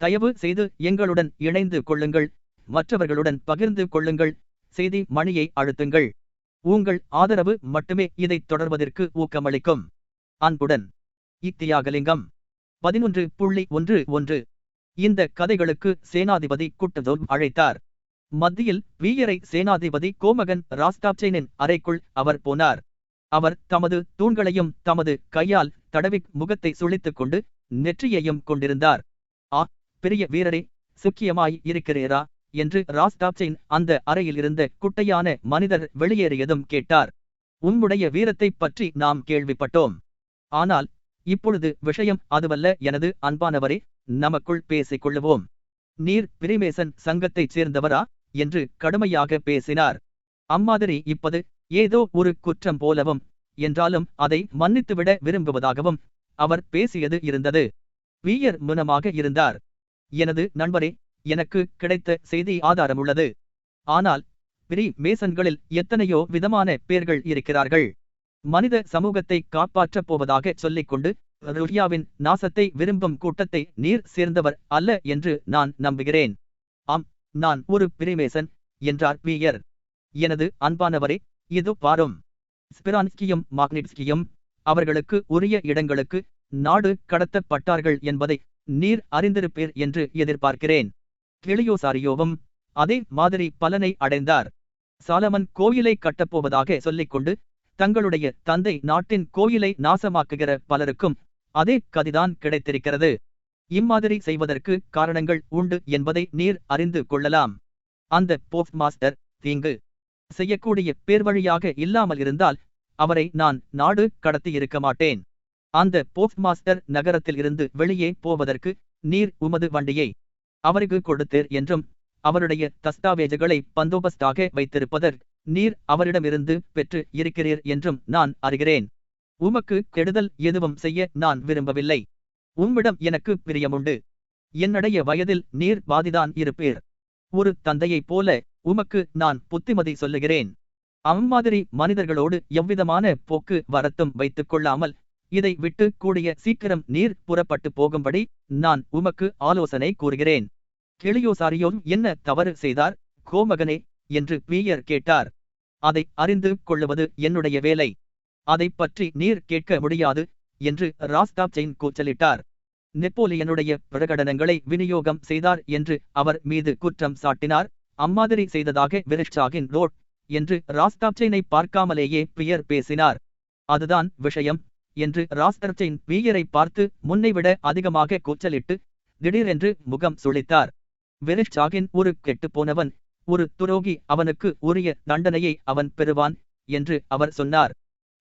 தயவு செய்து எங்களுடன் இணைந்து கொள்ளுங்கள், மற்றவர்களுடன் பகிர்ந்து கொள்ளுங்கள், செய்தி மணியை அழுத்துங்கள். உங்கள் ஆதரவு மட்டுமே இதைத் தொடர்வதற்கு ஊக்கமளிக்கும். அன்புடன் தியாகலிங்கம். 11.11. இந்த கதைகளுக்கு சேனாதிபதி குட்டதோல் அழைத்தார். மத்தியில் வீயரை சேனாதிபதி கோமகன் ராஸ்டாப்சைனின் அறைக்குள் அவர் போனார். அவர் தமது தூண்களையும் தமது கையால் தடவி முகத்தை சுளித்துக் கொண்டு நெற்றியையும் கொண்டிருந்தார். ஆ, பெரிய வீரரே, சுக்கியமாய் இருக்கிறீரா என்று ராஸ்டாப்சைன் அந்த அறையில் இருந்த குட்டையான மனிதர் வெளியேறியதும் கேட்டார். உம்முடைய வீரத்தைப் பற்றி நாம் கேள்விப்பட்டோம். ஆனால் இப்பொழுது விஷயம் அதுவல்ல எனது அன்பானவரே, நமக்குள் பேசிக் கொள்ளுவோம். நீர் பிரிமேசன் சங்கத்தைச் சேர்ந்தவரா என்று கடுமையாக பேசினார். அம்மாதிரி இப்பது ஏதோ ஒரு குற்றம் போலவும், என்றாலும் அதை மன்னித்துவிட விரும்புவதாகவும் அவர் பேசியது இருந்தது. வீயர் முனமாக இருந்தார். எனது நண்பரே, எனக்கு கிடைத்த செய்தி ஆதாரமுள்ளது. ஆனால் பிரி மேசன்களில் எத்தனையோ விதமான பேர்கள் இருக்கிறார்கள். மனித சமூகத்தை காப்பாற்றப் போவதாக சொல்லிக்கொண்டு ருஷ்யாவின் நாசத்தை விரும்பும் கூட்டத்தை நீர் சேர்ந்தவர் அல்ல என்று நான் நம்புகிறேன். ஆம், நான் ஒரு பிரிமேசன் என்றார் வீயர். எனது அன்பானவரே, இது பாரும். ஸ்பிரான்ஸ்கியும் மாக்னிட்ஸ்கியும் அவர்களுக்கு உரிய இடங்களுக்கு நாடு கடத்தப்பட்டார்கள் என்பதை நீர் அறிந்திருப்பீர் என்று எதிர்பார்க்கிறேன். கிளியோசாரியோவும் அதே மாதிரி பலனை அடைந்தார். சாலமன் கோயிலை கட்டப்போவதாக சொல்லிக்கொண்டு தங்களுடைய தந்தை நாட்டின் கோயிலை நாசமாக்குகிற பலருக்கும் அதே கதிதான் கிடைத்திருக்கிறது. இம்மாதிரி செய்வதற்கு காரணங்கள் உண்டு என்பதை நீர் அறிந்து கொள்ளலாம். அந்த போப் மாஸ்டர் தீங்கு செய்யக்கூடிய பேர்வழியாக இல்லாமல் இருந்தால் அவரை நான் நாடு கடத்தி இருக்க மாட்டேன். அந்த போப் மாஸ்டர் நகரத்தில் இருந்து வெளியே போவதற்கு நீர் உமது வண்டியை அவருக்கு கொடுத்தீர் என்றும் அவருடைய தஸ்தாவேஜுகளை பந்தோபஸ்தாக வைத்திருப்பதற்கு நீர் அவரிடமிருந்து பெற்று இருக்கிறீர் என்றும் நான் அறிகிறேன். உமக்கு கெடுதல் எதுவும் செய்ய நான் விரும்பவில்லை. உம்மிடம் எனக்கு பிரியமுண்டு. என்னுடைய வயதில் நீர் பாதிதான் இருப்பீர். ஒரு தந்தையைப் போல உமக்கு நான் புத்திமதி சொல்லுகிறேன். அம்மாதிரி மனிதர்களோடு எவ்விதமான போக்கு வரத்தும் வைத்துக் கொள்ளாமல் இதை விட்டு கூடிய சீக்கிரம் நீர் புறப்பட்டு போகும்படி நான் உமக்கு ஆலோசனை கூறுகிறேன். கிளியோசாரியோ என்ன தவறு செய்தார் கோமகனே என்று வீயர் கேட்டார். அதை அறிந்து கொள்ளுவது என்னுடைய வேலை. அதை பற்றி நீர் கேட்க முடியாது என்று ராஸ்டாப்சைன் கூச்சலிட்டார். நெப்போலியனுடைய பிரகடனங்களை விநியோகம் செய்தார் என்று அவர் மீது குற்றம் சாட்டினார். அம்மாதிரி செய்ததாக விரிச்சாகின் ரோட் என்று ராஸ்டாப்சைனை பார்க்காமலேயே பியர் பேசினார். அதுதான் விஷயம் என்று ராஸ்டாப்சைன் வீயரை பார்த்து முன்னைவிட அதிகமாக கூச்சலிட்டு திடீரென்று முகம் சுளித்தார். விரிச்சாகின் ஒரு கெட்டுப்போனவன், ஒரு துரோகி, அவனுக்கு உரிய தண்டனையை அவன் பெறுவான் என்று அவர் சொன்னார்.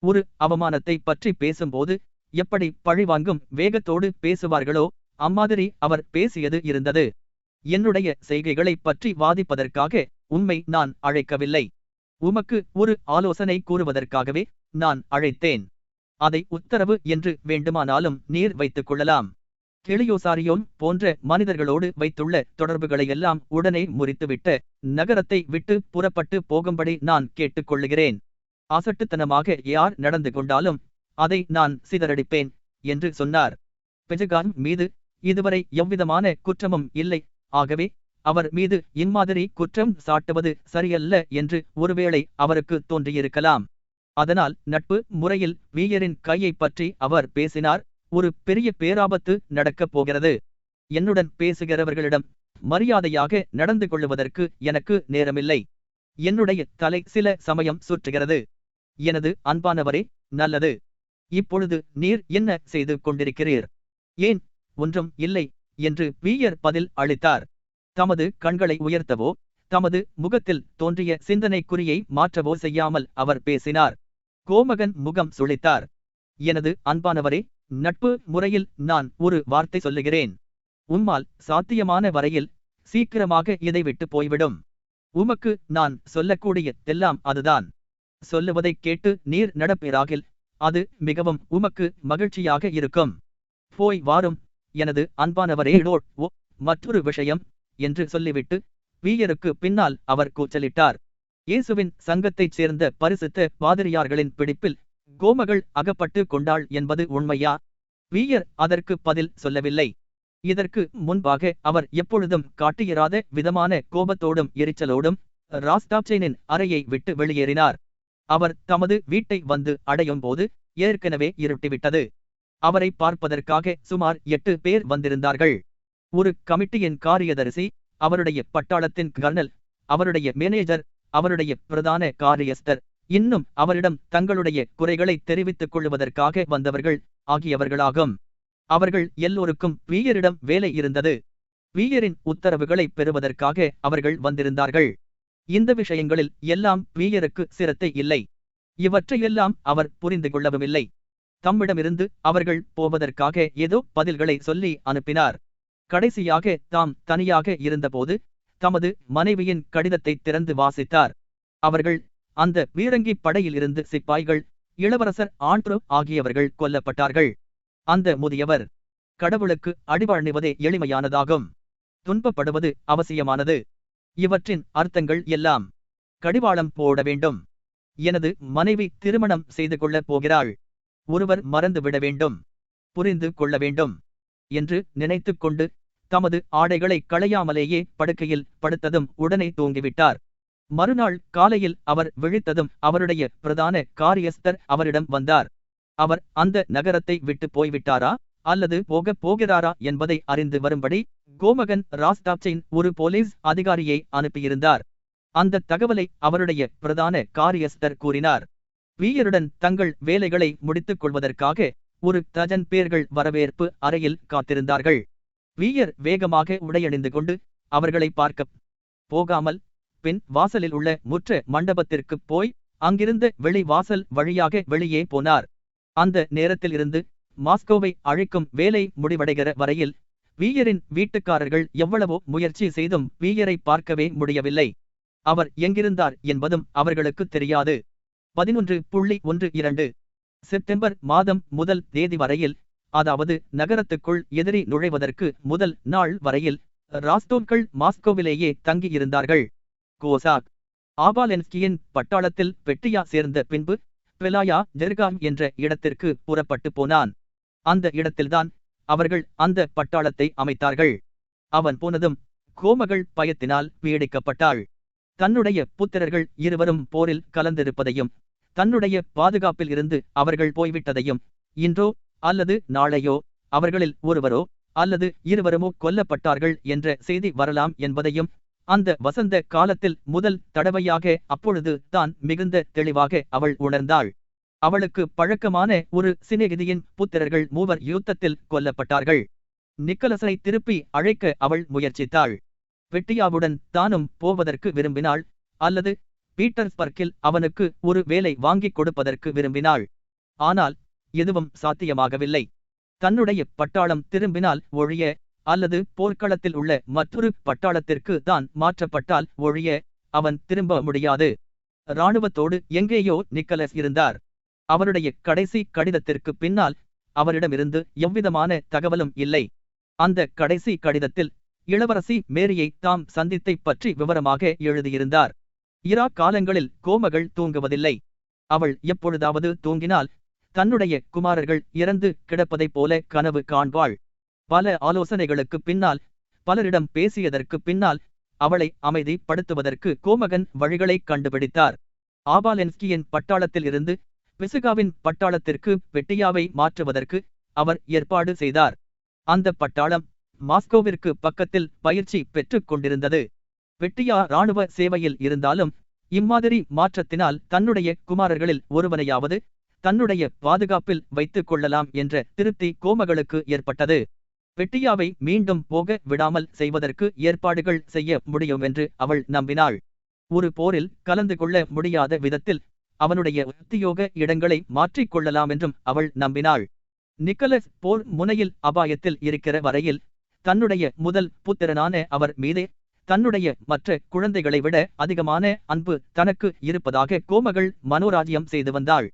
ஒரு அவமானத்தை பற்றி பேசும்போது எப்படி பழிவாங்கும் வேகத்தோடு பேசுவார்களோ அம்மாதிரி அவர் பேசியது இருந்தது. என்னுடைய செய்கைகளை பற்றி வாதிப்பதற்காக உம்மை நான் அழைக்கவில்லை. உமக்கு ஒரு ஆலோசனை கூறுவதற்காகவே நான் அழைத்தேன். அதை உத்தரவு என்று வேண்டுமானாலும் நீர் வைத்துக் கொள்ளலாம். கிளியோசாரியோன் போன்ற மனிதர்களோடு வைத்துள்ள தொடர்புகளையெல்லாம் உடனே முறித்துவிட்டு நகரத்தை விட்டு புறப்பட்டு போகும்படி நான் கேட்டுக்கொள்ளுகிறேன். அசட்டுத்தனமாக யார் நடந்து கொண்டாலும் அதை நான் சிதறடிப்பேன் என்று சொன்னார். பெஜகான் மீது இதுவரை எவ்விதமான குற்றமும் இல்லை. ஆகவே அவர் மீது இம்மாதிரி குற்றம் சாட்டுவது சரியல்ல என்று ஒருவேளை அவருக்கு தோன்றியிருக்கலாம். அதனால் நட்பு முறையில் வீயரின் கையை பற்றி அவர் பேசினார். ஒரு பெரிய பேராபத்து நடக்கப் போகிறது. என்னுடன் பேசுகிறவர்களிடம் மரியாதையாக நடந்து கொள்ளுவதற்கு எனக்கு நேரமில்லை. என்னுடைய தலை சில சமயம் சுற்றுகிறது. எனது அன்பானவரே, நல்லது. இப்பொழுது நீர் என்ன செய்து கொண்டிருக்கிறீர்? ஏன், ஒன்றும் இல்லை என்று வீயர் பதில் அளித்தார். தமது கண்களை உயர்த்தவோ தமது முகத்தில் தோன்றிய சிந்தனைக்குறியை மாற்றவோ செய்யாமல் அவர் பேசினார். கோமகன் முகம் சுளித்தார். எனது அன்பானவரே, நட்பு முறையில் நான் ஒரு வார்த்தை சொல்லுகிறேன். உம்மால் சாத்தியமான வரையில் சீக்கிரமாக இதை விட்டு போய்விடும். உமக்கு நான் சொல்லக்கூடிய எல்லாம் அதுதான். சொல்லுவதைக் கேட்டு நீர் நடப்பீராகில் அது மிகவும் உமக்கு மகிழ்ச்சியாக இருக்கும். போய் வாரும் எனது அன்பானவரே. ஓ, மற்றொரு விஷயம் என்று சொல்லிவிட்டு வீயருக்கு பின்னால் அவர் கூச்சலிட்டார். இயேசுவின் சங்கத்தைச் சேர்ந்த பரிசுத்த பாதிரியார்களின் பிடிப்பில் கோமகள் அகப்பட்டு கொண்டாள் என்பது உண்மையா? வீயர் அதற்கு பதில் சொல்லவில்லை. இதற்கு முன்பாக அவர் எப்பொழுதும் காட்டியிராத விதமான கோபத்தோடும் எரிச்சலோடும் ராஸ்டாப்சைனின் அறையை விட்டு வெளியேறினார். அவர் தமது வீட்டை வந்து அடையும் போது ஏற்கனவே இருட்டிவிட்டது. அவரை பார்ப்பதற்காக சுமார் 8 பேர் வந்திருந்தார்கள். ஒரு கமிட்டியின் காரியதரிசி, அவருடைய பட்டாளத்தின் கர்னல், அவருடைய மேனேஜர், அவருடைய பிரதான காரியஸ்தர், இன்னும் அவரிடம் தங்களுடைய குறைகளை தெரிவித்துக் கொள்வதற்காக வந்தவர்கள் ஆகியவர்களாகும். அவர்கள் எல்லோருக்கும் வீயரிடம் வேலை இருந்தது. வீயரின் உத்தரவுகளை பெறுவதற்காக அவர்கள் வந்திருந்தார்கள். இந்த விஷயங்களில் எல்லாம் வீயருக்கு சிரத்தை இல்லை. இவற்றையெல்லாம் அவர் புரிந்து கொள்ளவுமில்லை. தம்மிடமிருந்து அவர்கள் போவதற்காக ஏதோ பதில்களை சொல்லி அனுப்பினார். கடைசியாக தாம் தனியாக இருந்தபோது தமது மனைவியின் கடிதத்தை திறந்து வாசித்தார். அவர்கள், அந்த பீரங்கி படையில் இருந்து சிப்பாய்கள், இளவரசர் ஆண்ட்ரோ ஆகியவர்கள் கொல்லப்பட்டார்கள். அந்த முதியவர், கடவுளுக்கு அடிபணிவதே எளிமையானதாகும், துன்பப்படுவது அவசியமானது. இவற்றின் அர்த்தங்கள் எல்லாம், கடிவாளம் போட வேண்டும், எனது மனைவி திருமணம் செய்து கொள்ளப் போகிறாள், ஒருவர் மறந்துவிட வேண்டும், புரிந்து கொள்ள வேண்டும் என்று நினைத்து கொண்டு தமது ஆடைகளை களையாமலேயே படுக்கையில் படுத்ததும் உடனே தூங்கிவிட்டார். மறுநாள் காலையில் அவர் விழித்ததும் அவருடைய பிரதான காரியஸ்தர் அவரிடம் வந்தார். அவர் அந்த நகரத்தை விட்டு போய்விட்டாரா அல்லது போகப் போகிறாரா என்பதை அறிந்து வரும்படி கோமகன் ராஸ்டாப்சைன் ஒரு போலீஸ் அதிகாரியை அனுப்பியிருந்தார். அந்த தகவலை அவருடைய பிரதான காரியஸ்தர் கூறினார். வீயருடன் தங்கள் வேலைகளை முடித்துக் கொள்வதற்காக ஒரு டஜன் பேர்கள் வரவேற்பு அறையில் காத்திருந்தார்கள். வீயர் வேகமாக உடையணிந்து கொண்டு அவர்களை பார்க்க போகாமல் பின் வாசலில் உள்ள முற்ற மண்டபத்திற்கு போய் அங்கிருந்த வெளி வாசல் வழியாக வெளியே போனார். அந்த நேரத்தில் இருந்து மாஸ்கோவை அழைக்கும் வேலை முடிவடைகிற வரையில் வீயரின் வீட்டுக்காரர்கள் எவ்வளவோ முயற்சி செய்தும் வீயரை பார்க்கவே முடியவில்லை. அவர் எங்கிருந்தார் என்பதும் அவர்களுக்கு தெரியாது. 11.12 செப்டம்பர் மாதம் முதல் தேதி வரையில், அதாவது நகரத்துக்குள் எதிரி நுழைவதற்கு முதல் நாள் வரையில் ராஸ்டோவ்கள் மாஸ்கோவிலேயே தங்கியிருந்தார்கள். கோசாக் ஆபாலென்ஸ்கியின் பட்டாளத்தில் பெட்டியா சேர்ந்த பின்பு பெலாயா ஜெர்காம் என்ற இடத்திற்கு புறப்பட்டு போனான். அந்த இடத்தில்தான் அவர்கள் அந்த பட்டாளத்தை அமைத்தார்கள். அவன் போனதும் கோமகள் பயத்தினால் பீடிக்கப்பட்டாள். தன்னுடைய புத்திரர்கள் இருவரும் போரில் கலந்திருப்பதையும் தன்னுடைய பாதுகாப்பில் இருந்து அவர்கள் போய்விட்டதையும், இன்றோ அல்லது நாளையோ அவர்களில் ஒருவரோ அல்லது இருவருமோ கொல்லப்பட்டார்கள் என்ற செய்தி வரலாம் என்பதையும் அந்த வசந்த காலத்தில் முதல் தடவையாக அப்பொழுது தான் மிகுந்த தெளிவாக அவள் உணர்ந்தாள். அவளுக்கு பழக்கமான ஒரு சிநேகிதியின் புத்திரர்கள் 3 யுத்தத்தில் கொல்லப்பட்டார்கள். நிக்கலஸை திருப்பி அழைக்க அவள் முயற்சித்தாள். பெட்டியாவுடன் தானும் போவதற்கு விரும்பினாள், அல்லது பீட்டர்ஸ்பர்க்கில் அவனுக்கு ஒரு வேலை வாங்கிக் கொடுப்பதற்கு விரும்பினாள். ஆனால் எதுவும் சாத்தியமாகவில்லை. தன்னுடைய பட்டாளம் திரும்பினால் ஒழிய, அல்லது போர்க்களத்தில் உள்ள மற்றொரு பட்டாளத்திற்கு தான் மாற்றப்பட்டால் ஒழிய அவன் திரும்ப முடியாது. இராணுவத்தோடு எங்கேயோ நிக்கலஸ் இருந்தார். அவருடைய கடைசி கடிதத்திற்கு பின்னால் அவரிடமிருந்து எவ்விதமான தகவலும் இல்லை. அந்த கடைசி கடிதத்தில் இளவரசி மேரியை தாம் சந்தித்தை பற்றி விவரமாக எழுதியிருந்தார். இரா காலங்களில் கோமகள் தூங்குவதில்லை. அவள் எப்பொழுதாவது தூங்கினால் தன்னுடைய குமாரர்கள் இறந்து கிடப்பதைப் போல கனவு காண்பாள். பல ஆலோசனைகளுக்கு பின்னால், பலரிடம் பேசியதற்கு பின்னால் அவளை அமைதிப்படுத்துவதற்கு கோமகன் வழிகளை கண்டுபிடித்தார். ஆபாலென்ஸ்கியின் பட்டாளத்தில் இருந்து பிசுகாவின் பட்டாளத்திற்கு பெட்டியாவை மாற்றுவதற்கு அவர் ஏற்பாடு செய்தார். அந்த பட்டாளம் மாஸ்கோவிற்கு பக்கத்தில் பயிற்சி பெற்றுக் கொண்டிருந்தது. பெட்டியா இராணுவ சேவையில் இருந்தாலும் இம்மாதிரி மாற்றத்தினால் தன்னுடைய குமாரர்களில் ஒருவனையாவது தன்னுடைய பாதுகாப்பில் வைத்துக் கொள்ளலாம் என்ற திருப்தி கோமகளுக்கு ஏற்பட்டது. பெட்டியாவை மீண்டும் போக விடாமல் செய்வதற்கு ஏற்பாடுகள் செய்ய முடியும் என்று அவள் நம்பினாள். ஒரு போரில் கலந்து கொள்ள முடியாத விதத்தில் அவனுடைய உத்தியோக இடங்களை மாற்றிக் கொள்ளலாம் என்றும் அவள் நம்பினாள். நிக்கலஸ் போர் முனையில் அபாயத்தில் இருக்கிற வரையில் தன்னுடைய முதல் புத்திரனான அவர் மீதே தன்னுடைய மற்ற குழந்தைகளை விட அதிகமான அன்பு தனக்கு இருப்பதாக கோமகள் மனோராஜ்யம் செய்து வந்தாள்.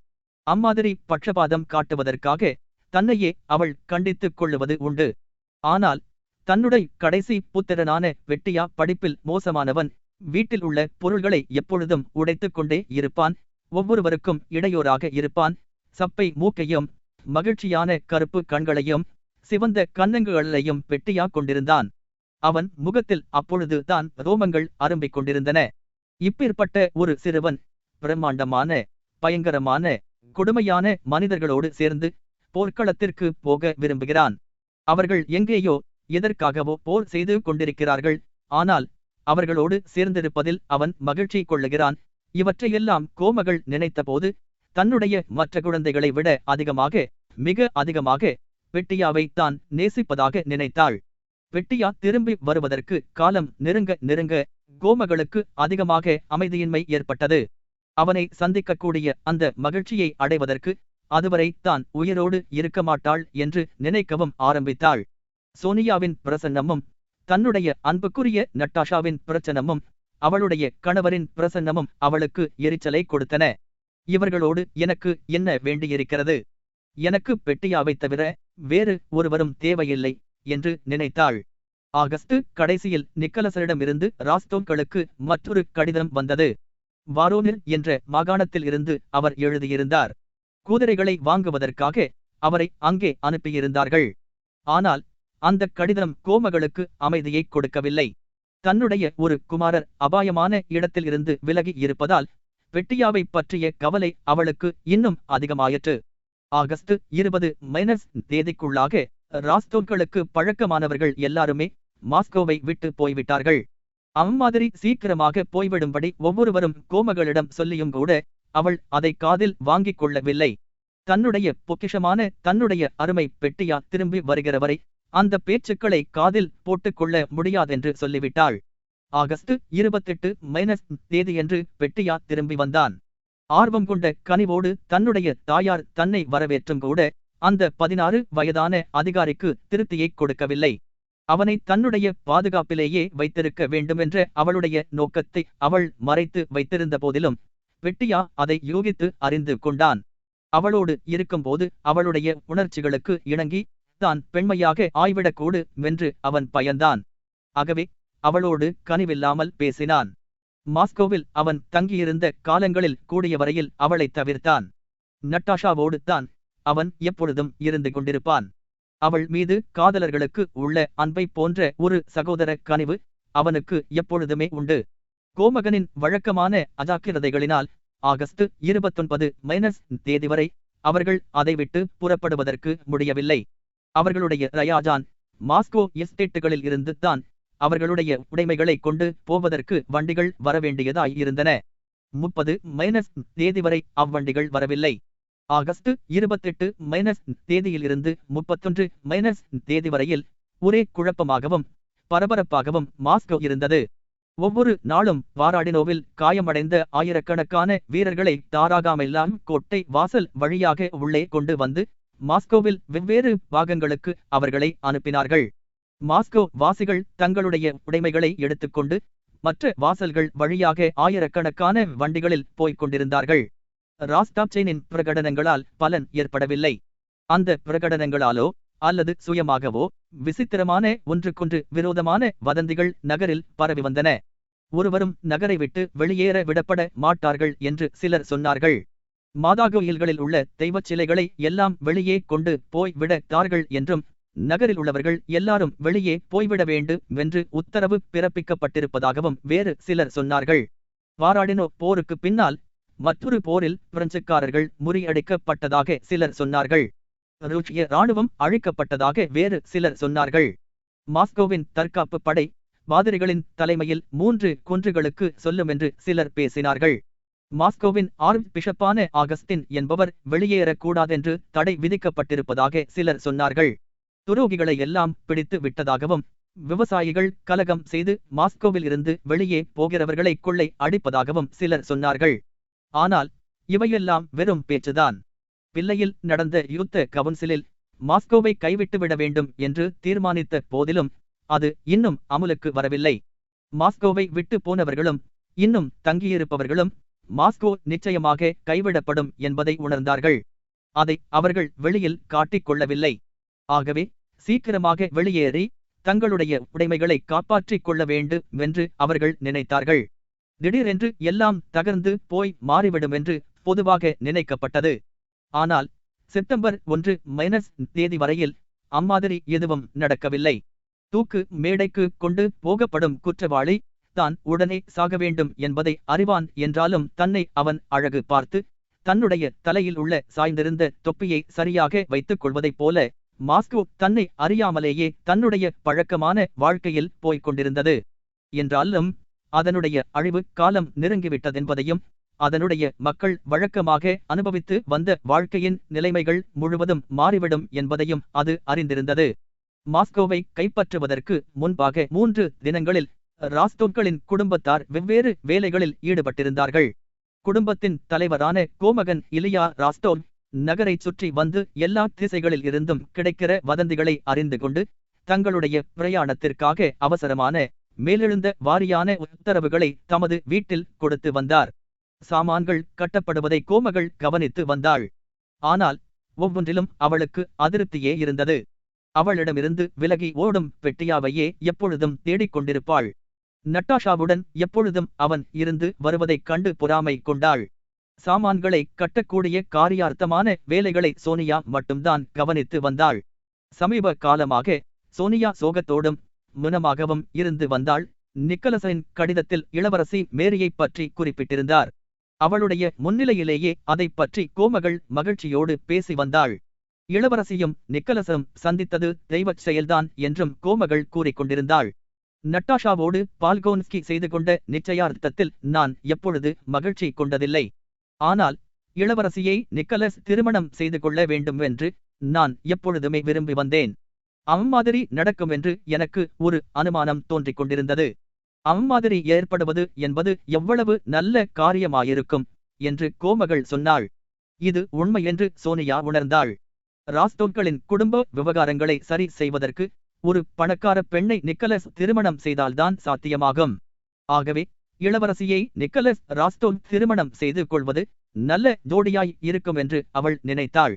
அம்மாதிரி பட்சபாதம் காட்டுவதற்காக தன்னையே அவள் கண்டித்துக் கொள்ளுவது உண்டு. ஆனால் தன்னுடைய கடைசி புத்திரனான வெட்டியா படிப்பில் மோசமானவன், வீட்டில் உள்ள பொருள்களை எப்பொழுதும் உடைத்துக் கொண்டே இருப்பான், ஒவ்வொருவருக்கும் இடையூறாக இருப்பான், சப்பை மூக்கையும் மகிழ்ச்சியான கருப்பு கண்களையும் சிவந்த கன்னங்களையும் பெட்டியா கொண்டிருந்தான். அவன் முகத்தில் அப்பொழுது தான் ரோமங்கள் அரும்பிக் கொண்டிருந்தன. இப்பேற்பட்ட ஒரு சிறுவன் பிரம்மாண்டமான, பயங்கரமான, கொடுமையான மனிதர்களோடு சேர்ந்து போர்க்களத்திற்கு போக விரும்புகிறான். அவர்கள் எங்கேயோ எதற்காகவோ போர் செய்து கொண்டிருக்கிறார்கள். ஆனால் அவர்களோடு சேர்ந்திருப்பதில் அவன் மகிழ்ச்சி கொள்ளுகிறான். இவற்றையெல்லாம் கோமகள் நினைத்தபோது தன்னுடைய மற்ற குழந்தைகளை விட அதிகமாக, மிக அதிகமாக பெட்டியாவை தான் நேசிப்பதாக நினைத்தாள். பெட்டியா திரும்பி வருவதற்கு காலம் நெருங்க நெருங்க கோமகளுக்கு அதிகமாக அமைதியின்மை ஏற்பட்டது. அவனை சந்திக்கக்கூடிய அந்த மகிழ்ச்சியை அடைவதற்கு அதுவரை தான் உயிரோடு இருக்க மாட்டாள் என்று நினைக்கவும் ஆரம்பித்தாள். சோனியாவின் பிரசன்னமும், தன்னுடைய அன்புக்குரிய நட்டாஷாவின் பிரசன்னமும், அவளுடைய கணவரின் பிரசன்னமும் அவளுக்கு எரிச்சலை கொடுத்தன. இவர்களோடு எனக்கு என்ன வேண்டியிருக்கிறது? எனக்கு பெட்டியாவை தவிர வேறு ஒருவரும் தேவையில்லை என்று நினைத்தாள். ஆகஸ்ட் கடைசியில் நிக்கலசரிடமிருந்து ராஸ்டோக்களுக்கு மற்றொரு கடிதம் வந்தது. வாரோனில் என்ற மாகாணத்தில் இருந்து அவர் எழுதியிருந்தார். குதிரைகளை வாங்குவதற்காக அவரை அங்கே அனுப்பியிருந்தார்கள். ஆனால் அந்த கடிதம் கோமகளுக்கு அமைதியை கொடுக்கவில்லை. தன்னுடைய ஒரு குமாரர் அபாயமான இடத்தில் இருந்து விலகி இருப்பதால் பெட்டியாவை பற்றிய கவலை அவளுக்கு இன்னும் அதிகமாயிற்று. ஆகஸ்ட் 20 தேதிக்குள்ளாக ராஸ்டோக்களுக்கு பழக்கமானவர்கள் எல்லாருமே மாஸ்கோவை விட்டு போய்விட்டார்கள். அம்மாதிரி சீக்கிரமாக போய்விடும்படி ஒவ்வொருவரும் கோமகளிடம் சொல்லியும் கூட அவள் அதை காதில் வாங்கிக் கொள்ளவில்லை. தன்னுடைய பொக்கிஷமான தன்னுடைய அருமை பெட்டியா திரும்பி வருகிறவரை அந்த பேச்சுக்களை காதில் போட்டுக்கொள்ள முடியாதென்று சொல்லிவிட்டாள். ஆகஸ்ட் 28 தேதியன்று பெட்டியா திரும்பி வந்தான். ஆர்வம் கொண்ட கனிவோடு தன்னுடைய தாயார் தன்னை வரவேற்றும் கூட அந்த 16 வயதான அதிகாரிக்கு திருப்தியை கொடுக்கவில்லை. அவனை தன்னுடைய பாதுகாப்பிலேயே வைத்திருக்க வேண்டுமென்ற அவளுடைய நோக்கத்தை அவள் மறைத்து வைத்திருந்த போதிலும் பெட்டியா அதை யூகித்து அறிந்து கொண்டான். அவளோடு இருக்கும்போது அவளுடைய உணர்ச்சிகளுக்கு இணங்கி தான் பெண்மையாக ஆய்விடக்கூடு மென்று அவன் பயந்தான். ஆகவே அவளோடு கனிவில்லாமல் பேசினான். மாஸ்கோவில் அவன் தங்கியிருந்த காலங்களில் கூடியவரையில் அவளை தவிர்த்தான். நட்டாஷாவோடு தான் அவன் எப்பொழுதும் இருந்து கொண்டிருப்பான். அவள் மீது காதலர்களுக்கு உள்ள அன்பை போன்ற ஒரு சகோதர கனிவு அவனுக்கு எப்பொழுதுமே உண்டு. கோமகனின் வழக்கமான அஜாக்கிரதைகளினால் ஆகஸ்ட் 29 தேதி வரை அவர்கள் அதை விட்டு புறப்படுவதற்கு முடியவில்லை. அவர்களுடைய ரயாஜான் மாஸ்கோ எஸ்டேட்டுகளில் இருந்து தான் அவர்களுடைய உடைமைகளை கொண்டு போவதற்கு வண்டிகள் வரவேண்டியதாய் இருந்தன. 30 தேதி வரை அவ்வண்டிகள் வரவில்லை. ஆகஸ்ட் 28 தேதியிலிருந்து 31 தேதி வரையில் ஒரே குழப்பமாகவும் பரபரப்பாகவும் மாஸ்கோ இருந்தது. ஒவ்வொரு நாளும் வாராடினோவில் காயமடைந்த ஆயிரக்கணக்கான வீரர்களை தாராகாமெல்லாம் கோட்டை வாசல் வழியாக உள்ளே கொண்டு வந்து மாஸ்கோவில் வெவ்வேறு பாகங்களுக்கு அவர்களை அனுப்பினார்கள். மாஸ்கோ வாசிகள் தங்களுடைய உடைமைகளை எடுத்துக்கொண்டு மற்ற வாசல்கள் வழியாக ஆயிரக்கணக்கான வண்டிகளில் போய்க் கொண்டிருந்தார்கள். ராஸ்டாப்செய்னின் பிரகடனங்களால் பலன் ஏற்படவில்லை. அந்த பிரகடனங்களாலோ அல்லது சுயமாகவோ விசித்திரமான ஒன்றுக்கொன்று விரோதமான வதந்திகள் நகரில் பரவி வந்தன. ஒருவரும் நகரை விட்டு வெளியேற விடப்பட மாட்டார்கள் என்று சிலர் சொன்னார்கள். மாதாகோயில்களில் உள்ள தெய்வச் சிலைகளை எல்லாம் வெளியே கொண்டு போய் விடத்தார்கள் என்றும் நகரில் உள்ளவர்கள் எல்லாரும் வெளியே போய்விட வேண்டும் என்று உத்தரவு பிறப்பிக்கப்பட்டிருப்பதாகவும் வேறு சிலர் சொன்னார்கள். வாராடினோ போருக்கு பின்னால் மற்றொரு போரில் பிரெஞ்சுக்காரர்கள் முறியடிக்கப்பட்டதாக சிலர் சொன்னார்கள். ரூசிய இராணுவம் அழிக்கப்பட்டதாக வேறு சிலர் சொன்னார்கள். மாஸ்கோவின் தற்காப்பு படை பாதிரிகளின் தலைமையில் 3 குன்றுகளுக்கு சொல்லுமென்று சிலர் பேசினார்கள். மாஸ்கோவின் ஆர்ச் பிஷப்பான ஆகஸ்டின் என்பவர் வெளியேறக்கூடாதென்று தடை விதிக்கப்பட்டிருப்பதாக சிலர் சொன்னார்கள். துரோகிகளை எல்லாம் பிடித்து விட்டதாகவும் விவசாயிகள் கலகம் செய்து மாஸ்கோவில் இருந்து வெளியே போகிறவர்களை கொள்ளை அடிப்பதாகவும் சிலர் சொன்னார்கள். ஆனால் இவையெல்லாம் வெறும் பேச்சுதான். பில்லையில் நடந்த யுத்த கவுன்சிலில் மாஸ்கோவை கைவிட்டுவிட வேண்டும் என்று தீர்மானித்த போதிலும் அது இன்னும் அமுலுக்கு வரவில்லை. மாஸ்கோவை விட்டு போனவர்களும் இன்னும் தங்கியிருப்பவர்களும் மாஸ்கோ நிச்சயமாக கைவிடப்படும் என்பதை உணர்ந்தார்கள். அதை அவர்கள் வெளியில் காட்டிக் கொள்ளவில்லை. ஆகவே சீக்கிரமாக வெளியேறி தங்களுடைய உடைமைகளை காப்பாற்றிக் கொள்ள வேண்டும் என்று அவர்கள் நினைத்தார்கள். திடீரென்று எல்லாம் தகர்ந்து போய் மாறிவிடுமென்று பொதுவாக நினைக்கப்பட்டது. ஆனால் செப்டம்பர் 1 தேதி வரையில் அம்மாதிரி எதுவும் நடக்கவில்லை. தூக்கு மேடைக்கு கொண்டு போகப்படும் குற்றவாளி தான் உடனே சாக வேண்டும் என்பதை அறிவான் என்றாலும் தன்னை அவன் அழகு பார்த்து தன்னுடைய தலையில் உள்ள சாய்ந்திருந்த தொப்பியை சரியாக வைத்துக் கொள்வதைப் போல மாஸ்கோ தன்னை அறியாமலேயே தன்னுடைய பழக்கமான வாழ்க்கையில் போய்க் கொண்டிருந்தது. என்றாலும் அதனுடைய அழிவு காலம் நெருங்கிவிட்டதென்பதையும் அதனுடைய மக்கள் வழக்கமாக அனுபவித்து வந்த வாழ்க்கையின் நிலைமைகள் முழுவதும் மாறிவிடும் என்பதையும் அது அறிந்திருந்தது. மாஸ்கோவை கைப்பற்றுவதற்கு முன்பாக 3 தினங்களில் ராஸ்தோவ்களின் குடும்பத்தார் வெவ்வேறு வேலைகளில் ஈடுபட்டிருந்தார்கள். குடும்பத்தின் தலைவரான கோமகன் இலியா ராஸ்தோவ் நகரைச் சுற்றி வந்து எல்லா திசைகளில் இருந்தும் கிடைக்கிற வதந்திகளை அறிந்து கொண்டு தங்களுடைய பிரயாணத்திற்காக அவசரமான மேலெழுந்த வாரியான உத்தரவுகளை தமது வீட்டில் கொடுத்து வந்தார். சாமான்கள் கட்டப்படுவதை கோமகள் கவனித்து வந்தாள். ஆனால் ஒவ்வொன்றிலும் அவளுக்கு அதிருப்தியே இருந்தது. அவளிடமிருந்து விலகி ஓடும் பெட்டியாவையே எப்பொழுதும் தேடிக்கொண்டிருப்பாள். நட்டாஷாவுடன் எப்பொழுதும் அவன் இருந்து வருவதைக் கண்டு பொறாமை கொண்டாள். சாமான்களை கட்டக்கூடிய காரியார்த்தமான வேலைகளை சோனியா மட்டும்தான் கவனித்து வந்தாள். சமீப காலமாக சோனியா சோகத்தோடும் முனமாகவும் இருந்து வந்தாள். நிக்கலஸின் கடிதத்தில் இளவரசி மேரியைப் பற்றி குறிப்பிட்டிருந்தார். அவளுடைய முன்னிலையிலேயே அதைப் பற்றி கோமகள் மகிழ்ச்சியோடு பேசி வந்தாள். இளவரசியும் நிக்கலஸும் சந்தித்தது தெய்வச் செயல்தான் என்றும் கோமகள் கூறிக்கொண்டிருந்தாள். நட்டாஷாவோடு பால்கோன்ஸ்கி செய்து கொண்ட நிச்சயார்த்தத்தில் நான் எப்பொழுது மகிழ்ச்சி கொண்டதில்லை. ஆனால் இளவரசியை நிக்கலஸ் திருமணம் செய்து கொள்ள வேண்டுமென்று நான் எப்பொழுதுமே விரும்பி வந்தேன். அம்மாதிரி நடக்கும் என்று எனக்கு ஒரு அனுமானம் தோன்றிக் கொண்டிருந்தது. அம்மாதிரி ஏற்படுவது என்பது எவ்வளவு நல்ல காரியமாயிருக்கும் என்று கோமகள் சொன்னாள். இது உண்மை என்று சோனியா உணர்ந்தாள். ராஸ்தோவ்களின் குடும்ப விவகாரங்களை சரி செய்வதற்கு ஒரு பணக்கார பெண்ணை நிக்கலஸ் திருமணம் செய்தால்தான் சாத்தியமாகும். ஆகவே இளவரசியை நிக்கலஸ் ராஸ்தோவ் திருமணம் செய்து கொள்வது நல்ல ஜோடியாய் இருக்கும் என்று அவள் நினைத்தாள்.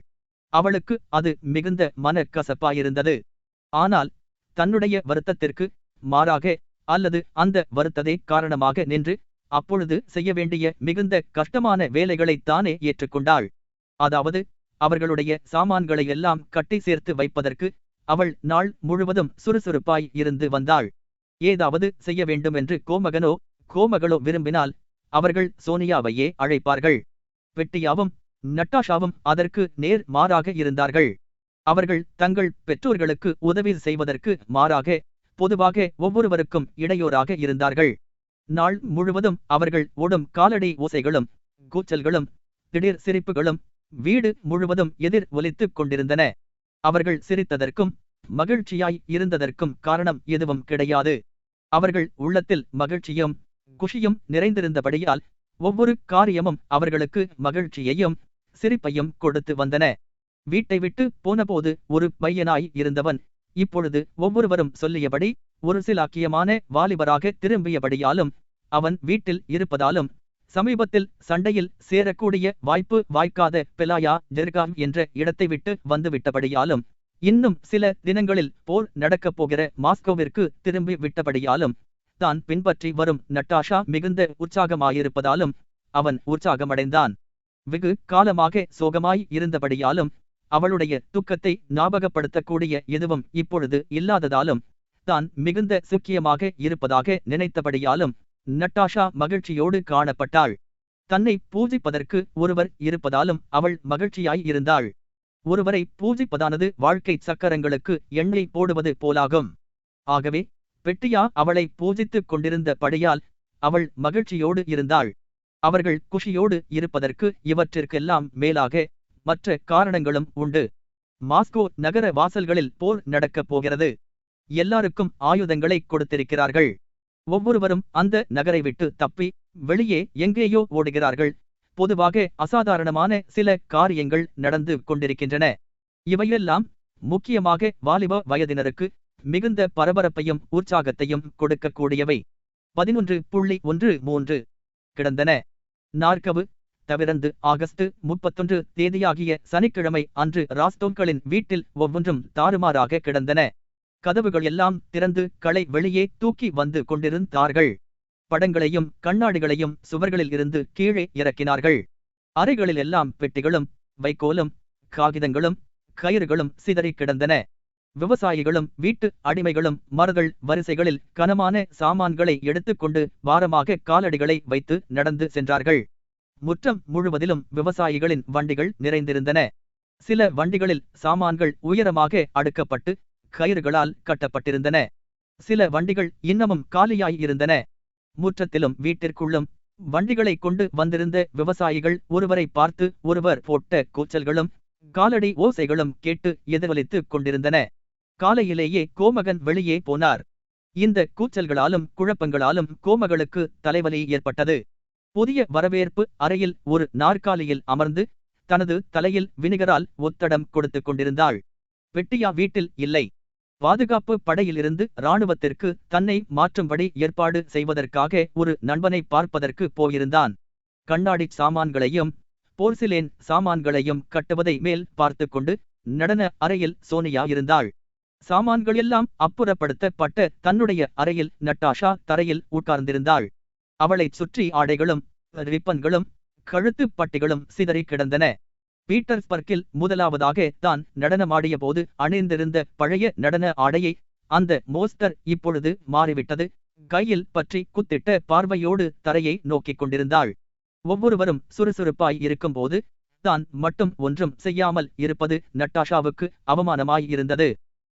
அவளுக்கு அது மிகுந்த மனக்கசப்பாயிருந்தது. ஆனால் தன்னுடைய வருத்தத்திற்கு மாறாக அல்லது அந்த வருத்ததே காரணமாக நின்று அப்பொழுது செய்ய வேண்டிய மிகுந்த கஷ்டமான வேலைகளைத் தானே ஏற்றுக்கொண்டாள். அதாவது அவர்களுடைய சாமான்களை எல்லாம் கட்டி சேர்த்து வைப்பதற்கு அவள் நாள் முழுவதும் சுறுசுறுப்பாய் இருந்து வந்தாள். ஏதாவது செய்ய வேண்டுமென்று கோமகளோ விரும்பினால் அவர்கள் சோனியாவையே அழைப்பார்கள். பெட்டியாவும் நட்டாஷாவும் அதற்கு நேர் மாறாக இருந்தார்கள். அவர்கள் தங்கள் பெற்றோர்களுக்கு உதவி செய்வதற்கு மாறாக பொதுவாக ஒவ்வொருவருக்கும் இடையூறாக இருந்தார்கள். நாள் முழுவதும் அவர்கள் ஓடும் காலடி ஓசைகளும் கூச்சல்களும் திடீர் சிரிப்புகளும் வீடு முழுவதும் எதிர் ஒலித்துக் கொண்டிருந்தன. அவர்கள் சிரித்ததற்கும் மகிழ்ச்சியாய் இருந்ததற்கும் காரணம் எதுவும் கிடையாது. அவர்கள் உள்ளத்தில் மகிழ்ச்சியும் குஷியும் நிறைந்திருந்தபடியால் ஒவ்வொரு காரியமும் அவர்களுக்கு மகிழ்ச்சியையும் சிரிப்பையும் கொடுத்து வந்தன. வீட்டை விட்டு போனபோது ஒரு பையனாய் இருந்தவன் இப்பொழுது ஒவ்வொருவரும் சொல்லியபடி ஒரு சிலாக்கியமான வாலிபராக திரும்பியபடியாலும் அவன் வீட்டில் இருப்பதாலும் சமீபத்தில் சண்டையில் சேரக்கூடிய வாய்ப்பு வாய்க்காத பெலாயா ஜெர்காம் என்ற இடத்தை விட்டு வந்துவிட்டபடியாலும் இன்னும் சில தினங்களில் போர் நடக்கப் போகிற மாஸ்கோவிற்கு திரும்பி விட்டபடியாலும் தான் பின்பற்றி வரும் நட்டாஷா மிகுந்த உற்சாகமாயிருப்பதாலும் அவன் உற்சாகமடைந்தான். வெகு காலமாக சோகமாய் இருந்தபடியாலும் அவளுடைய துக்கத்தை ஞாபகப்படுத்தக்கூடிய எதுவும் இப்பொழுது இல்லாததாலும் தான் மிகுந்த சுக்கியமாக இருப்பதாக நினைத்தபடியாலும் நட்டாஷா மகிழ்ச்சியோடு காணப்பட்டாள். தன்னை பூஜிப்பதற்கு ஒருவர் இருப்பதாலும் அவள் மகிழ்ச்சியாய் இருந்தாள். ஒருவரை பூஜிப்பதானது வாழ்க்கை சக்கரங்களுக்கு எண்ணெய் போடுவது போலாகும். ஆகவே பெட்டியா அவளை பூஜித்துக் கொண்டிருந்தபடியால் அவள் மகிழ்ச்சியோடு இருந்தாள். அவர்கள் குஷியோடு இருப்பதற்கு இவற்றிற்கெல்லாம் மேலாக மற்ற காரணங்களும் உண்டு. மாஸ்கோ நகர வாசல்களில் போர் நடக்கப் போகிறது. எல்லாருக்கும் ஆயுதங்களை கொடுத்திருக்கிறார்கள். ஒவ்வொருவரும் அந்த நகரை விட்டு தப்பி வெளியே எங்கேயோ ஓடுகிறார்கள். பொதுவாக அசாதாரணமான சில காரியங்கள் நடந்து கொண்டிருக்கின்றன. இவையெல்லாம் முக்கியமாக வாலிப வயதினருக்கு மிகுந்த பரபரப்பையும் உற்சாகத்தையும் கொடுக்கக்கூடியவை. 11.13 கிடந்தன. நாற்கவு தவிரந்து ஆகஸ்ட் 31 தேதியாகிய சனிக்கிழமை அன்று ராஸ்தோவ்களின் வீட்டில் ஒவ்வொன்றும் தாறுமாறாக கிடந்தன. கதவுகள் எல்லாம் திறந்து களை வெளியே தூக்கி வந்து கொண்டிருந்தார்கள். படங்களையும் கண்ணாடிகளையும் சுவர்களில் இருந்து கீழே இறக்கினார்கள். அறைகளில் எல்லாம் பெட்டிகளும் வைக்கோலும் காகிதங்களும் கயிறுகளும் சிதறி கிடந்தன. விவசாயிகளும் வீட்டு அடிமைகளும் மரங்கள் வரிசைகளில் கனமான சாமான்களை எடுத்துக்கொண்டு பாரமாக காலடிகளை வைத்து நடந்து சென்றார்கள். முற்றம் முழுவதிலும் விவசாயிகளின் வண்டிகள் நிறைந்திருந்தன. சில வண்டிகளில் சாமான்கள் உயரமாக அடுக்கப்பட்டு கயிறுகளால் கட்டப்பட்டிருந்தன. சில வண்டிகள் இன்னமும் காலியாய் இருந்தன. முற்றத்திலும் வீட்டிற்குள்ளும் வண்டிகளை கொண்டு வந்திருந்த விவசாயிகள் ஒருவரை பார்த்து ஒருவர் போட்ட கூச்சல்களும் காலடி ஓசைகளும் கேட்டு எதிரொலித்துக் கொண்டிருந்தன. காலையிலேயே கோமகன் வெளியே போனார். இந்த கூச்சல்களாலும் குழப்பங்களாலும் கோமகளுக்கு தலைவலி ஏற்பட்டது. புதிய வரவேற்பு அறையில் ஒரு நாற்காலியில் அமர்ந்து தனது தலையில் வினிகரால் ஒத்தடம் கொடுத்துக் கொண்டிருந்தாள். வெட்டியா வீட்டில் இல்லை. பாதுகாப்பு படையிலிருந்து இராணுவத்திற்கு தன்னை மாற்றும்படி ஏற்பாடு செய்வதற்காக ஒரு நண்பனை பார்ப்பதற்கு போயிருந்தான். கண்ணாடி சாமான்களையும் போர்சிலேன் சாமான்களையும் கட்டுவதை மேல் பார்த்து கொண்டு நடன அறையில் சோனியா இருந்தாள். சாமான்களெல்லாம் அப்புறப்படுத்தப்பட்ட தன்னுடைய அறையில் நட்டாஷா தரையில் உட்கார்ந்திருந்தாள். அவளைச் சுற்றி ஆடைகளும் ரிப்பன்களும் கழுத்து பட்டிகளும் சிதறி கிடந்தன. பீட்டர்ஸ்பர்க்கில் முதலாவதாக தான் நடனமாடிய போது அணிந்திருந்த பழைய நடன ஆடையை அந்த மோஸ்டர் இப்பொழுது மாறிவிட்டது. கையில் பற்றி குத்திட்ட பார்வையோடு தரையை நோக்கிக் கொண்டிருந்தாள். ஒவ்வொருவரும் சுறுசுறுப்பாய் இருக்கும்போது தான் மட்டும் ஒன்றும் செய்யாமல் இருப்பது நட்டாஷாவுக்கு அவமானமாய் இருந்தது.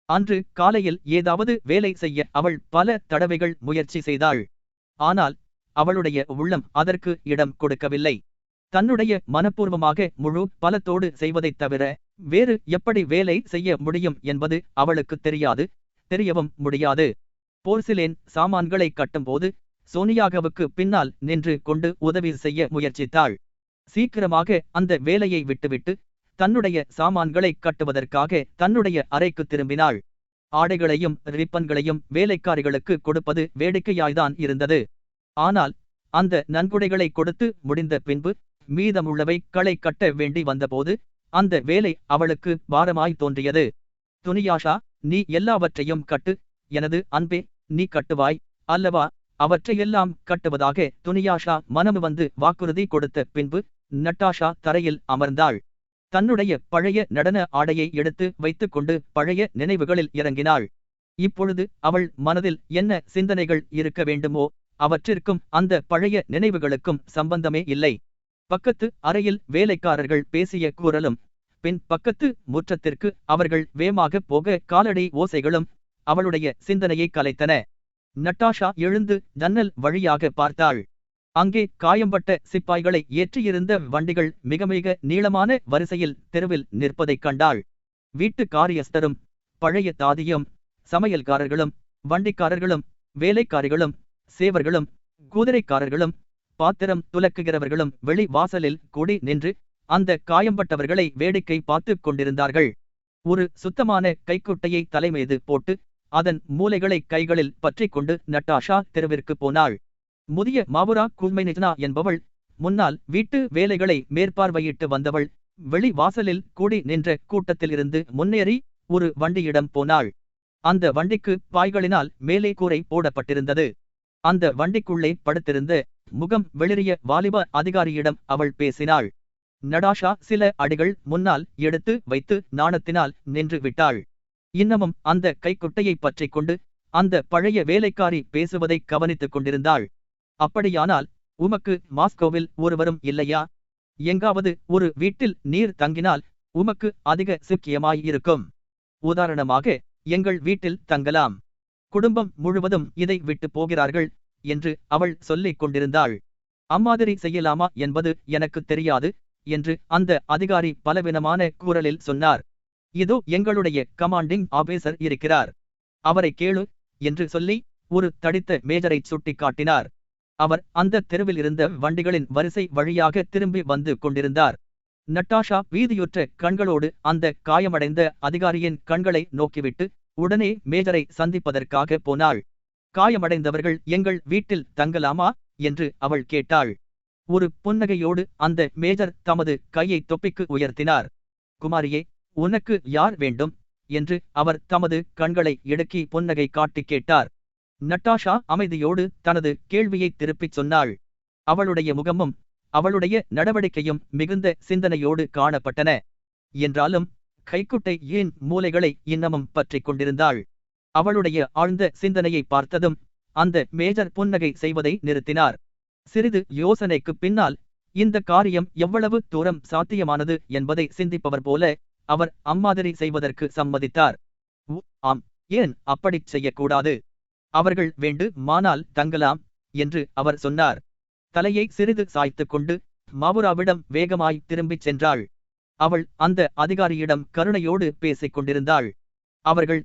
அன்று காலையில் ஏதாவது வேலை செய்ய அவள் பல தடவைகள் முயற்சி செய்தாள். ஆனால் அவளுடைய உள்ளம் அதற்கு இடம் கொடுக்கவில்லை. தன்னுடைய மனப்பூர்வமாக முழு பலத்தோடு செய்வதைத் தவிர வேறு எப்படி வேலை செய்ய முடியும் என்பது அவளுக்கு தெரியாது, தெரியவும் முடியாது. போர்சிலேன் சாமான்களை கட்டும்போது சோனியாகவுக்கு பின்னால் நின்று கொண்டு உதவி செய்ய முயற்சித்தாள். சீக்கிரமாக அந்த வேலையை விட்டுவிட்டு தன்னுடைய சாமான்களை கட்டுவதற்காக தன்னுடைய அறைக்கு திரும்பினாள். ஆடைகளையும் ரிப்பன்களையும் வேலைக்காரிகளுக்கு கொடுப்பது வேடிக்கையாய்தான் இருந்தது. ஆனால் அந்த நன்கொடைகளை கொடுத்து முடிந்த பின்பு மீதமுள்ளவை களை கட்ட வேண்டி வந்தபோது அந்த வேலை அவளுக்கு பாரமாய் தோன்றியது. துனியாஷா, நீ எல்லாவற்றையும் கட்டு, எனது அன்பே, நீ கட்டுவாய் அல்லவா? அவற்றையெல்லாம் கட்டுவதாக துனியாஷா மனமு வந்து வாக்குறுதி கொடுத்த பின்பு நட்டாஷா தரையில் அமர்ந்தாள். தன்னுடைய பழைய நடன ஆடையை எடுத்து வைத்துக்கொண்டு பழைய நினைவுகளில் இறங்கினாள். இப்பொழுது அவள் மனதில் என்ன சிந்தனைகள் இருக்க வேண்டுமோ அவற்றிற்கும் அந்த பழைய நினைவுகளுக்கும் சம்பந்தமே இல்லை. பக்கத்து அறையில் வேலைக்காரர்கள் பேசிய குரலும் பின் பக்கத்து முற்றத்திற்கு அவர்கள் வேமாக போக காலடி ஓசைகளும் அவளுடைய சிந்தனையை கலைத்தன. நட்டாஷா எழுந்து ஜன்னல் வழியாக பார்த்தாள். அங்கே காயம்பட்ட சிப்பாய்களை ஏற்றியிருந்த வண்டிகள் மிக மிக நீளமான வரிசையில் தெருவில் நிற்பதைக் கண்டாள். வீட்டு காரியஸ்தரும் பழைய தாதியும் சமையல்காரர்களும் வண்டிக்காரர்களும் வேலைக்காரிகளும் சேவர்களும் குதிரைக்காரர்களும் பாத்திரம் துலக்குகிறவர்களும் வெளி வாசலில் கூடி நின்று அந்த காயம்பட்டவர்களை வேடிக்கை பார்த்து கொண்டிருந்தார்கள். ஒரு சுத்தமான கைக்குட்டையை தலைமீது போட்டு அதன் மூலைகளை கைகளில் பற்றி கொண்டு நட்டாஷா தெருவிற்கு போனாள். முதிய மாவுரா குல்மைனிஜ்னா என்பவள் முன்னால் வீட்டு வேலைகளை மேற்பார்வையிட்டு வந்தவள் வெளி வாசலில் கூடி நின்ற கூட்டத்திலிருந்து முன்னேறி ஒரு வண்டியிடம் போனாள். அந்த வண்டிக்கு பாய்களினால் மேலே கூரை போடப்பட்டிருந்தது. அந்த வண்டிக்குள்ளே படுத்திருந்த முகம் வெளிரிய வாலிப அதிகாரியிடம் அவள் பேசினாள். நடாஷா சில அடிகள் முன்னால் எடுத்து வைத்து நாணத்தினால் நின்று விட்டாள். இன்னமும் அந்த கைக்குட்டையை பற்றி கொண்டு அந்த பழைய வேலைக்காரி பேசுவதை கவனித்துக் கொண்டிருந்தாள். அப்படியானால் உமக்கு மாஸ்கோவில் ஒருவரும் இல்லையா? எங்காவது ஒரு வீட்டில் நீர் தங்கினால் உமக்கு அதிக சிக்கியமாயிருக்கும். உதாரணமாக எங்கள் வீட்டில் தங்கலாம். குடும்பம் முழுவதும் இதை விட்டு போகிறார்கள் என்று அவள் சொல்லிக் கொண்டிருந்தாள். அம்மாதிரி செய்யலாமா என்பது எனக்கு தெரியாது என்று அந்த அதிகாரி பலவீனமான குரலில் சொன்னார். இதோ எங்களுடைய கமாண்டிங் ஆபீசர் இருக்கிறார், அவரை கேளு என்று சொல்லி ஒரு தடித்த மேஜரை சுட்டி காட்டினார். அவர் அந்த தெருவில் இருந்த வண்டிகளின் வரிசை வழியாக திரும்பி வந்து கொண்டிருந்தார். நட்டாஷா வீதியுற்ற கண்களோடு அந்த காயமடைந்த அதிகாரியின் கண்களை நோக்கிவிட்டு உடனே மேஜரை சந்திப்பதற்காக போனாள். காயமடைந்தவர்கள் எங்கள் வீட்டில் தங்கலாமா என்று அவள் கேட்டாள். ஒரு புன்னகையோடு அந்த மேஜர் தமது கையை தொப்பிக்கு உயர்த்தினார். குமாரியே, உனக்கு யார் வேண்டும் என்று அவர் தமது கண்களை இடுக்கி புன்னகை காட்டி கேட்டார். நட்டாஷா அமைதியோடு தனது கேள்வியை திருப்பிச் சொன்னாள். அவளுடைய முகமும் அவளுடைய நடவடிக்கையும் மிகுந்த சிந்தனையோடு காணப்பட்டன. என்றாலும் கைக்குட்டை ஏன் மூலைகளை இன்னமும் பற்றிக் கொண்டிருந்தாள். அவளுடைய ஆழ்ந்த சிந்தனையை பார்த்ததும் அந்த மேஜர் புன்னகை செய்வதை நிறுத்தினார். சிறிது யோசனைக்குப் பின்னால் இந்த காரியம் எவ்வளவு தூரம் சாத்தியமானது என்பதை சிந்திப்பவர் போல அவர் அம்மாதிரி செய்வதற்கு சம்மதித்தார். ஆம், ஏன் அப்படிச் செய்யக்கூடாது? அவர்கள் மானால் தங்கலாம் என்று அவர் சொன்னார். தலையை சிறிது சாய்த்துக் கொண்டு மாவுராவிடம் வேகமாய் திரும்பிச் சென்றாள். அவள் அந்த அதிகாரியிடம் கருணையோடு பேசிக் கொண்டிருந்தாள். அவர்கள்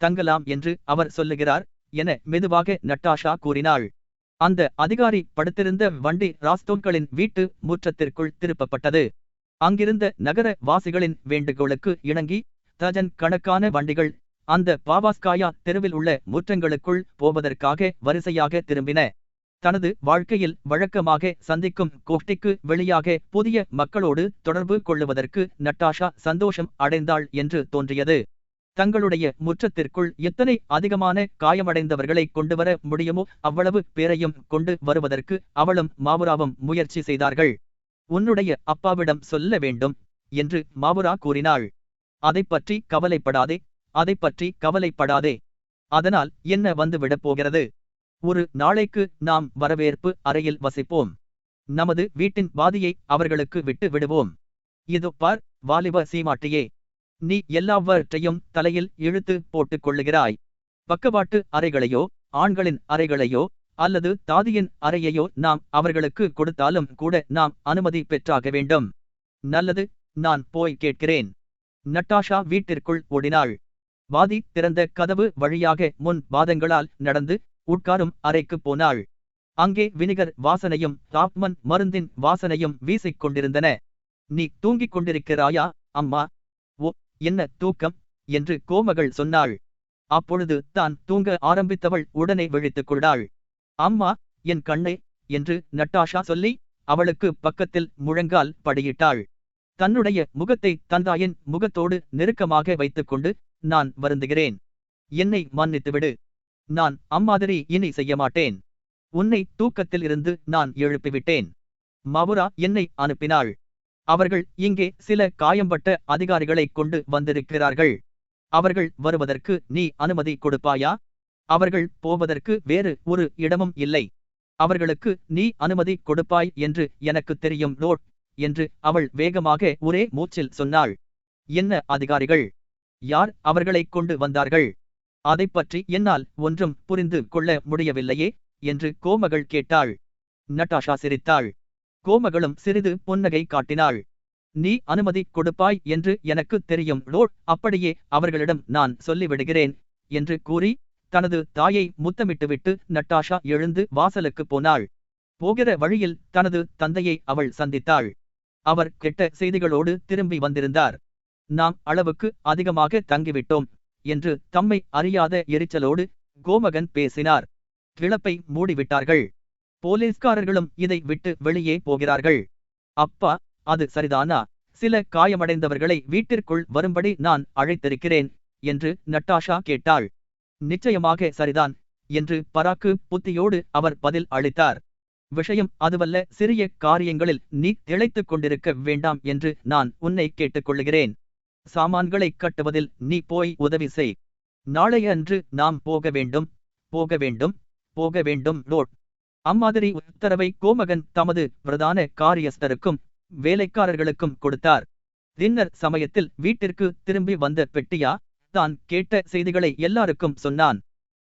தங்கலாம் என்று அவர் சொல்லுகிறார் என மெதுவாக நட்டாஷா கூறினாள். அந்த அதிகாரி படுத்திருந்த வண்டி ராஸ்டோன்களின் வீட்டு முற்றத்திற்குள் திருப்பப்பட்டது. அங்கிருந்த நகர வாசிகளின் வேண்டுகோளுக்கு இணங்கி டஜன் கணக்கான வண்டிகள் அந்த பாவாஸ்காயா தெருவில் உள்ள முற்றங்களுக்குள் போவதற்காக வரிசையாக திரும்பின. தனது வாழ்க்கையில் வழக்கமாக சந்திக்கும் கோஷ்டிக்கு வெளியாக புதிய மக்களோடு தொடர்பு கொள்ளுவதற்கு நட்டாஷா சந்தோஷம் அடைந்தாள் என்று தோன்றியது. தங்களுடைய முற்றத்திற்குள் எத்தனை அதிகமான காயமடைந்தவர்களை கொண்டுவர முடியுமோ அவ்வளவு பேரையும் கொண்டு வருவதற்கு அவளும் மாவுராவும் முயற்சி செய்தார்கள். உன்னுடைய அப்பாவிடம் சொல்ல வேண்டும் என்று மாவுரா கூறினாள். அதைப்பற்றி கவலைப்படாதே. அதனால் என்ன வந்துவிடப் போகிறது? ஒரு நாளைக்கு நாம் வரவேற்பு அறையில் வசிப்போம். நமது வீட்டின் பாதியை அவர்களுக்கு விட்டு விடுவோம். இதோ பார் வாலிப சீமாட்டியே, நீ எல்லாவற்றையும் தலையில் இழுத்து போட்டுக் கொள்ளுகிறாய். பக்கவாட்டு அறைகளையோ ஆண்களின் அறைகளையோ அல்லது தாதியின் அறையையோ நாம் அவர்களுக்கு கொடுத்தாலும் கூட நாம் அனுமதி பெற்றாக வேண்டும். நல்லது, நான் போய் கேட்கிறேன். நட்டாஷா வீட்டிற்குள் ஓடினாள். வாதி திறந்த கதவு வழியாக முன் பாதங்களால் நடந்து உட்காரும் அறைக்கு போனாள். அங்கே வினிகர் வாசனையும் டாப்மன் மருந்தின் வாசனையும் வீசிக் கொண்டிருந்தன. நீ தூங்கிக் கொண்டிருக்கிறாயா அம்மா? ஓ, என்ன தூக்கம் என்று கோமகள் சொன்னாள். அப்பொழுது தான் தூங்க ஆரம்பித்தவள் உடனே விழித்துக் கொண்டாள். அம்மா, என் கண்ணே என்று நட்டாஷா சொல்லி அவளுக்கு பக்கத்தில் முழங்கால் படியிட்டாள். தன்னுடைய முகத்தை தந்தாயின் முகத்தோடு நெருக்கமாக வைத்துக்கொண்டு, நான் வருந்துகிறேன். என்னை மன்னித்துவிடு. நான் அம்மாதிரி இனி செய்ய மாட்டேன். உன்னை தூக்கத்தில் இருந்து நான் எழுப்பிவிட்டேன். மாவுரா என்னை அனுப்பினாள். அவர்கள் இங்கே சில காயம்பட்ட அதிகாரிகளை கொண்டு வந்திருக்கிறார்கள். அவர்கள் வருவதற்கு நீ அனுமதி கொடுப்பாயா? அவர்கள் போவதற்கு வேறு ஒரு இடமும் இல்லை. அவர்களுக்கு நீ அனுமதி கொடுப்பாய் என்று எனக்கு தெரியும் லோட் என்று அவள் வேகமாக ஒரே மூச்சில் சொன்னாள். என்ன அதிகாரிகள்? யார் அவர்களை கொண்டு வந்தார்கள்? அதைப்பற்றி என்னால் ஒன்றும் புரிந்து கொள்ள முடியவில்லையே என்று கோமகள் கேட்டாள். நட்டாஷா சிரித்தாள். கோமகளும் சிறிது புன்னகை காட்டினாள். நீ அனுமதி கொடுப்பாய் என்று எனக்கு தெரியும் லோட், அப்படியே அவர்களிடம் நான் சொல்லிவிடுகிறேன் என்று கூறி தனது தாயை முத்தமிட்டுவிட்டு நட்டாஷா எழுந்து வாசலுக்கு போனாள். போகிற வழியில் தனது தந்தையை அவள் சந்தித்தாள். அவர் கெட்ட செய்திகளோடு திரும்பி வந்திருந்தார். நாம் அளவுக்கு அதிகமாக தங்கிவிட்டோம் என்று தம்மை அறியாத எரிச்சலோடு கோமகன் பேசினார். கிளப்பை மூடிவிட்டார்கள். போலீஸ்காரர்களும் இதை விட்டு வெளியே போகிறார்கள். அப்பா, அது சரிதானா? சில காயமடைந்தவர்களை வீட்டிற்குள் வரும்படி நான் அழைத்திருக்கிறேன் என்று நட்டாஷா கேட்டாள். நிச்சயமாக சரிதான் என்று பராக்கு புத்தியோடு அவர் பதில் அளித்தார். விஷயம் அதுவல்ல, சிறிய காரியங்களில் நீ திளைத்துக் கொண்டிருக்க வேண்டாம் என்று நான் உன்னை கேட்டுக்கொள்ளுகிறேன். சாமான்களை கட்டுவதில் நீ போய் உதவி செய். நாளையன்று நாம் போக வேண்டும் லோட். அம்மாதிரி உத்தரவை கோமகன் தமது பிரதான காரியஸ்தருக்கும் வேலைக்காரர்களுக்கும் கொடுத்தார். டின்னர் சமயத்தில் வீட்டிற்கு திரும்பி வந்த பெட்டியா தான் கேட்ட செய்திகளை எல்லாருக்கும் சொன்னான்.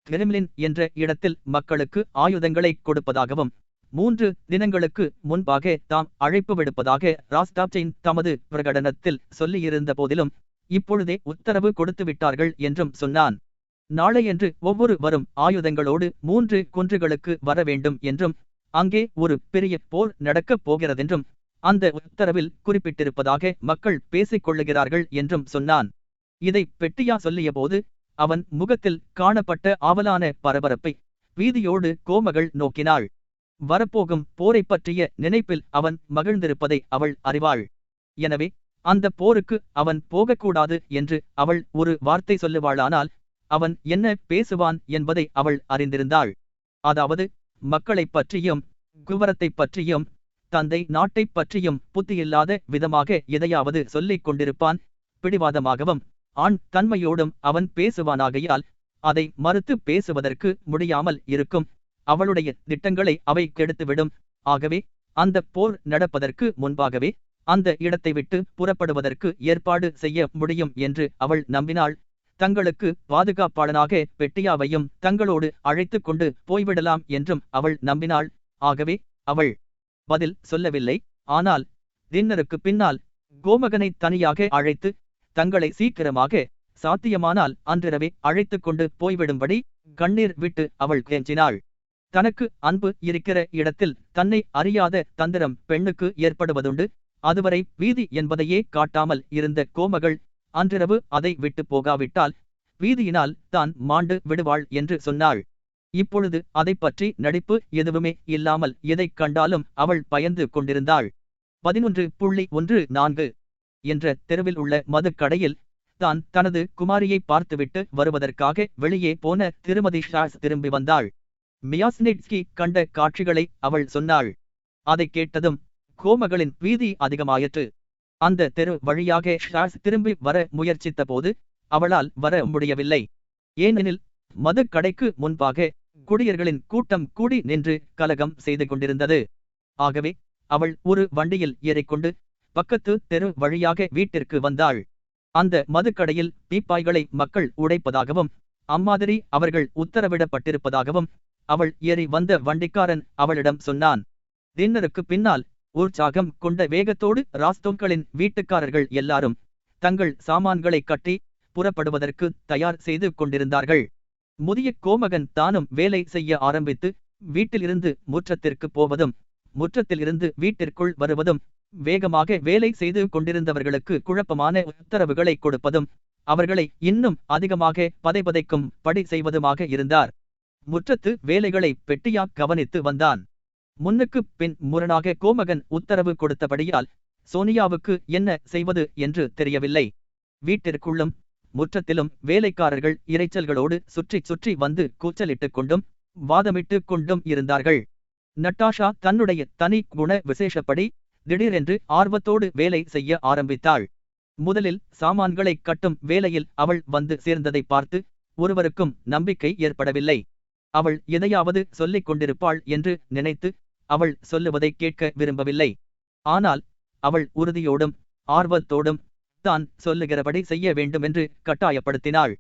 கிரெம்லின் என்ற இடத்தில் மக்களுக்கு ஆயுதங்களை கொடுப்பதாகவும் 3 தினங்களுக்கு முன்பாக தாம் அழைப்பு விடுப்பதாக ராஸ்டாப்சைன் தமது பிரகடனத்தில் சொல்லியிருந்த போதிலும் இப்பொழுதே உத்தரவு கொடுத்துவிட்டார்கள் என்றும் சொன்னான். நாளையன்று ஒவ்வொருவரும் ஆயுதங்களோடு 3 குன்றுகளுக்கு வர வேண்டும் என்றும் அங்கே ஒரு பெரிய போர் நடக்கப் போகிறதென்றும் அந்த உத்தரவில் குறிப்பிட்டிருப்பதாக மக்கள் பேசிக் கொள்ளுகிறார்கள் என்றும் சொன்னான். இதை பெட்டியா சொல்லியபோது அவன் முகத்தில் காணப்பட்ட ஆவலான பரபரப்பை வீதியோடு கோமகள் நோக்கினாள். வரப்போகும் போரை பற்றிய நினைப்பில் அவன் மகிழ்ந்திருப்பதை அவள் அறிவாள். எனவே அந்த போருக்கு அவன் போகக்கூடாது என்று அவள் ஒரு வார்த்தை சொல்லுவாளானால் அவன் என்ன பேசுவான் என்பதை அவள் அறிந்திருந்தாள். அதாவது மக்களைப் பற்றியும் குவரத்தைப் பற்றியும் தந்தை நாட்டைப் பற்றியும் புத்தியில்லாத விதமாக எதையாவது சொல்லிக் கொண்டிருப்பான். பிடிவாதமாகவும் ஆண் தன்மையோடும் அவன் பேசுவானாகையால் அதை மறுத்து பேசுவதற்கு முடியாமல் இருக்கும். அவளுடைய திட்டங்களை அவை கெடுத்துவிடும். ஆகவே அந்த போர் நடப்பதற்கு முன்பாகவே அந்த இடத்தை விட்டு புறப்படுவதற்கு ஏற்பாடு செய்ய முடியும் என்று அவள் நம்பினாள். தங்களுக்கு பாதுகாப்பாளனாக பெட்டியாவையும் தங்களோடு அழைத்து கொண்டு போய்விடலாம் என்றும் அவள் நம்பினாள். ஆகவே அவள் பதில் சொல்லவில்லை. ஆனால் டின்னருக்கு பின்னால் கோமகனை தனியாக அழைத்து தங்களை சீக்கிரமாக, சாத்தியமானால் அன்றிரவே அழைத்து கொண்டு போய்விடும்படி கண்ணீர் விட்டு அவள் கெஞ்சினாள். தனக்கு அன்பு இருக்கிற இடத்தில் தன்னை அறியாத தந்திரம் பெண்ணுக்கு ஏற்படுவதுண்டு. அதுவரை வீதி என்பதையே காட்டாமல் இருந்த கோமகள் அன்றிரவு அதை விட்டு போகாவிட்டால் வீதியினால் தான் மாண்டு விடுவாள் என்று சொன்னாள். இப்பொழுது அதை பற்றி நடிப்பு எதுவுமே இல்லாமல் எதைக் கண்டாலும் அவள் பயந்து கொண்டிருந்தாள். 11.14 என்ற தெருவில் உள்ள மதுக்கடையில் தான் தனது குமாரியை பார்த்துவிட்டு வருவதற்காக வெளியே போன திருமதி ஷாஸ் திரும்பி வந்தாள். மியாஸ்னிட்ஸ்கி கண்ட காட்சிகளை அவள் சொன்னாள். அதைக் கேட்டதும் கோமகளின் பீதி அதிகமாயிற்று. அந்த தெரு வழியாக ஷாஸ் திரும்பி வர முயற்சித்த போது அவளால் வர முடியவில்லை. ஏனெனில் மதுக்கடைக்கு முன்பாக குடியர்களின் கூட்டம் கூடி நின்று கலகம் செய்து கொண்டிருந்தது. ஆகவே அவள் ஒரு வண்டியில் ஏறிக்கொண்டு பக்கத்து தெரு வழியாக வீட்டிற்கு வந்தாள். அந்த மதுக்கடையில் பீப்பாய்களை மக்கள் உடைப்பதாகவும் அம்மாதிரி அவர்கள் உத்தரவிடப்பட்டிருப்பதாகவும் அவள் ஏறி வந்த வண்டிக்காரன் அவளிடம் சொன்னான். டின்னருக்கு பின்னால் உற்சாகம் கொண்ட வேகத்தோடு ராஸ்தோக்களின் வீட்டுக்காரர்கள் எல்லாரும் தங்கள் சாமான்களை கட்டி புறப்படுவதற்கு தயார் செய்து கொண்டிருந்தார்கள். முதிய கோமகன் தானும் வேலை செய்ய ஆரம்பித்து வீட்டிலிருந்து முற்றத்திற்கு போவதும் முற்றத்திலிருந்து வீட்டிற்குள் வருவதும் வேகமாக வேலை செய்து கொண்டிருந்தவர்களுக்கு குழப்பமான உத்தரவுகளை கொடுப்பதும் அவர்களை இன்னும் அதிகமாக பதைபதைக்கும் படி செய்வதுமாக இருந்தார். முற்றத்து வேலைகளை பெட்டியா கவனித்து வந்தான். முன்னுக்கு பின் முரணாக கோமகன் உத்தரவு கொடுத்தபடியால் சோனியாவுக்கு என்ன செய்வது என்று தெரியவில்லை. வீட்டிற்குள்ளும் முற்றத்திலும் வேலைக்காரர்கள் இரைச்சல்களோடு சுற்றி சுற்றி வந்து கூச்சலிட்டுக் கொண்டும் வாதமிட்டு கொண்டும் இருந்தார்கள். நட்டாஷா தன்னுடைய தனி குண விசேஷப்படி திடீரென்று ஆர்வத்தோடு வேலை செய்ய ஆரம்பித்தாள். முதலில் சாமான்களை கட்டும் வேலையில் அவள் வந்து சேர்ந்ததை பார்த்து ஒருவருக்கும் நம்பிக்கை ஏற்படவில்லை. அவள் எதையாவது சொல்லிக் கொண்டிருப்பாள் என்று நினைத்து அவள் சொல்லுவதை கேட்க விரும்பவில்லை. ஆனால் அவள் உறுதியோடும் ஆர்வத்தோடும் தான் சொல்லுகிறபடி செய்ய வேண்டுமென்று கட்டாயப்படுத்தினாள்.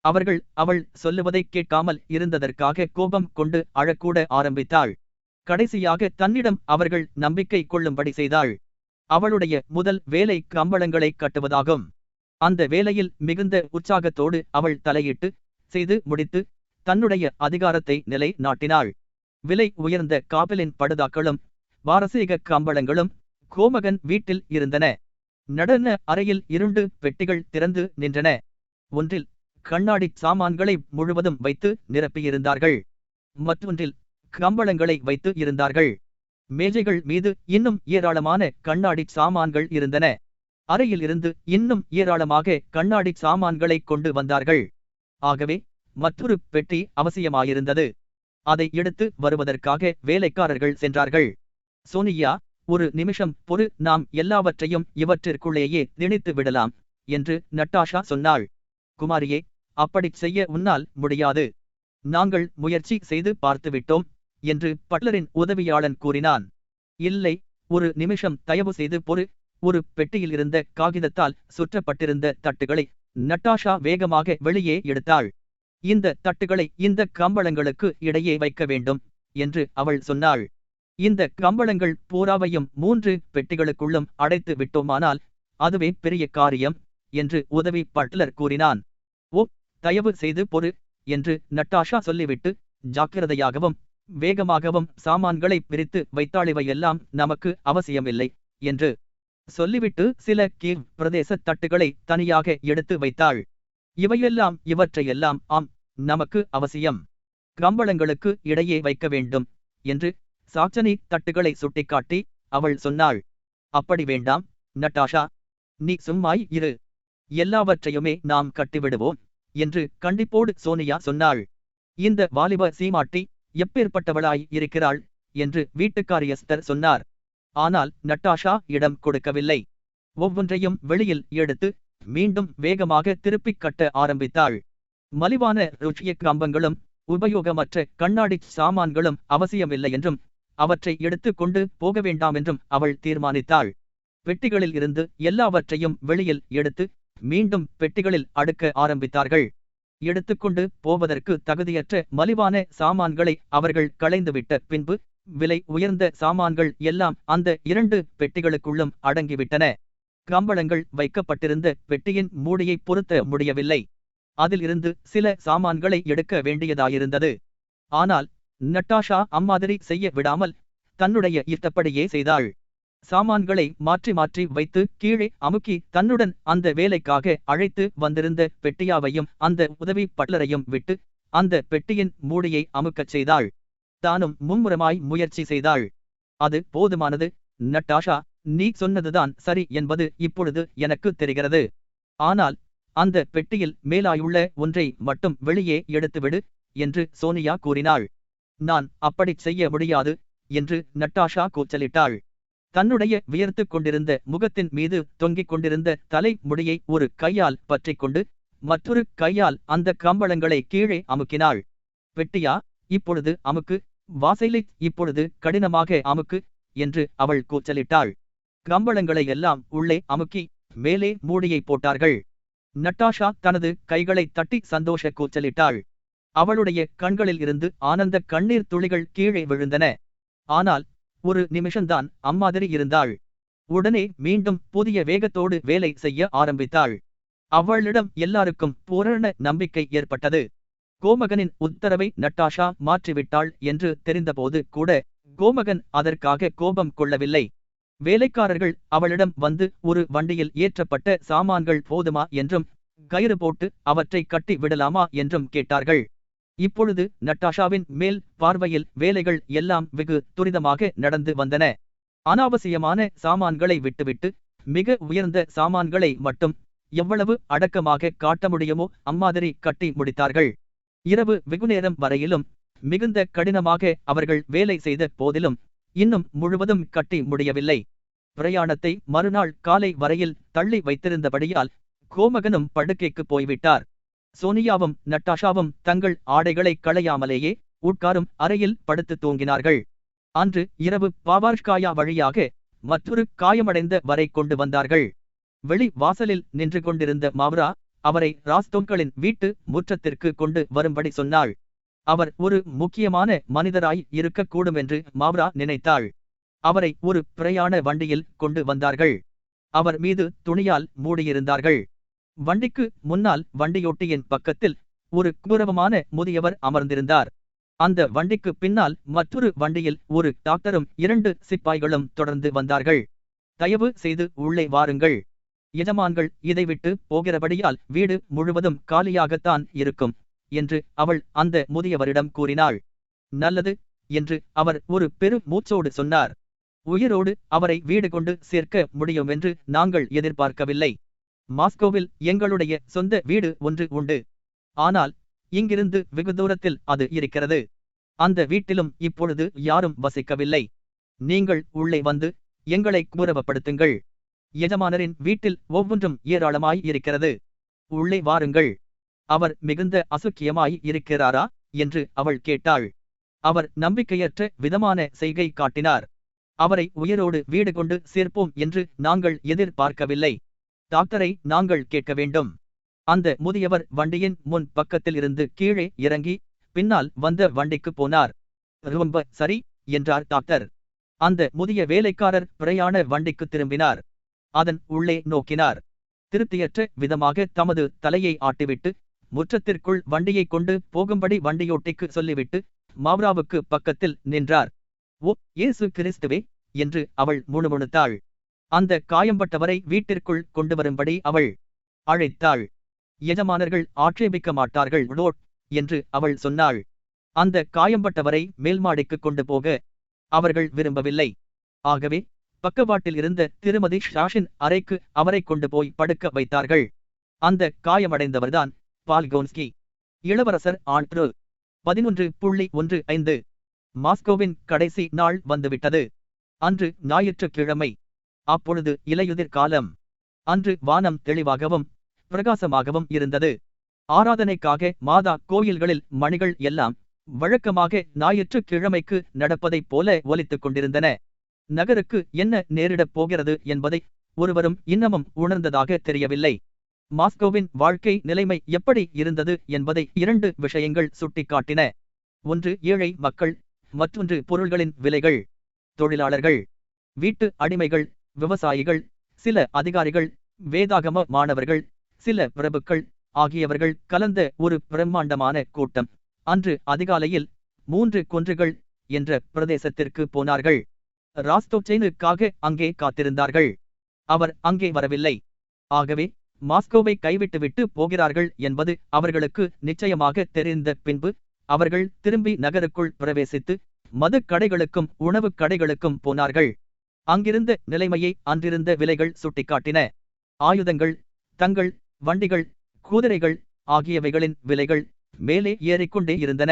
அவர்கள் அவள் சொல்லுவதை கேட்காமல் இருந்ததற்காக கோபம் கொண்டு அழக்கூட ஆரம்பித்தாள். கடைசியாக தன்னிடம் அவர்கள் நம்பிக்கை கொள்ளும்படி செய்தாள். அவளுடைய முதல் வேலை கம்பளங்களை கட்டுவதாகும். அந்த வேலையில் மிகுந்த உற்சாகத்தோடு அவள் தலையிட்டு செய்து முடித்து தன்னுடைய அதிகாரத்தை நிலை நாட்டினாள். விலை உயர்ந்த காபிலின் படுதாக்களும் பாரசீக கம்பளங்களும் கோமகன் வீட்டில் இருந்தன. நடன அறையில் 2 பெட்டிகள் திறந்து நின்றன. ஒன்றில் கண்ணாடி சாமான்களை முழுவதும் வைத்து நிரப்பியிருந்தார்கள். மற்றொன்றில் கம்பளங்களை வைத்து இருந்தார்கள். மேஜைகள் மீது இன்னும் ஏராளமான கண்ணாடி சாமான்கள் இருந்தன. அறையில் இருந்து இன்னும் ஏராளமாக கண்ணாடி சாமான்களை கொண்டு வந்தார்கள். ஆகவே மற்றொரு பெட்டி அவசியமாயிருந்தது. அதை எடுத்து வருவதற்காக வேலைக்காரர்கள் சென்றார்கள். சோனியா, ஒரு நிமிஷம் பொறு, நாம் எல்லாவற்றையும் இவற்றிற்குள்ளேயே திணித்து விடலாம் என்று நட்டாஷா சொன்னாள். குமாரியே, அப்படிச் செய்ய உன்னால் முடியாது. நாங்கள் முயற்சி செய்து பார்த்துவிட்டோம் என்று பட்லரின் உதவியாளன் கூறினான். இல்லை, ஒரு நிமிஷம் தயவு செய்து பொறு. ஒரு பெட்டியில் இருந்த காகிதத்தால் சுற்றப்பட்டிருந்த தட்டுகளை நட்டாஷா வேகமாக வெளியே எடுத்தாள். இந்த தட்டுகளை இந்த கம்பளங்களுக்கு இடையே வைக்க வேண்டும் என்று அவள் சொன்னாள். இந்த கம்பளங்கள் பூராவையும் 3 பெட்டிகளுக்குள்ளும் அடைத்து விட்டோமானால் அதுவே பெரிய காரியம் என்று உதவி பட்லர் கூறினான். ஓ, தயவு செய்து பொறு என்று நட்டாஷா சொல்லிவிட்டு ஜாக்கிரதையாகவும் வேகமாகவும் சாமான்களை பிரித்து வைத்தாளிவையெல்லாம் நமக்கு அவசியமில்லை என்று சொல்லிவிட்டு சில கீவ் பிரதேச தட்டுகளை தனியாக எடுத்து வைத்தாள். இவற்றையெல்லாம் ஆம், நமக்கு அவசியம். கம்பளங்களுக்கு இடையே வைக்க வேண்டும் என்று சாக்சனி தட்டுகளை சுட்டிக்காட்டி அவள் சொன்னாள். அப்படி வேண்டாம் நட்டாஷா, நீ சும்மாய் இரு. எல்லாவற்றையுமே நாம் கட்டிவிடுவோம் என்று கண்டிப்போடு சோனியா சொன்னாள். இந்த வாலிப சீமாட்டி எப்பேற்பட்டவளாய் இருக்கிறாள் என்று வீட்டுக்காரி எஸ்தர் சொன்னார். ஆனால் நட்டாஷா இடம் கொடுக்கவில்லை. ஒவ்வொன்றையும் வெளியில் எடுத்து மீண்டும் வேகமாக திருப்பிக் கட்ட ஆரம்பித்தாள். மலிவான ருச்சிய கம்பங்களும் உபயோகமற்ற கண்ணாடி சாமான்களும் அவசியமில்லை என்றும் அவற்றை எடுத்து கொண்டு போக வேண்டாமென்றும் அவள் தீர்மானித்தாள். பெட்டிகளில் இருந்து எல்லாவற்றையும் வெளியில் எடுத்து மீண்டும் பெட்டிகளில் அடுக்க ஆரம்பித்தார்கள். எடுத்துக்கொண்டு போவதற்கு தகுதியற்ற மலிவான சாமான்களை அவர்கள் களைந்துவிட்ட பின்பு விலை உயர்ந்த சாமான்கள் எல்லாம் அந்த 2 பெட்டிகளுக்குள்ளும் அடங்கிவிட்டன. கம்பளங்கள் வைக்கப்பட்டிருந்த பெட்டியின் மூடியை பொருத்த முடியவில்லை. அதில் இருந்து சில சாமான்களை எடுக்க வேண்டியதாயிருந்தது. ஆனால் நட்டாஷா அம்மாதிரி செய்ய விடாமல் தன்னுடைய இஷ்டப்படியே செய்தாள். சாமான்களை மாற்றி மாற்றி வைத்து கீழே அமுக்கி தன்னுடன் அந்த வேலைக்காக அழைத்து வந்திருந்த பெட்டியாவையும் அந்த உதவி பட்லரையும் விட்டு அந்த பெட்டியின் மூடியை அமுக்கச் செய்தாள். தானும் மும்முரமாய் முயற்சி செய்தாள். அது போதுமானது நட்டாஷா, நீ சொன்னதுதான் சரி என்பது இப்பொழுது எனக்கு தெரிகிறது. ஆனால் அந்த பெட்டியில் மேலாயுள்ள ஒன்றை மட்டும் வெளியே எடுத்துவிடு என்று சோனியா கூறினாள். நான் அப்படிச் செய்ய முடியாது என்று நட்டாஷா கூச்சலிட்டாள். தன்னுடைய வியர்த்து கொண்டிருந்த முகத்தின் மீது தொங்கிக் கொண்டிருந்த தலை முடியை ஒரு கையால் பற்றிக்கொண்டு மற்றொரு கையால் அந்த கம்பளங்களை கீழே அமுக்கினாள். பெட்டியா, இப்பொழுது அமுக்கு, வாசலை இப்பொழுது கடினமாக அமுக்கு என்று அவள் கூச்சலிட்டாள். கம்பளங்களை எல்லாம் உள்ளே அமுக்கி மேலே மூடியை போட்டார்கள். நட்டாஷா தனது கைகளை தட்டி சந்தோஷ கூச்சலிட்டாள். அவளுடைய கண்களில் இருந்து ஆனந்த கண்ணீர் துளிகள் கீழே விழுந்தன. ஆனால் ஒரு நிமிஷம்தான் அம்மாதிரி இருந்தாள். உடனே மீண்டும் புதிய வேகத்தோடு வேலை செய்ய ஆரம்பித்தாள். அவளிடம் எல்லாருக்கும் பூரண நம்பிக்கை ஏற்பட்டது. கோமகனின் உத்தரவை நட்டாஷா மாற்றிவிட்டாள் என்று தெரிந்தபோது கூட கோமகன் அதற்காக கோபம் கொள்ளவில்லை. வேலைக்காரர்கள் அவளிடம் வந்து ஒரு வண்டியில் ஏற்றப்பட்ட சாமான்கள் போதுமா என்றும் கயிறு போட்டு அவற்றை கட்டி விடலாமா என்றும் கேட்டார்கள். இப்பொழுது நட்டாஷாவின் மேல் பார்வையில் வேலைகள் எல்லாம் வெகு துரிதமாக நடந்து வந்தன. அனாவசியமான சாமான்களை விட்டுவிட்டு மிக உயர்ந்த சாமான்களை மட்டும் எவ்வளவு அடக்கமாக காட்ட முடியுமோ அம்மாதிரி கட்டி முடித்தார்கள். இரவு வெகுநேரம் வரையிலும் மிகுந்த கடினமாக அவர்கள் வேலை செய்த போதிலும் இன்னும் முழுவதும் கட்டி முடியவில்லை. பிரயாணத்தை மறுநாள் காலை வரையில் தள்ளி வைத்திருந்தபடியால் கோமகனும் படுக்கைக்கு போய்விட்டார். சோனியாவும் நட்டாஷாவும் தங்கள் ஆடைகளை களையாமலேயே உட்காரும் அறையில் படுத்து தூங்கினார்கள். அன்று இரவு பாவார்ஷ்காயா வழியாக மற்றொரு காயமடைந்த வரை கொண்டு வந்தார்கள். வெளி வாசலில் நின்று கொண்டிருந்த மாவ்ரா அவரை ராஸ்தோன்களின் வீட்டு முற்றத்திற்கு கொண்டு வரும்படி சொன்னாள். அவர் ஒரு முக்கியமான மனிதராய் இருக்கக்கூடும் என்று மாவ்ரா நினைத்தாள். அவரை ஒரு பிரயாண வண்டியில் கொண்டு வந்தார்கள். அவர் மீது துணியால் மூடியிருந்தார்கள். வண்டிக்கு முன்னால் வண்டியோட்டியின் பக்கத்தில் ஒரு கௌரவமான முதியவர் அமர்ந்திருந்தார். அந்த வண்டிக்கு பின்னால் மற்றொரு வண்டியில் ஒரு டாக்டரும் 2 சிப்பாய்களும் தொடர்ந்து வந்தார்கள். தயவு செய்து உள்ளே வாருங்கள். எஜமான்கள் இதை விட்டு போகிறபடியால் வீடு முழுவதும் காலியாகத்தான் இருக்கும் என்று அவள் அந்த முதியவரிடம் கூறினாள். நல்லது என்று அவர் ஒரு பெரு மூச்சோடு சொன்னார். உயிரோடு அவரை வீடு கொண்டு சேர்க்க முடியும் என்று நாங்கள் எதிர்பார்க்கவில்லை. மாஸ்கோவில் எங்களுடைய சொந்த வீடு ஒன்று உண்டு. ஆனால் இங்கிருந்து வெகு தூரத்தில் அது இருக்கிறது. அந்த வீட்டிலும் இப்பொழுது யாரும் வசிக்கவில்லை. நீங்கள் உள்ளே வந்து எங்களை கௌரவப்படுத்துங்கள். எஜமானரின் வீட்டில் ஒவ்வொன்றும் ஏராளமாய் இருக்கிறது. உள்ளே வாருங்கள். அவர் மிகுந்த அசுக்கியமாய் இருக்கிறாரா என்று அவள் கேட்டாள். அவர் நம்பிக்கையற்ற விதமான செய்கை காட்டினார். அவரை உயிரோடு வீடு கொண்டு சேர்ப்போம் என்று நாங்கள் எதிர்பார்க்கவில்லை. டாக்டரை நாங்கள் கேட்க வேண்டும். அந்த முதியவர் வண்டியின் முன் பக்கத்தில் இருந்து கீழே இறங்கி பின்னால் வந்த வண்டிக்கு போனார். ரொம்ப சரி என்றார் டாக்டர். அந்த முதிய வேலைக்காரர் பிரயாண வண்டிக்கு திரும்பினார். அதன் உள்ளே நோக்கினார். திருப்தியற்ற விதமாக தமது தலையை ஆட்டிவிட்டு முற்றத்திற்குள் வண்டியை கொண்டு போகும்படி வண்டியோட்டிக்கு சொல்லிவிட்டு மாவ்ராவுக்கு பக்கத்தில் நின்றார். ஓ இயேசு கிறிஸ்துவே என்று அவள் முணுமுணுத்தாள். அந்த காயம்பட்டவரை வீட்டிற்குள் கொண்டு வரும்படி அவள் அழைத்தாள். எஜமானர்கள் ஆட்சேபிக்க மாட்டார்கள் லோட் என்று அவள் சொன்னாள். அந்த காயம்பட்டவரை மேல்மாடிக்கு கொண்டு போக அவர்கள் விரும்பவில்லை. ஆகவே பக்கவாட்டில் இருந்த திருமதி ஷாஷின் அறைக்கு அவரை கொண்டு போய் படுக்க வைத்தார்கள். அந்த காயமடைந்தவர்தான் பால்கோன்ஸ்கி. இளவரசர் ஆண்ட்ரு. 11.15 மாஸ்கோவின் கடைசி நாள் வந்துவிட்டது. அன்று ஞாயிற்றுக்கிழமை. அப்பொழுது இலையுதிர் காலம். அன்று வானம் தெளிவாகவும் பிரகாசமாகவும் இருந்தது. ஆராதனைக்காக மாதா கோயில்களில் மணிகள் எல்லாம் வழக்கமாக ஞாயிற்றுக்கிழமைக்கு நடப்பதைப் போல ஒலித்துக் கொண்டிருந்தன. நகருக்கு என்ன நேரிடப் போகிறது என்பதை ஒருவரும் இன்னமும் உணர்ந்ததாக தெரியவில்லை. மாஸ்கோவின் வாழ்க்கை நிலைமை எப்படி இருந்தது என்பதை 2 விஷயங்கள் சுட்டிக்காட்டின. ஒன்று ஏழை மக்கள், மற்றொன்று பொருள்களின் விலைகள். தொழிலாளர்கள், வீட்டு அடிமைகள், விவசாயிகள், சில அதிகாரிகள், வேதாகம மாணவர்கள், சில பிரபுக்கள் ஆகியவர்கள் கலந்த ஒரு பிரம்மாண்டமான கூட்டம் அன்று அதிகாலையில் 3 குன்றுகள் என்ற பிரதேசத்திற்கு போனார்கள். ராஸ்டோச்செனுக்காக அங்கே காத்திருந்தார்கள். அவர் அங்கே வரவில்லை. ஆகவே மாஸ்கோவை கைவிட்டுவிட்டு போகிறார்கள் என்பது அவர்களுக்கு நிச்சயமாக தெரிந்த பின்பு அவர்கள் திரும்பி நகருக்குள் பிரவேசித்து மதுக் கடைகளுக்கும் உணவுக் கடைகளுக்கும் போனார்கள். அங்கிருந்த நிலைமையை அன்றிருந்த விலைகள் சுட்டிக்காட்டின. ஆயுதங்கள், தங்கள், வண்டிகள், குதிரைகள் ஆகியவைகளின் விலைகள் மேலே ஏறிக்கொண்டே இருந்தன.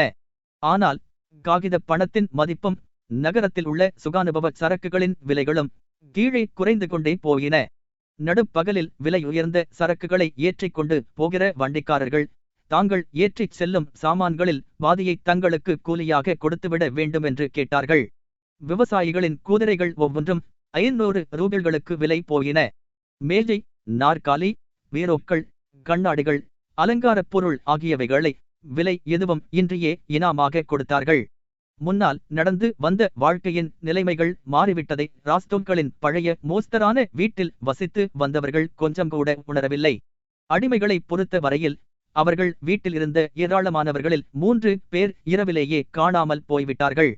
ஆனால் காகித பணத்தின் மதிப்பும் நகரத்தில் உள்ள சுகானுபவ சரக்குகளின் விலைகளும் கீழே குறைந்து கொண்டே போயின. நடுப்பகலில் விலை உயர்ந்த சரக்குகளை ஏற்றிக்கொண்டு போகிற வண்டிக்காரர்கள் தாங்கள் ஏற்றிச் செல்லும் சாமான்களில் பாதியை தங்களுக்கு கூலியாக கொடுத்துவிட வேண்டுமென்று கேட்டார்கள். விவசாயிகளின் குதிரைகள் ஒவ்வொன்றும் 500 ரூபிள்களுக்கு விலை போயின. மேஜை, நாற்காலி, பீரோக்கள், கண்ணாடிகள், அலங்காரப் பொருள் ஆகியவைகளை விலை எதுவும் இன்றியே இனாமாக கொடுத்தார்கள். முன்னால் நடந்து வந்த வாழ்க்கையின் நிலைமைகள் மாறிவிட்டதை ராஸ்டோக்களின் பழைய மோஸ்தரான வீட்டில் வசித்து வந்தவர்கள் கொஞ்சம் கூட உணரவில்லை. அடிமைகளை பொறுத்த வரையில் அவர்கள் வீட்டில் இருந்த ஏராளமானவர்களில் 3 பேர் இரவிலேயே காணாமல் போய்விட்டார்கள்.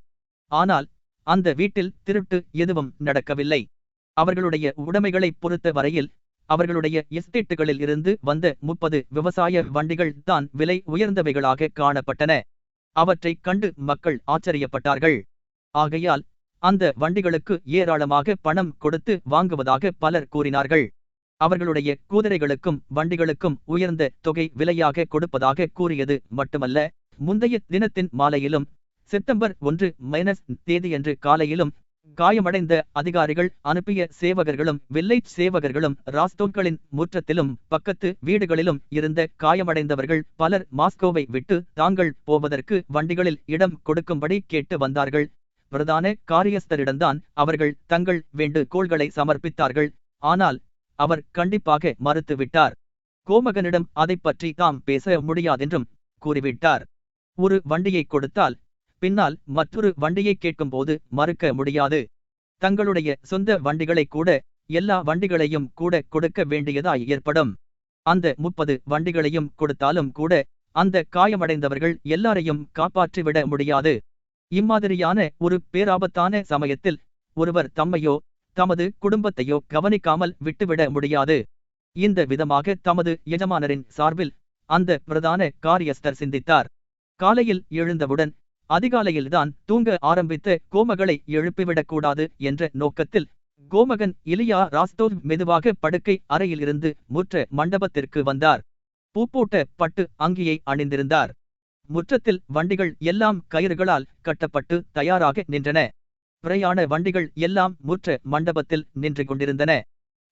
ஆனால் அந்த வீட்டில் திருட்டு எதுவும் நடக்கவில்லை. அவர்களுடைய உடைமைகளை பொறுத்த வரையில் அவர்களுடைய எஸ்டேட்டுகளில் இருந்து வந்த 30 விவசாய வண்டிகள் தான் விலை உயர்ந்தவைகளாக காணப்பட்டன. அவற்றைக் கண்டு மக்கள் ஆச்சரியப்பட்டார்கள். ஆகையால் அந்த வண்டிகளுக்கு ஏராளமாக பணம் கொடுத்து வாங்குவதாக பலர் கூறினார்கள். அவர்களுடைய குதிரைகளுக்கும் வண்டிகளுக்கும் உயர்ந்த தொகை விலையாக கொடுப்பதாக கூறியது மட்டுமல்ல, முந்தைய தினத்தின் மாலையிலும் செப்டம்பர் 1 தேதியன்று காலையிலும் காயமடைந்த அதிகாரிகள் அனுப்பிய சேவகர்களும் வில்லேஜ் சேவகர்களும் ராஸ்டோக்களின் முற்றத்திலும் பக்கத்து வீடுகளிலும் இருந்த காயமடைந்தவர்கள் பலர் மாஸ்கோவை விட்டு தாங்கள் போவதற்கு வண்டிகளில் இடம் கொடுக்கும்படி கேட்டு வந்தார்கள். பிரதான காரியஸ்தரிடம்தான் அவர்கள் தங்கள் வேண்டுகோள்களை சமர்ப்பித்தார்கள். ஆனால் அவர் கண்டிப்பாக மறுத்துவிட்டார். கோமகனிடம் அதைப் பற்றி தாம் பேச முடியாதென்றும் கூறிவிட்டார். ஒரு வண்டியை கொடுத்தால் பின்னால் மற்றொரு வண்டியை கேட்கும்போது மறுக்க முடியாது. தங்களுடைய சொந்த வண்டிகளை கூட, எல்லா வண்டிகளையும் கூட கொடுக்க வேண்டியதாய் ஏற்படும். அந்த 30 வண்டிகளையும் கொடுத்தாலும் கூட அந்த காயமடைந்தவர்கள் எல்லாரையும் காப்பாற்றிவிட முடியாது. இம்மாதிரியான ஒரு பேராபத்தான சமயத்தில் ஒருவர் தம்மையோ தமது குடும்பத்தையோ கவனிக்காமல் விட்டுவிட முடியாது. இந்த விதமாக தமது எஜமானரின் சார்பில் அந்த பிரதான காரியஸ்தர் சிந்தித்தார். காலையில் எழுந்தவுடன் அதிகாலையில்தான் தூங்க ஆரம்பித்த கோமகளை எழுப்பிவிடக்கூடாது என்ற நோக்கத்தில் கோமகன் இலியா ராஸ்டோவ் மெதுவாக படுக்கை அறையிலிருந்து முற்ற மண்டபத்திற்கு வந்தார். பூப்போட்ட பட்டு அங்கியை அணிந்திருந்தார். முற்றத்தில் வண்டிகள் எல்லாம் கயிறுகளால் கட்டப்பட்டு தயாராக நின்றன. பிரயாண வண்டிகள் எல்லாம் முற்ற மண்டபத்தில் நின்று கொண்டிருந்தன.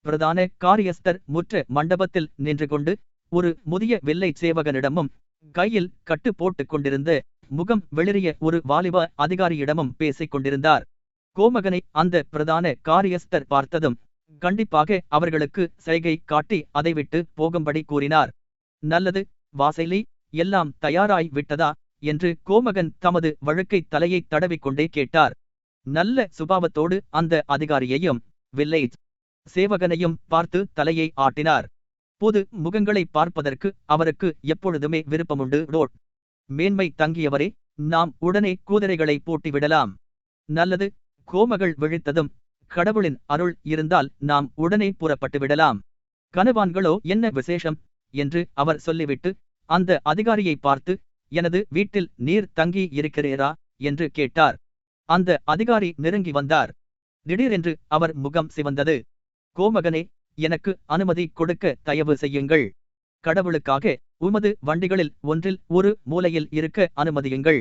பிரதான காரியஸ்தர் முற்ற மண்டபத்தில் நின்று கொண்டு ஒரு முதிய வெள்ளை சேவகனிடமும் கையில் கட்டு போட்டுக் கொண்டிருந்த முகம் வெளிரிய ஒரு வாலிப அதிகாரியிடமும் பேசிக் கொண்டிருந்தார். கோமகனை அந்த பிரதான காரியஸ்தர் பார்த்ததும் கண்டிப்பாக அவர்களுக்கு சைகை காட்டி அதை விட்டு போகும்படி கூறினார். நல்லது வாசைலி, எல்லாம் தயாராய் விட்டதா என்று கோமகன் தமது வழுக்கை தலையை தடவிக்கொண்டே கேட்டார். நல்ல சுபாவத்தோடு அந்த அதிகாரியையும் வில்லேஜ் சேவகனையும் பார்த்து தலையை ஆட்டினார். பொது முகங்களை பார்ப்பதற்கு அவருக்கு எப்பொழுதுமே விருப்பமுண்டு. ரோட் மேன்மை தங்கியவரே, நாம் உடனே குதிரைகளை பூட்டிவிடலாம். நல்லது, கோமகள் விழித்ததும் கடவுளின் அருள் இருந்தால் நாம் உடனே புறப்பட்டு விடலாம். கனவான்களோ என்ன விசேஷம் என்று அவர் சொல்லிவிட்டு அந்த அதிகாரியை பார்த்து, எனது வீட்டில் நீர் தங்கி இருக்கிறீரா என்று கேட்டார். அந்த அதிகாரி நெருங்கி வந்தார். திடீரென்று அவர் முகம் சிவந்தது. கோமகனே, எனக்கு அனுமதி கொடுக்க தயவு செய்யுங்கள். கடவுளுக்காக உமது வண்டிகளில் ஒன்றில் ஒரு மூலையில் இருக்க அனுமதியுங்கள்.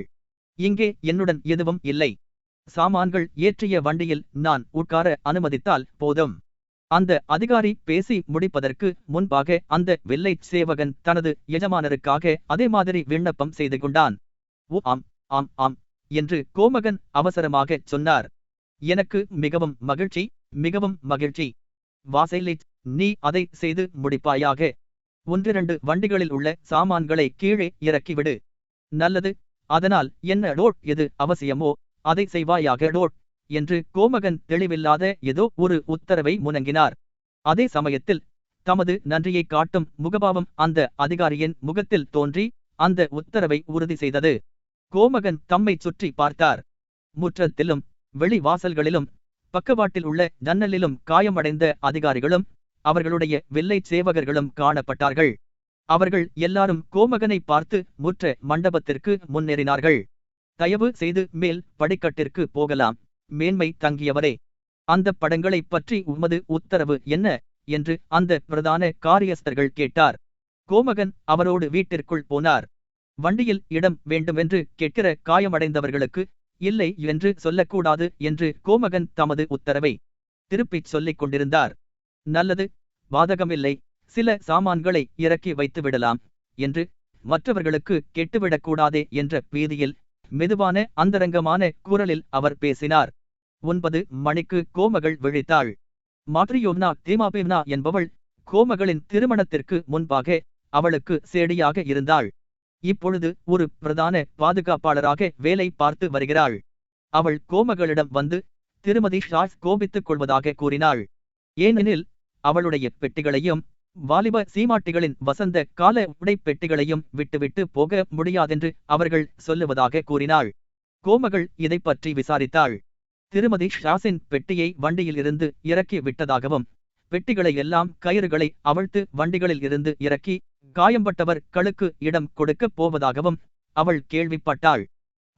இங்கே என்னுடன் எதுவும் இல்லை. சாமான்கள் ஏற்றிய வண்டியில் நான் உட்கார அனுமதித்தால் போதும். அந்த அதிகாரி பேசி முடிப்பதற்கு முன்பாக அந்த வெள்ளை சேவகன் தனது எஜமானருக்காக அதே மாதிரி விண்ணப்பம் செய்து கொண்டான். ஓ ஆம் ஆம் ஆம் என்று கோமகன் அவசரமாகச் சொன்னார். எனக்கு மிகவும் மகிழ்ச்சி, மிகவும் மகிழ்ச்சி. வாசைலிட், நீ அதை செய்து முடிப்பாயாக. 1-2 வண்டிகளில் உள்ள சாமான்களை கீழே இறக்கிவிடு. நல்லது, அதனால் என்ன டோட், எது அவசியமோ அதை செய்வாயாக டோட் என்று கோமகன் தெளிவில்லாத ஏதோ ஒரு உத்தரவை முனங்கினார். அதே சமயத்தில் தமது நன்றியை காட்டும் முகபாவம் அந்த அதிகாரியின் முகத்தில் தோன்றி அந்த உத்தரவை உறுதி செய்தது. கோமகன் தம்மை சுற்றி பார்த்தார். முற்றத்திலும் வெளி வாசல்களிலும் பக்கவாட்டில் உள்ள ஜன்னலிலும் காயமடைந்த அதிகாரிகளும் அவர்களுடைய வெள்ளை சேவகர்களும் காணப்பட்டார்கள். அவர்கள் எல்லாரும் கோமகனை பார்த்து முற்ற மண்டபத்திற்கு முன்னேறினார்கள். தயவு செய்து மேல் படிக்கட்டிற்கு போகலாம், மேன்மை தங்கியவரே. அந்த படங்களைப் பற்றி உமது உத்தரவு என்ன என்று அந்த பிரதான காரியஸ்தர்கள் கேட்டார். கோமகன் அவரோடு வீட்டிற்குள் போனார். வண்டியில் இடம் வேண்டுமென்று கேட்கிற காயமடைந்தவர்களுக்கு இல்லை என்று சொல்லக்கூடாது என்று கோமகன் தமது உத்தரவை திருப்பிச் சொல்லிக் கொண்டிருந்தார். நல்லது, பாதகமில்லை, சில சாமான்களை இறக்கி வைத்து விடலாம் என்று மற்றவர்களுக்கு கெட்டுவிடக்கூடாதே என்ற பீதியில் மெதுவான அந்தரங்கமான குரலில் அவர் பேசினார். 9 மணிக்கு கோமகள் விழித்தாள். மாத்ரியோன்னா தீமாபேவ்னா என்பவள் கோமகளின் திருமணத்திற்கு முன்பாக அவளுக்கு சேடியாக இருந்தாள். இப்பொழுது ஒரு பிரதான பாதுகாப்பாளராக வேலை பார்த்து வருகிறாள். அவள் கோமகளிடம் வந்து திருமதி ஷாஸ் கோபித்துக் கொள்வதாக கூறினாள். ஏனெனில் அவளுடைய பெட்டிகளையும் வாலிப சீமாட்டிகளின் வசந்த கால உடைப் பெட்டிகளையும் விட்டுவிட்டு போக முடியாதென்று அவர்கள் சொல்லுவதாக கூறினாள். கோமகள் இதை பற்றி விசாரித்தாள். திருமதி ஷாஸின் பெட்டியை வண்டியில் இருந்து இறக்கி விட்டதாகவும் பெட்டிகளை எல்லாம் கயிறுகளை அவிழ்த்து வண்டிகளில் இருந்து இறக்கி காயம்பட்டவர் களுக்கு இடம் கொடுக்கப் போவதாகவும் அவள் கேள்விப்பட்டாள்.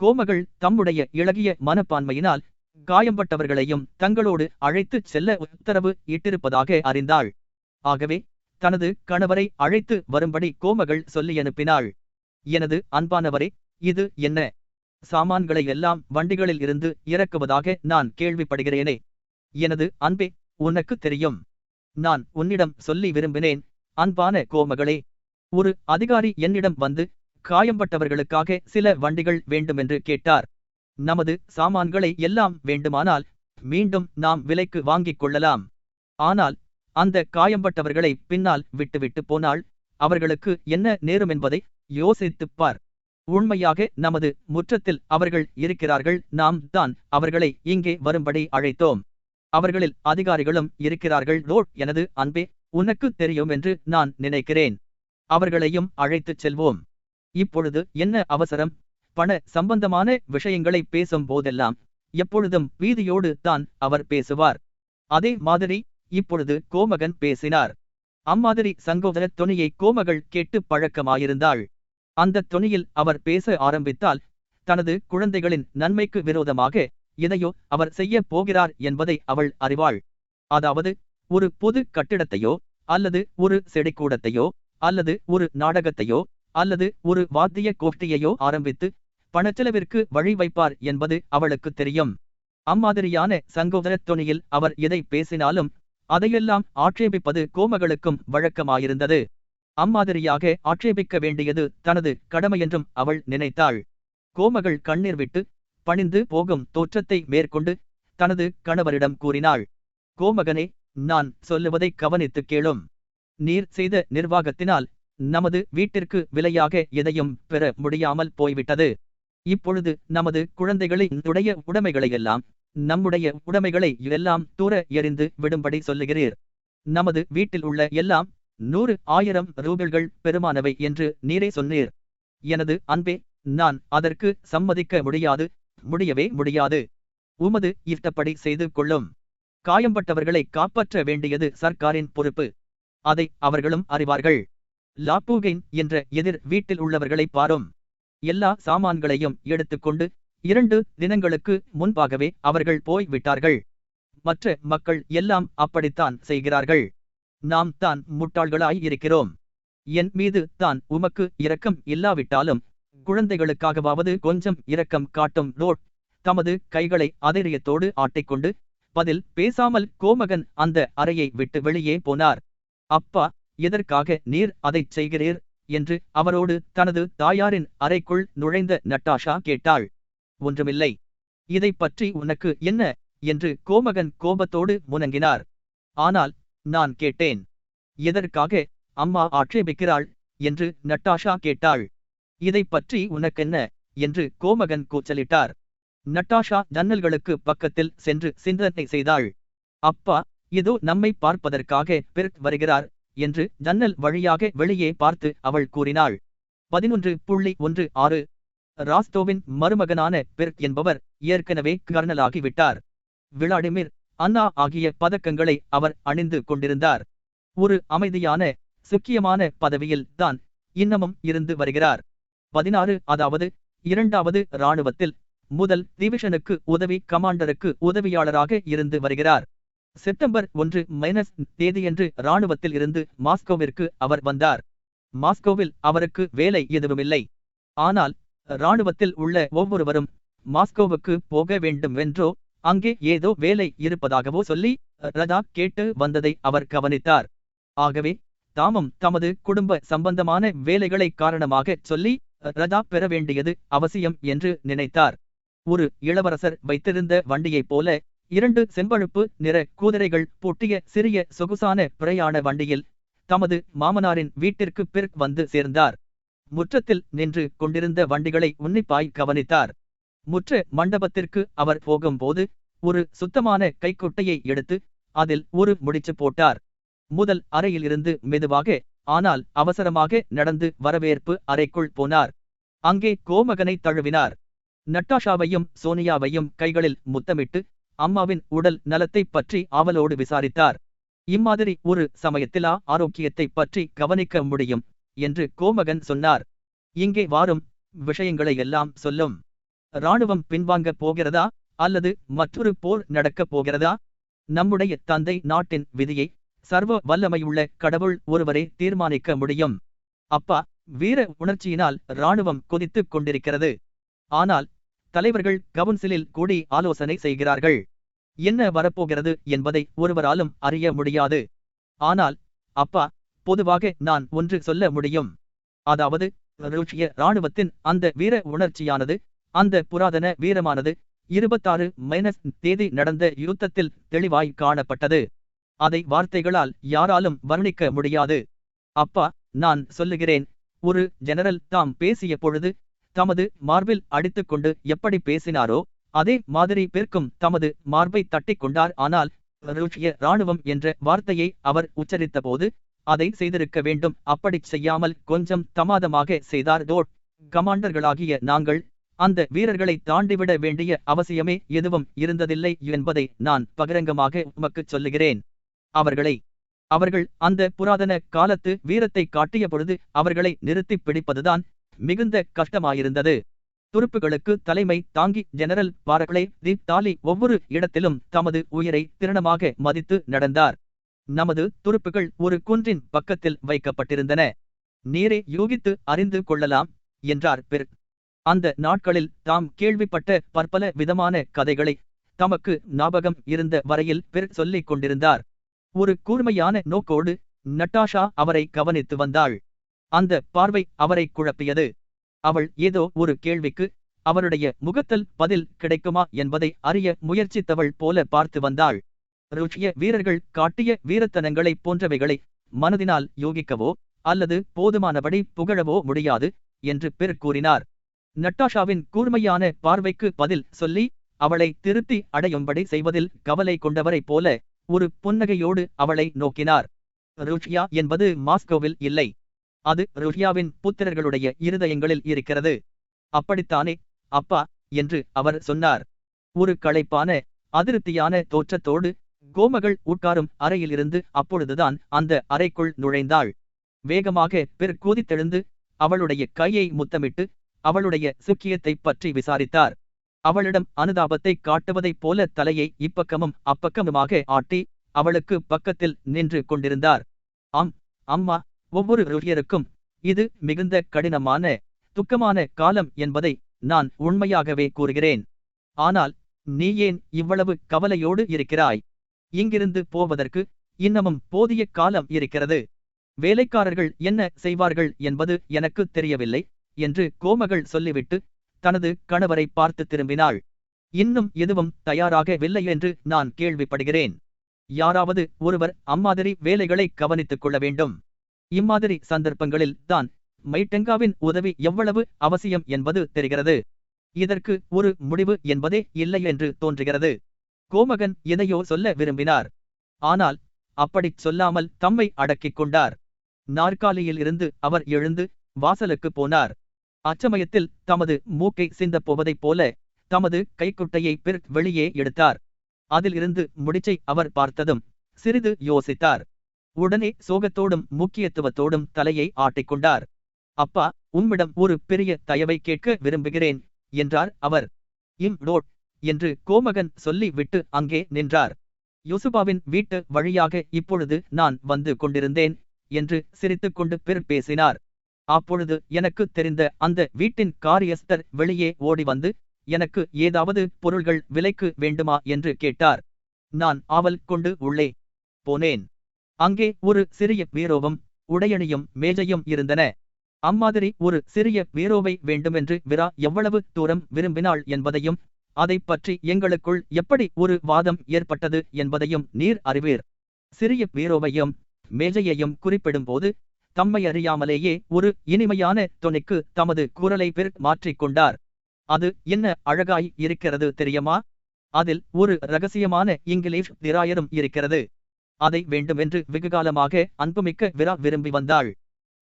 கோமகள் தம்முடைய இளகிய மனப்பான்மையினால் காயம்பட்டவர்களையும் தங்களோடு அழைத்துச் செல்ல உத்தரவு இட்டிருப்பதாக அறிந்தாள். ஆகவே தனது கணவரை அழைத்து வரும்படி கோமகள் சொல்லியனுப்பினாள். எனது அன்பானவரே, இது என்ன? சாமான்களை எல்லாம் வண்டிகளில் இருந்து இறக்குவதாக நான் கேள்விப்படுகிறேனே. எனது அன்பே, உனக்கு தெரியும், நான் உன்னிடம் சொல்லி விரும்பினேன். அன்பான கோமகளே, ஒரு அதிகாரி என்னிடம் வந்து காயம்பட்டவர்களுக்காக சில வண்டிகள் வேண்டுமென்று கேட்டார். நமது சாமான்களை எல்லாம் வேண்டுமானால் மீண்டும் நாம் விலைக்கு வாங்கிக் கொள்ளலாம். ஆனால் அந்த காயம்பட்டவர்களை பின்னால் விட்டுவிட்டு போனால் அவர்களுக்கு என்ன நேரும் என்பதை யோசித்துப் பார். உண்மையாக நமது முற்றத்தில் அவர்கள் இருக்கிறார்கள். நாம் தான் அவர்களை இங்கே வரும்படி அழைத்தோம். அவர்களில் அதிகாரிகளும் இருக்கிறார்கள். லோட், எனது அன்பே, உனக்கு தெரியும் என்று நான் நினைக்கிறேன். அவர்களையும் அழைத்துச் செல்வோம். இப்பொழுது என்ன அவசரம்? பண சம்பந்தமான விஷயங்களை பேசும் போதெல்லாம் எப்பொழுதும் பீதியோடு தான் அவர் பேசுவார். அதே மாதிரி இப்பொழுது கோமகன் பேசினார். அம்மாதிரி சங்கோதர தொனியை கோமகள் கேட்டு பழக்கமாயிருந்தாள். அந்த தொனியில் அவர் பேச ஆரம்பித்தால் தனது குழந்தைகளின் நன்மைக்கு விரோதமாக எதையோ அவர் செய்ய போகிறார் என்பதை அவள் அறிவாள். அதாவது ஒரு பொது கட்டிடத்தையோ அல்லது ஒரு செடிக்கூடத்தையோ அல்லது ஒரு நாடகத்தையோ அல்லது ஒரு வாத்திய கோஷ்டியையோ ஆரம்பித்து பணச்செலவிற்கு வழி வைப்பார் என்பது அவளுக்கு தெரியும். அம்மாதிரியான சங்கோதர தொனியில் அவர் எதை பேசினாலும் அதையெல்லாம் ஆட்சேபிப்பது கோமகளுக்கும் வழக்கமாயிருந்தது. அம்மாதிரியாக ஆட்சேபிக்க வேண்டியது தனது கடமையென்றும் அவள் நினைத்தாள். கோமகள் கண்ணீர் விட்டு பணிந்து போகும் தோற்றத்தை மேற்கொண்டு தனது கணவரிடம் கூறினாள். கோமகனே, நான் சொல்லுவதை கவனித்துக் கேளும். நீர் செய்த நிர்வாகத்தினால் நமது வீட்டிற்கு விலையாக எதையும் பெற முடியாமல் போய்விட்டது. இப்பொழுது நமது குழந்தைகளினுடைய உடைமைகளையெல்லாம், நம்முடைய உடைமைகளை எல்லாம் தூர எறிந்து விடும்படி சொல்லுகிறீர். நமது வீட்டில் உள்ள எல்லாம் 100,000 ரூபிள்கள் பெருமானவை என்று நீரே சொன்னீர். எனது அன்பே, நான் அதற்கு சம்மதிக்க முடியாது, முடியவே முடியாது. உமது இஷ்டப்படி செய்து கொள்ளும். காயம்பட்டவர்களை காப்பாற்ற வேண்டியது சர்க்காரின் பொறுப்பு. அதை அவர்களும் அறிவார்கள். லாப்பூகெயின் என்ற எதிர் வீட்டில் உள்ளவர்களை பாரும். எல்லா சாமான்களையும் எடுத்துக்கொண்டு 2 தினங்களுக்கு முன்பாகவே அவர்கள் போய் விட்டார்கள். மற்ற மக்கள் எல்லாம் அப்படித்தான் செய்கிறார்கள். நாம் தான் முட்டாள்களாய் இருக்கிறோம். என் மீது தான் உமக்கு இரக்கம் இல்லாவிட்டாலும் குழந்தைகளுக்காகவாவது கொஞ்சம் இரக்கம் காட்டும் லோட். தமது கைகளை அதைரியத்தோடு ஆட்டிக்கொண்டு பதில் பேசாமல் கோமகன் அந்த அறையை விட்டு வெளியே போனார். அப்பா, எதற்காக நீர் அதைச் செய்கிறீர் என்று அவரோடு தனது தாயாரின் அறைக்குள் நுழைந்த நட்டாஷா கேட்டாள். ஒன்றுமில்லை. இதைப் பற்றி உனக்கு என்ன என்று கோமகன் கோபத்தோடு முனங்கினார். ஆனால் நான் கேட்டேன். எதற்காக அம்மா ஆட்சேபிக்கிறாள் என்று நட்டாஷா கேட்டாள். இதைப் பற்றி உனக்கென்ன என்று கோமகன் கூச்சலிட்டார். நட்டாஷா ஜன்னல்களுக்கு பக்கத்தில் சென்று சிந்தனை செய்தாள். அப்பா, இதோ நம்மை பார்ப்பதற்காக பெர்க் வருகிறார் என்று ஜன்னல் வழியாக வெளியே பார்த்து அவள் கூறினாள். 11.16 ராஸ்தோவின் மருமகனான பெர்க் என்பவர் ஏற்கனவே கர்னலாகிவிட்டார். விளாடிமிர், அன்னா ஆகிய பதக்கங்களை அவர் அணிந்து கொண்டிருந்தார். ஒரு அமைதியான சுக்கியமான பதவியில் தான் இன்னமும் இருந்து வருகிறார். 16 அதாவது 2வது இராணுவத்தில் முதல் டிவிஷனுக்கு உதவி கமாண்டருக்கு உதவியாளராக இருந்து வருகிறார். செப்டம்பர் 1 தேதியன்று இராணுவத்தில் இருந்து மாஸ்கோவிற்கு அவர் வந்தார். மாஸ்கோவில் அவருக்கு வேலை எதுவுமில்லை. ஆனால் இராணுவத்தில் உள்ள ஒவ்வொருவரும் மாஸ்கோவுக்கு போக வேண்டுமென்றோ அங்கே ஏதோ வேலை இருப்பதாகவோ சொல்லி ரஜா கேட்டு வந்ததை அவர் கவனித்தார். ஆகவே தாமும் தமது குடும்ப சம்பந்தமான வேலைகளை காரணமாக சொல்லி ரஜா பெற வேண்டியது அவசியம் என்று நினைத்தார். ஒரு இளவரசர் வைத்திருந்த வண்டியைப் போல 2 செம்பழுப்பு நிற குதிரைகள் பூட்டிய சிறிய சொகுசான பிரயாண வண்டியில் தமது மாமனாரின் வீட்டிற்கு பெர்க் வந்து சேர்ந்தார். முற்றத்தில் நின்று கொண்டிருந்த வண்டிகளை உன்னிப்பாய் கவனித்தார். முற்ற மண்டபத்திற்கு அவர் போகும்போது ஒரு சுத்தமான கைக்குட்டையை எடுத்து அதில் ஒரு முடிச்சு போட்டார். முதல் அறையிலிருந்து மெதுவாக ஆனால் அவசரமாக நடந்து வரவேற்பு அறைக்குள் போனார். அங்கே கோமகனை தழுவினார். நட்டாஷாவையும் சோனியாவையும் கைகளில் முத்தமிட்டு அம்மாவின் உடல் நலத்தைப் பற்றி ஆவலோடு விசாரித்தார். இம்மாதிரி ஒரு சமயத்திலா ஆரோக்கியத்தைப் பற்றி கவனிக்க முடியும் என்று கோமகன் சொன்னார். இங்கே வாரும், விஷயங்களை எல்லாம் சொல்லும். இராணுவம் பின்வாங்க போகிறதா அல்லது மற்றொரு போர் நடக்கப் போகிறதா? நம்முடைய தந்தை நாட்டின் விதியை சர்வ வல்லமையுள்ள கடவுள் ஒருவரே தீர்மானிக்க முடியும். அப்பா, வீர உணர்ச்சியினால் இராணுவம் கொதித்துக் கொண்டிருக்கிறது. ஆனால் தலைவர்கள் கவுன்சிலில் கூடி ஆலோசனை செய்கிறார்கள். என்ன வரப்போகிறது என்பதை ஒருவராலும் அறிய முடியாது. ஆனால் அப்பா, பொதுவாக நான் ஒன்று சொல்ல முடியும். அதாவது ரஷ்ய இராணுவத்தின் அந்த வீர உணர்ச்சியானது, அந்த புராதன வீரமானது 26 தேதி நடந்த யுத்தத்தில் தெளிவாய் காணப்பட்டது. அதை வார்த்தைகளால் யாராலும் வர்ணிக்க முடியாது. அப்பா, நான் சொல்லுகிறேன், ஒரு ஜெனரல் தாம் பேசிய பொழுது தமது மார்பில் அடித்துக்கொண்டு எப்படி பேசினாரோ அதே மாதிரி பெர்க்கும் தமது மார்பை தட்டிக் கொண்டார். ஆனால் ரஷ்ய இராணுவம் என்ற வார்த்தையை அவர் உச்சரித்த போது அதை செய்திருக்க வேண்டும். அப்படிச் செய்யாமல் கொஞ்சம் தமாதமாக செய்தார். கமாண்டர்களாகிய நாங்கள் அந்த வீரர்களை தாண்டிவிட வேண்டிய அவசியமே எதுவும் இருந்ததில்லை என்பதை நான் பகிரங்கமாக உமக்குச் சொல்லுகிறேன். அவர்கள் அந்த புராதன காலத்து வீரத்தை காட்டிய பொழுது அவர்களை நிறுத்திப் பிடிப்பதுதான் மிகுந்த கஷ்டமாயிருந்தது. துருப்புகளுக்கு தலைமை தாங்கி ஜெனரல் பாரக்லே தி தாலி ஒவ்வொரு இடத்திலும் தமது உயிரை திறனமாக மதித்து நடந்தார். நமது துருப்புகள் ஒரு குன்றின் பக்கத்தில் வைக்கப்பட்டிருந்தன. நீரே யூகித்து அறிந்து கொள்ளலாம் என்றார் பெர்க். அந்த நாட்களில் தாம் கேள்விப்பட்ட பற்பல விதமான கதைகளை தமக்கு ஞாபகம் இருந்த வரையில் பெர்க் சொல்லிக் கொண்டிருந்தார். ஒரு கூர்மையான நோக்கோடு நட்டாஷா அவரை கவனித்து வந்தாள். அந்த பார்வை அவரை குழப்பியது. அவள் ஏதோ ஒரு கேள்விக்கு அவருடைய முகத்தில் பதில் கிடைக்குமா என்பதை அறிய முயற்சித்தவள் போல பார்த்து வந்தாள். ரஷ்ய வீரர்கள் காட்டிய வீரத்தனங்களைப் போன்றவைகளை மனதினால் யோகிக்கவோ அல்லது போதுமானபடி புகழவோ முடியாது என்று பெர்க் கூறினார். நட்டாஷாவின் கூர்மையான பார்வைக்கு பதில் சொல்லி அவளை திருத்தி அடையும்படி செய்வதில் கவலை கொண்டவரைப் போல ஒரு புன்னகையோடு அவளை நோக்கினார். ரஷ்யா என்பது மாஸ்கோவில் இல்லை. அது ரஷ்யாவின் புத்திரர்களுடைய இருதயங்களில் இருக்கிறது. அப்படித்தானே அப்பா என்று அவர் சொன்னார். ஒரு களைப்பான அதிருப்தியான தோற்றத்தோடு கோமகள் உட்காரும் அறையிலிருந்து அப்பொழுதுதான் அந்த அறைக்குள் நுழைந்தாள். வேகமாக பெர்க் குதித்தெழுந்து அவளுடைய கையை முத்தமிட்டு அவளுடைய சுக்கியத்தைப் பற்றி விசாரித்தார். அவளிடம் அனுதாபத்தை காட்டுவதைப் போல தலையை இப்பக்கமும் அப்பக்கமுமாக ஆட்டி அவளுக்கு பக்கத்தில் நின்று கொண்டிருந்தார். ஆம் அம்மா, ஒவ்வொரு ரஷ்யருக்கும் இது மிகுந்த கடினமான துக்கமான காலம் என்பதை நான் உண்மையாகவே கூறுகிறேன். ஆனால் நீ ஏன் இவ்வளவு கவலையோடு இருக்கிறாய்? இங்கிருந்து போவதற்கு இன்னமும் போதிய காலம் இருக்கிறது. வேலைக்காரர்கள் என்ன செய்வார்கள் என்பது எனக்கு தெரியவில்லை என்று கோமகள் சொல்லிவிட்டு தனது கணவரை பார்த்து திரும்பினாள். இன்னும் எதுவும் தயாராகவில்லை என்று நான் கேள்விப்படுகிறேன். யாராவது ஒருவர் அம்மாதிரி வேலைகளை கவனித்துக் கொள்ள வேண்டும். இம்மாதிரி சந்தர்ப்பங்களில் தான் மைட்டெங்காவின் உதவி எவ்வளவு அவசியம் என்பது தெரிகிறது. இதற்கு ஒரு முடிவு என்பதே இல்லை என்று தோன்றுகிறது. கோமகன் எதையோ சொல்ல விரும்பினார். ஆனால் அப்படிச் சொல்லாமல் தம்மை அடக்கிக் கொண்டார். நாற்காலியில் இருந்து அவர் எழுந்து வாசலுக்கு போனார். அச்சமயத்தில் தமது மூக்கை சிந்தப் போவதைப் போல தமது கைக்குட்டையை வெளியே எடுத்தார். அதில் இருந்து முடிச்சை அவர் பார்த்ததும் சிறிது யோசித்தார். உடனே சோகத்தோடும் முக்கியத்துவத்தோடும் தலையை ஆட்டிக்கொண்டார். அப்பா, உம்மிடம் ஒரு பெரிய தயவை கேட்க விரும்புகிறேன் என்றார் அவர். டோட் என்று கோமகன் சொல்லி விட்டு அங்கே நின்றார். யோசுபாவின் வீட்டு வழியாக இப்பொழுது நான் வந்து கொண்டிருந்தேன் என்று சிரித்துக்கொண்டு பேசினார். அப்பொழுது எனக்கு தெரிந்த அந்த வீட்டின் காரியஸ்தர் வெளியே ஓடி வந்து எனக்கு ஏதாவது பொருள்கள் விலைக்கு வேண்டுமா என்று கேட்டார். நான் ஆவல் கொண்டு உள்ளே போனேன். அங்கே ஒரு சிறிய பீரோவும் உடையணியும் மேஜையும் இருந்தன. அம்மாதிரி ஒரு சிறிய பீரோவை வேண்டுமென்று விரா எவ்வளவு தூரம் விரும்பினாள் என்பதையும் அதை பற்றி எங்களுக்குள் எப்படி ஒரு வாதம் ஏற்பட்டது என்பதையும் நீர் அறிவீர். சிறிய பீரோவையும் மேஜையையும் குறிப்பிடும்போது தம்மை அறியாமலேயே ஒரு இனிமையான தொனிக்கு தமது குரலை மாற்றிக்கொண்டார். அது என்ன அழகாய் இருக்கிறது தெரியுமா? அதில் ஒரு இரகசியமான இங்கிலீஷ் திராயரும் இருக்கிறது. அதை வேண்டுமென்று வெகுகாலமாக அன்புமிக்க விரா விரும்பி வந்தாள்.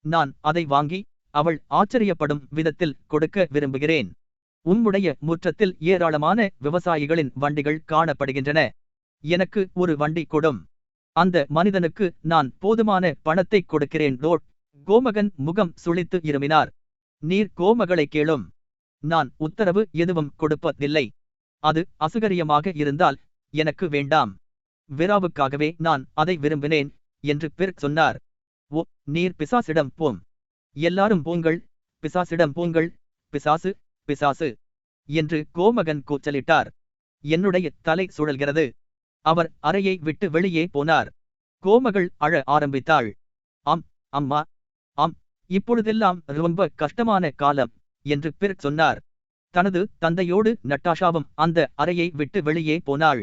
நான் அதை வாங்கி அவள் ஆச்சரியப்படும் விதத்தில் கொடுக்க விரும்புகிறேன். உம்முடைய முற்றத்தில் ஏராளமான விவசாயிகளின் வண்டிகள் காணப்படுகின்றன. எனக்கு ஒரு வண்டி கொடும். அந்த மனிதனுக்கு நான் போதுமான பணத்தை கொடுக்கிறேன். டோட். கோமகன் முகம் சுளித்து இருமினார். நீர் கோமகளை கேளும். நான் உத்தரவு எதுவும் கொடுப்பதில்லை. அது அசுகரியமாக இருந்தால் எனக்கு வேண்டாம். விராவுக்காகவே நான் அதை விரும்பினேன் என்று சொன்னார். ஓ, நீர் பிசாசிடம் போம். எல்லாரும் போங்கள், பிசாசிடம் போங்கள், பிசாசு பிசாசு என்று கோமகன் கூச்சலிட்டார். என்னுடைய தலை சுழல்கிறது. அவர் அறையை விட்டு வெளியே போனார். கோமகள் அழ ஆரம்பித்தாள். ஆம் அம்மா, ஆம், இப்பொழுதெல்லாம் ரொம்ப கஷ்டமான காலம் என்று சொன்னார். தனது தந்தையோடு நட்டாஷாவும் அந்த அறையை விட்டு வெளியே போனாள்.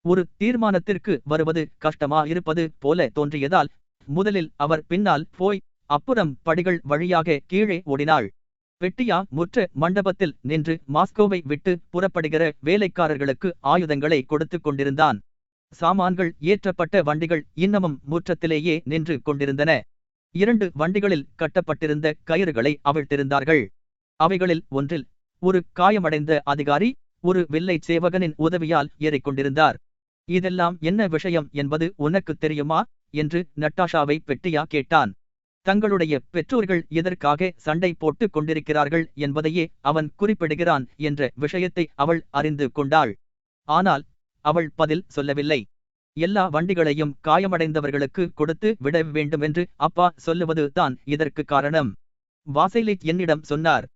ஒரு தீர்மானத்திற்கு வருவது கஷ்டமா இருப்பது போல தோன்றியதால் முதலில் அவர் பின்னால் போய் அப்புறம் படிகள் வழியாக கீழே ஓடினாள். பெட்டியா முற்ற மண்டபத்தில் நின்று மாஸ்கோவை விட்டு புறப்படுகிற வேலைக்காரர்களுக்கு ஆயுதங்களை கொடுத்து கொண்டிருந்தான். சாமான்கள் ஏற்றப்பட்ட வண்டிகள் இன்னமும் முற்றத்திலேயே நின்று கொண்டிருந்தன. 2 வண்டிகளில் கட்டப்பட்டிருந்த கயிறுகளை அவிழ்த்திருந்தார்கள். அவைகளில் ஒன்றில் ஒரு காயமடைந்த அதிகாரி ஒரு வில்லை சேவகனின் உதவியால் ஏறிக்கொண்டிருந்தார். இதெல்லாம் என்ன விஷயம் என்பது உனக்கு தெரியுமா என்று நட்டாஷாவை பெட்டியா கேட்டான். தங்களுடைய பெற்றோர்கள் எதற்காக சண்டை போட்டு கொண்டிருக்கிறார்கள் என்பதையே அவன் குறிப்பிடுகிறான் என்ற விஷயத்தை அவள் அறிந்து கொண்டாள். ஆனால் அவள் பதில் சொல்லவில்லை. எல்லா வண்டிகளையும் காயமடைந்தவர்களுக்கு கொடுத்து விட வேண்டுமென்று அப்பா சொல்லுவது தான் இதற்கு காரணம். வாசைலிட் என்னிடம் சொன்னார்.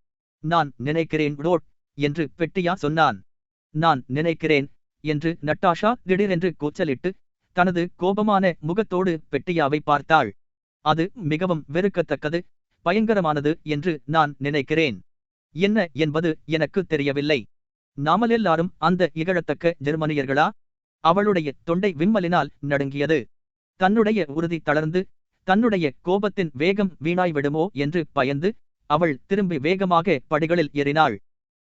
நான் நினைக்கிறேன் டோட் என்று பெட்டியா சொன்னான். நான் நினைக்கிறேன் என்று நட்டாஷா திடீரென்று கூச்சலிட்டு தனது கோபமான முகத்தோடு பெட்டியாவை பார்த்தாள். அது மிகவும் வெறுக்கத்தக்கது, பயங்கரமானது என்று நான் நினைக்கிறேன். என்ன என்பது எனக்கு தெரியவில்லை. நாமலெல்லாரும் அந்த இகழத்தக்க ஜெர்மனியர்களா? அவளுடைய தொண்டை விம்மலினால் நடுங்கியது. தன்னுடைய உறுதி தளர்ந்து தன்னுடைய கோபத்தின் வேகம் வீணாய்விடுமோ என்று பயந்து அவள் திரும்பி வேகமாக படிகளில் ஏறினாள்.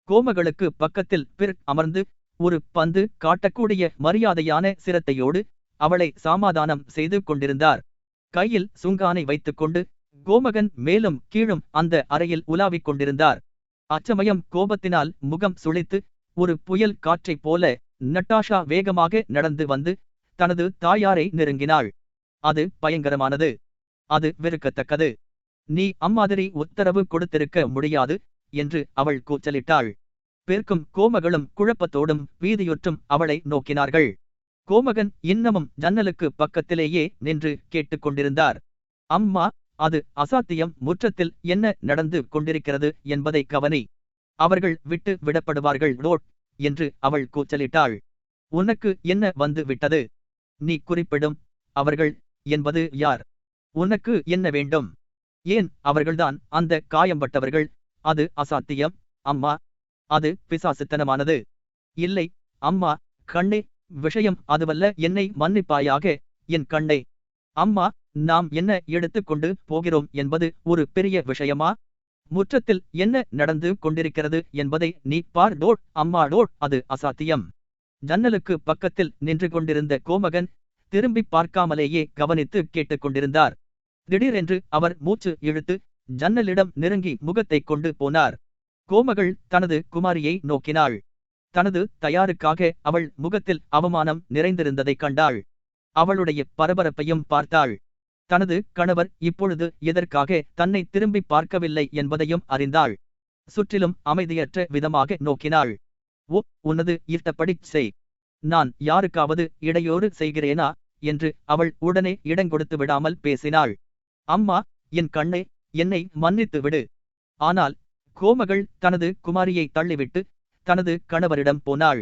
கோமகளுக்கு பக்கத்தில் அமர்ந்து ஒரு பந்து காட்டக்கூடிய மரியாதையான சிரத்தையோடு அவளை சமாதானம் செய்து கொண்டிருந்தார். கையில் சுங்கானை வைத்துக்கொண்டு கோமகன் மேலும் கீழும் அந்த அறையில் உலாவிக் கொண்டிருந்தார். அச்சமயம் கோபத்தினால் முகம் சுளித்து ஒரு புயல் காற்றைப் போல நட்டாஷா வேகமாக நடந்து வந்து தனது தாயாரை நெருங்கினாள். அது பயங்கரமானது. அது வெறுக்கத்தக்கது. நீ அம்மாதிரி உத்தரவு கொடுத்திருக்க முடியாது என்று அவள் கூச்சலிட்டாள். பேர்க்கும் கோமகளும் குழப்பத்தோடும் பீதியுற்றும் அவளை நோக்கினார்கள். கோமகன் இன்னமும் ஜன்னலுக்கு பக்கத்திலேயே நின்று கேட்டுக்கொண்டிருந்தார். அம்மா, அது அசாத்தியம். முற்றத்தில் என்ன நடந்து கொண்டிருக்கிறது என்பதை கவனி. அவர்கள் விட்டு விடப்படுவார்கள் டோட் என்று அவள் கூச்சலிட்டாள். உனக்கு என்ன வந்து விட்டது? நீ குறிப்பிடும் அவர்கள் என்பது யார்? உனக்கு என்ன வேண்டும்? ஏன் அவர்கள்தான் அந்த காயம்பட்டவர்கள்? அது அசாத்தியம் அம்மா. அது பிசாசுத்தனமானது. இல்லை அம்மா. கண்ணே, விஷயம் அதுவல்ல. என்னை மன்னிப்பாயாக என் கண்ணே. அம்மா, நாம் என்ன எடுத்துக்கொண்டு போகிறோம் என்பது ஒரு பெரிய விஷயமா? முற்றத்தில் என்ன நடந்து கொண்டிருக்கிறது என்பதை நீ பார் டோட். அம்மா டோட், அது அசாத்தியம். ஜன்னலுக்கு பக்கத்தில் நின்று கொண்டிருந்த கோமகன் திரும்பி பார்க்காமலேயே கவனித்து கேட்டுக்கொண்டிருந்தார். திடீரென்று அவர் மூச்சு இழுத்து ஜன்னலிடம் நெருங்கி முகத்தை கொண்டு போனார். கோமகள் தனது குமாரியை நோக்கினாள். தனது தயாருக்காக அவள் முகத்தில் அவமானம் நிறைந்திருந்ததைக் கண்டாள். அவளுடைய பரபரப்பையும் பார்த்தாள். தனது கணவர் இப்பொழுது எதற்காக தன்னை திரும்பி பார்க்கவில்லை என்பதையும் அறிந்தாள். சுற்றிலும் அமைதியற்ற விதமாக நோக்கினாள். ஓ, உனது இஷ்டப்படி செய். நான் யாருக்காவது இடையூறு செய்கிறேனா என்று அவள் உடனே இடங்கொடுத்து விடாமல் பேசினாள். அம்மா, என் கண்ணே, என்னை மன்னித்து விடு. ஆனால் கோமகள் தனது குமாரியை தள்ளிவிட்டு தனது கணவரிடம் போனாள்.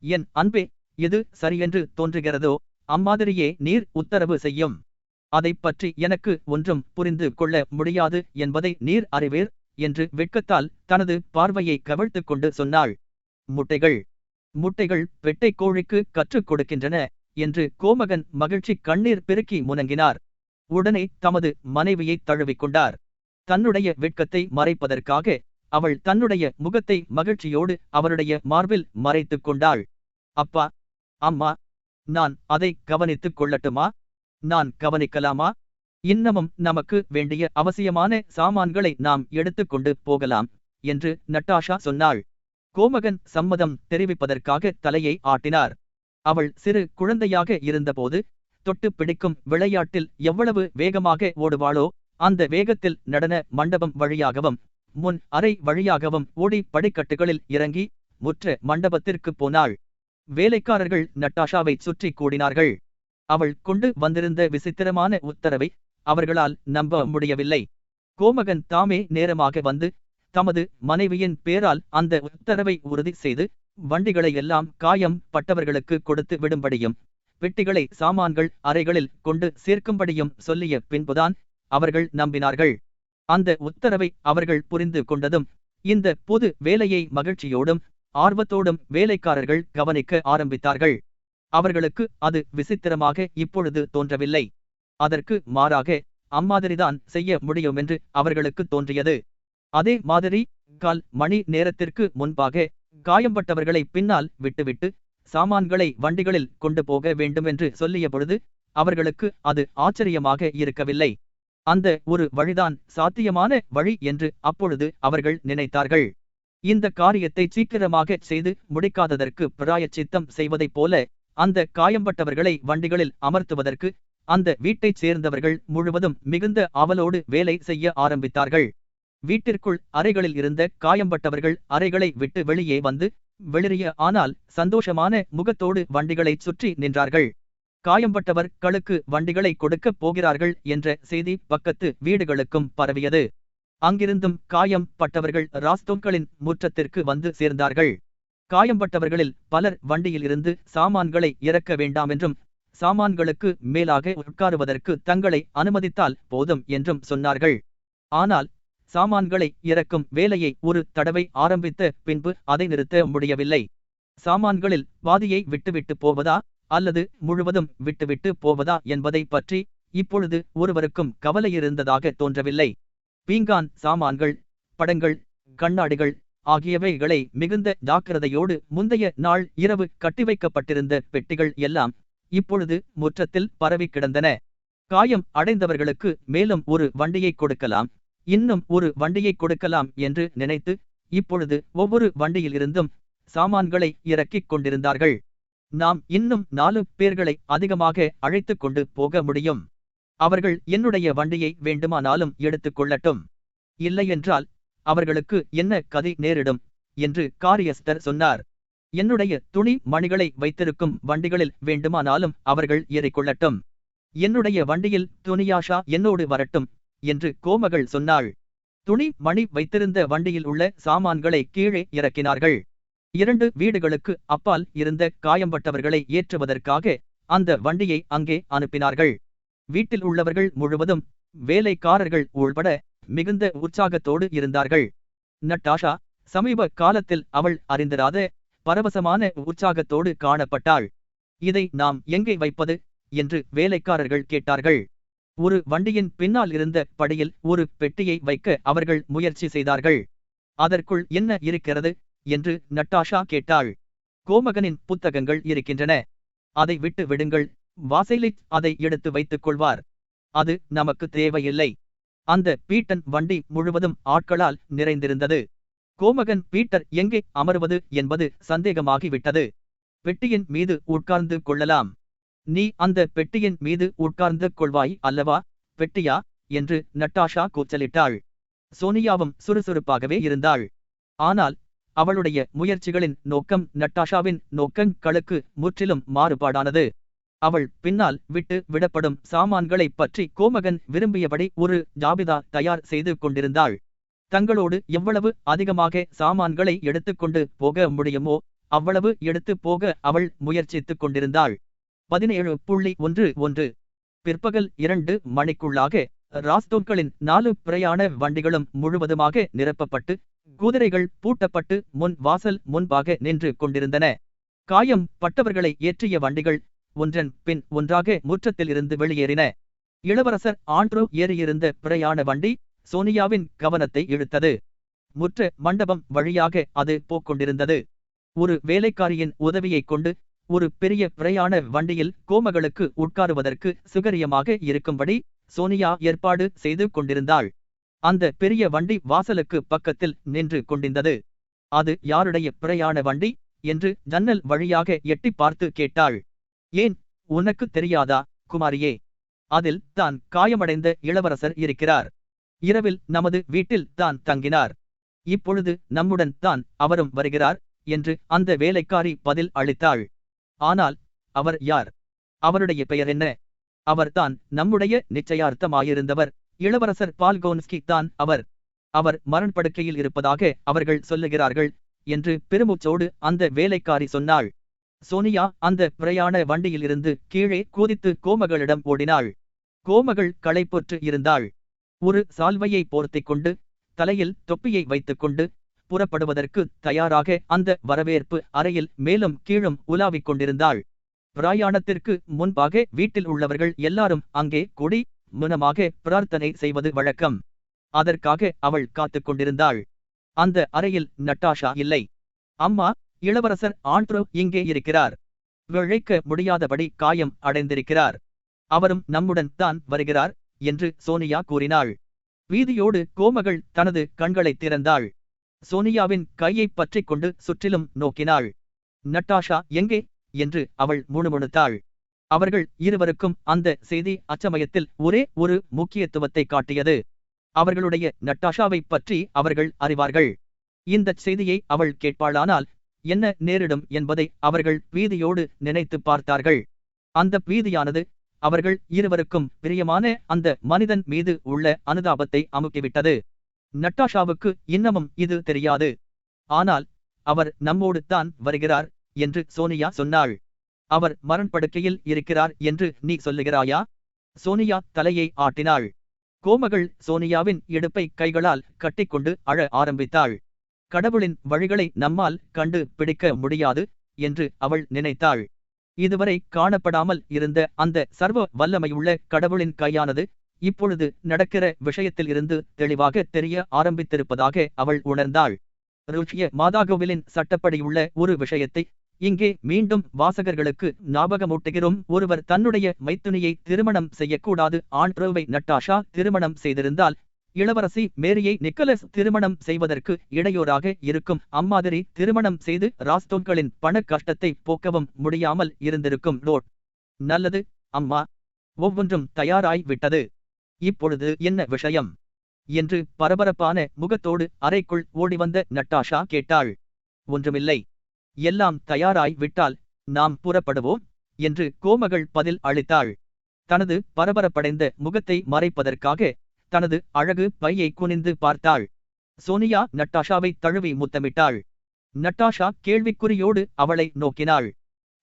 என் அன்பே, எது சரியென்று தோன்றுகிறதோ அம்மாதிரியே நீர் உத்தரவு செய்யும். அதைப் பற்றி எனக்கு ஒன்றும் புரிந்து கொள்ள முடியாது என்பதை நீர் அறிவீர் என்று வெட்கத்தால் தனது பார்வையை கவிழ்த்துக் கொண்டு சொன்னாள். முட்டைகள் முட்டைகள் பெட்டை கோழிக்கு கற்றுக் கொடுக்கின்றன என்று கோமகன் மகிழ்ச்சி கண்ணீர் பெருக்கி முனங்கினார். உடனே தமது மனைவியை தழுவிக்கொண்டார். தன்னுடைய வெட்கத்தை மறைப்பதற்காக அவள் தன்னுடைய முகத்தை மகிழ்ச்சியோடு அவருடைய மார்பில் மறைத்துக் கொண்டாள். அப்பா, அம்மா, நான் அதை கவனித்துக் கொள்ளட்டுமா? நான் கவனிக்கலாமா? இன்னமும் நமக்கு வேண்டிய அவசியமான சாமான்களை நாம் எடுத்துக்கொண்டு போகலாம் என்று நட்டாஷா சொன்னாள். கோமகன் சம்மதம் தெரிவிப்பதற்காக தலையை ஆட்டினார். அவள் சிறு குழந்தையாக இருந்தபோது தொட்டு பிடிக்கும் விளையாட்டில் எவ்வளவு வேகமாக ஓடுவாளோ அந்த வேகத்தில் நடன மண்டபம் வழியாகவும் முன் அறை வழியாகவும் ஓடி படிக்கட்டுகளில் இறங்கி முற்ற மண்டபத்திற்கு போனாள். வேலைக்காரர்கள் நட்டாஷாவை சுற்றி கூடினார்கள். அவள் கொண்டு வந்திருந்த விசித்திரமான உத்தரவை அவர்களால் நம்ப முடியவில்லை. கோமகன் தாமே நேரமாக வந்து தமது மனைவியின் பேரால் அந்த உத்தரவை உறுதி செய்து வண்டிகளை எல்லாம் காயம் பட்டவர்களுக்கு கொடுத்து விடும்படியும் பெட்டிகளை சாமான்கள் அறைகளில் கொண்டு சேர்க்கும்படியும் சொல்லிய பின்புதான் அவர்கள் நம்பினார்கள். அந்த உத்தரவை அவர்கள் புரிந்து கொண்டதும் இந்த பொது வேலையை மகிழ்ச்சியோடும் ஆர்வத்தோடும் வேலைக்காரர்கள் கவனிக்க ஆரம்பித்தார்கள். அவர்களுக்கு அது விசித்திரமாக இப்பொழுது தோன்றவில்லை. அதற்கு மாறாக அம்மாதிரிதான் செய்ய முடியுமென்று அவர்களுக்கு தோன்றியது. அதே மாதிரி கால் மணி நேரத்திற்கு முன்பாக காயம்பட்டவர்களை பின்னால் விட்டுவிட்டு சாமான்களை வண்டிகளில் கொண்டு போக வேண்டுமென்று சொல்லிய பொழுது அவர்களுக்கு அது ஆச்சரியமாக இருக்கவில்லை. அந்த ஒரு வழிதான் சாத்தியமான வழி என்று அப்பொழுது அவர்கள் நினைத்தார்கள். இந்த காரியத்தை சீக்கிரமாக செய்து முடிக்காததற்கு பிராயச்சித்தம் செய்வதைப் போல அந்த காயம்பட்டவர்களை வண்டிகளில் அமர்த்துவதற்கு அந்த வீட்டைச் சேர்ந்தவர்கள் முழுவதும் மிகுந்த ஆவலோடு வேலை செய்ய ஆரம்பித்தார்கள். வீட்டிற்குள் அறைகளில் இருந்த காயம்பட்டவர்கள் அறைகளை விட்டு வெளியே வந்து வெளிரிய ஆனால் சந்தோஷமான முகத்தோடு வண்டிகளை சுற்றி நின்றார்கள். காயம்பட்டவர் களுக்கு வண்டிகளை கொடுக்கப் போகிறார்கள் என்ற செய்தி பக்கத்து வீடுகளுக்கும் பரவியது. அங்கிருந்தும் காயம் பட்டவர்கள் ராஸ்தோக்களின் முற்றத்திற்கு வந்து சேர்ந்தார்கள். காயம்பட்டவர்களில் பலர் வண்டியிலிருந்து சாமான்களை இறக்க வேண்டாமென்றும் சாமான்களுக்கு மேலாக உட்காருவதற்கு தங்களை அனுமதித்தால் போதும் என்றும் சொன்னார்கள். ஆனால் சாமான்களை இறக்கும் வேலையை ஒரு தடவை ஆரம்பித்த பின்பு அதை நிறுத்த முடியவில்லை. சாமான்களில் பாதியை விட்டுவிட்டு போவதா அல்லது முழுவதும் விட்டுவிட்டு போவதா என்பதை பற்றி இப்பொழுது ஒருவருக்கும் கவலையிருந்ததாக தோன்றவில்லை. பீங்கான் சாமான்கள், படங்கள், கண்ணாடிகள் ஆகியவைகளை மிகுந்த ஜாக்கிரதையோடு முந்தைய நாள் இரவு கட்டிவைக்கப்பட்டிருந்த பெட்டிகள் எல்லாம் இப்பொழுது முற்றத்தில் பரவி கிடந்தன. காயம் அடைந்தவர்களுக்கு மேலும் ஒரு வண்டியை கொடுக்கலாம், இன்னும் ஒரு வண்டியை கொடுக்கலாம் என்று நினைத்து இப்பொழுது ஒவ்வொரு வண்டியிலிருந்தும் சாமான்களை இறக்கிக் கொண்டிருந்தார்கள். நாம் இன்னும் 4 பேர்களை அதிகமாக அழைத்து கொண்டு போக முடியும். அவர்கள் என்னுடைய வண்டியை வேண்டுமானாலும் எடுத்துக் கொள்ளட்டும். இல்லையென்றால் அவர்களுக்கு என்ன கதி நேரிடும் என்று காரியஸ்தர் சொன்னார். என்னுடைய துணி மணிகளை வைத்திருக்கும் வண்டிகளில் வேண்டுமானாலும் அவர்கள் ஏறிக்கொள்ளட்டும். என்னுடைய வண்டியில் துணியாஷா என்னோடு வரட்டும் என்று கோமகள் சொன்னாள். துணி மணி வைத்திருந்த வண்டியில் உள்ள சாமான்களை கீழே இறக்கினார்கள். 2 வீடுகளுக்கு அப்பால் இருந்த காயம்பட்டவர்களை ஏற்றுவதற்காக அந்த வண்டியை அங்கே அனுப்பினார்கள். வீட்டில் உள்ளவர்கள் முழுவதும், வேலைக்காரர்கள் உள்பட, மிகுந்த உற்சாகத்தோடு இருந்தார்கள். நட்டாஷா சமீப காலத்தில் அவள் அறிந்திராத பரவசமான உற்சாகத்தோடு காணப்பட்டாள். இதை நாம் எங்கே வைப்பது என்று வேலைக்காரர்கள் கேட்டார்கள். ஒரு வண்டியின் பின்னால் இருந்த படியில் ஒரு பெட்டியை வைக்க அவர்கள் முயற்சி செய்தார்கள். அதற்குள் என்ன இருக்கிறது என்று நட்டாஷா கேட்டாள். கோமகனின் புத்தகங்கள் இருக்கின்றன. அதை விட்டு விடுங்கள், வாசைலிச் அதை எடுத்து வைத்துக் கொள்வார். அது நமக்கு தேவையில்லை. அந்த பீட்டன் வண்டி முழுவதும் ஆட்களால் நிறைந்திருந்தது. கோமகன் பீட்டர் எங்கே அமர்வது என்பது சந்தேகமாகிவிட்டது. பெட்டியின் மீது உட்கார்ந்து கொள்ளலாம். நீ அந்த பெட்டியின் மீது உட்கார்ந்து கொள்வாய் அல்லவா? பெட்டியா என்று நட்டாஷா கூச்சலிட்டாள். சோனியாவும் சுறுசுறுப்பாகவே இருந்தாள். ஆனால் அவளுடைய முயற்சிகளின் நோக்கம் நட்டாஷாவின் நோக்கங்களுக்கு முற்றிலும் மாறுபாடானது. அவள் பின்னால் விட்டு விடப்படும் சாமான்களைப் பற்றி கோமகன் விரும்பியபடி ஒரு ஜாபிதா தயார் செய்து கொண்டிருந்தாள். தங்களோடு எவ்வளவு அதிகமாக சாமான்களை எடுத்துக்கொண்டு போக முடியுமோ அவ்வளவு எடுத்து போக அவள் முயற்சித்துக் கொண்டிருந்தாள். 17.11 பிற்பகல் 2 மணிக்குள்ளாக ராஸ்தோன்களின் 4 பிரயாண வண்டிகளும் முழுவதுமாக நிரப்பப்பட்டு குதிரைகள் பூட்டப்பட்டு முன் வாசல் முன்பாக நின்று கொண்டிருந்தன. காயம் பட்டவர்களை ஏற்றிய வண்டிகள் ஒன்றன் பின் ஒன்றாக முற்றத்தில் இருந்து வெளியேறின. இளவரசர் ஆண்ட்ரோ ஏறியிருந்த பிரயாண வண்டி சோனியாவின் கவனத்தை இழுத்தது. முற்ற மண்டபம் வழியாக அது போக்கொண்டிருந்தது. ஒரு வேலைக்காரியின் உதவியைக் கொண்டு ஒரு பெரிய பிரயாண வண்டியில் கோமகளுக்கு உட்காருவதற்கு சுகரியமாக இருக்கும்படி சோனியா ஏற்பாடு செய்து கொண்டிருந்தாள். அந்த பெரிய வண்டி வாசலுக்கு பக்கத்தில் நின்று கொண்டிருந்தது. அது யாருடைய பிரயாண வண்டி என்று ஜன்னல் வழியாக எட்டி பார்த்து கேட்டாள். ஏன், உனக்கு தெரியாதா குமாரியே? அதில் தான் காயமடைந்த இளவரசர் இருக்கிறார். இரவில் நமது வீட்டில் தான் தங்கினார். இப்பொழுது நம்முடன் தான் அவரும் வருகிறார் என்று அந்த வேலைக்காரி பதில் அளித்தாள். ஆனால் அவர் யார்? அவருடைய பெயர் என்ன? அவர்தான் நம்முடைய நிச்சயார்த்தமாயிருந்தவர். இளவரசர் பால்கோன்ஸ்கி தான் அவர். அவர் மரணப்படுக்கையில் இருப்பதாக அவர்கள் சொல்லுகிறார்கள் என்று பெருமூச்சோடு அந்த வேலைக்காரி சொன்னாள். சோனியா அந்த பிரயாண வண்டியிலிருந்து கீழே குதித்து கோமகளிடம் ஓடினாள். கோமகள் களைப்புற்று இருந்தாள். ஒரு சால்வையை போர்த்திக் கொண்டு, தலையில் தொப்பியை வைத்துக்கொண்டு புறப்படுவதற்கு தயாராக அந்த வரவேற்பு அறையில் மேலும் கீழும் உலாவிக் கொண்டிருந்தாள். பிரயாணத்திற்கு முன்பாக வீட்டில் உள்ளவர்கள் எல்லாரும் அங்கே கூடி முனமாக பிரார்த்தனை செய்வது வழக்கம். அதற்காக அவள் காத்துக் கொண்டிருந்தாள். அந்த அறையில் நட்டாஷா இல்லை. அம்மா, இளவரசர் ஆண்ட்ரோ இங்கே இருக்கிறார். விழைக்க முடியாதபடி காயம் அடைந்திருக்கிறார். அவரும் நம்முடன் தான் வருகிறார் என்று சோனியா கூறினாள். வீதியோடு கோமகள் தனது கண்களை திறந்தாள். சோனியாவின் கையை பற்றிக் கொண்டு சுற்றிலும் நோக்கினாள். நட்டாஷா எங்கே என்று அவள் முணுமுணுத்தாள். அவர்கள் இருவருக்கும் அந்த செய்தி அச்சமயத்தில் ஒரே ஒரு முக்கியத்துவத்தை காட்டியது. அவர்களுடைய நட்டாஷாவை பற்றி அவர்கள் அறிவார்கள். இந்த செய்தியை அவள் கேட்பாளானால் என்ன நேரிடும் என்பதை அவர்கள் பீதியோடு நினைத்து பார்த்தார்கள். அந்த பீதியானது அவர்கள் இருவருக்கும் பிரியமான அந்த மனிதன் மீது உள்ள அனுதாபத்தை அமுக்கிவிட்டது. நட்டாஷாவுக்கு இன்னமும் இது தெரியாது. ஆனால் அவர் நம்மோடு தான் வருகிறார் என்று சோனியா சொன்னாள். அவர் மரணப்படுக்கையில் இருக்கிறார் என்று நீ சொல்லுகிறாயா? சோனியா தலையை ஆட்டினாள். கோமகள் சோனியாவின் இடுப்பை கைகளால் கட்டிக்கொண்டு அழ ஆரம்பித்தாள். கடவுளின் வழிகளை நம்மால் கண்டு பிடிக்க முடியாது என்று அவள் நினைத்தாள். இதுவரை காணப்படாமல் இருந்த அந்த சர்வ வல்லமையுள்ள கடவுளின் கையானது இப்பொழுது நடக்கிற விஷயத்தில் இருந்து தெளிவாக தெரிய ஆரம்பித்திருப்பதாக அவள் உணர்ந்தாள். ருஷ்ய மாதாகோவிலின் சட்டப்படியுள்ள ஒரு விஷயத்தை இங்கே மீண்டும் வாசகர்களுக்கு ஞாபகமூட்டுகிறோம். ஒருவர் தன்னுடைய மைத்துனியை திருமணம் செய்யக்கூடாது. ஆண்ட்ரோவை நட்டாஷா திருமணம் செய்திருந்தால் இளவரசி மேரியை நிக்கலஸ் திருமணம் செய்வதற்கு இடையூறாக இருக்கும். அம்மாதிரி திருமணம் செய்து ராஸ்தோன்களின் பண கஷ்டத்தை போக்கவும் முடியாமல் இருந்திருக்கும். லோட் நல்லது அம்மா, ஒவ்வொன்றும் தயாராய் விட்டது. இப்பொழுது என்ன விஷயம் என்று பரபரப்பான முகத்தோடு அறைக்குள் ஓடிவந்த நட்டாஷா கேட்டாள். ஒன்றுமில்லை, எல்லாம் தயாராய் விட்டால் நாம் புறப்படுவோம் என்று கோமகள் பதில் அளித்தாள். தனது பரபரப்படைந்த முகத்தை மறைப்பதற்காக தனது அழகு பையை குனிந்து பார்த்தாள். சோனியா நட்டாஷாவை தழுவி முத்தமிட்டாள். நட்டாஷா கேள்விக்குறியோடு அவளை நோக்கினாள்.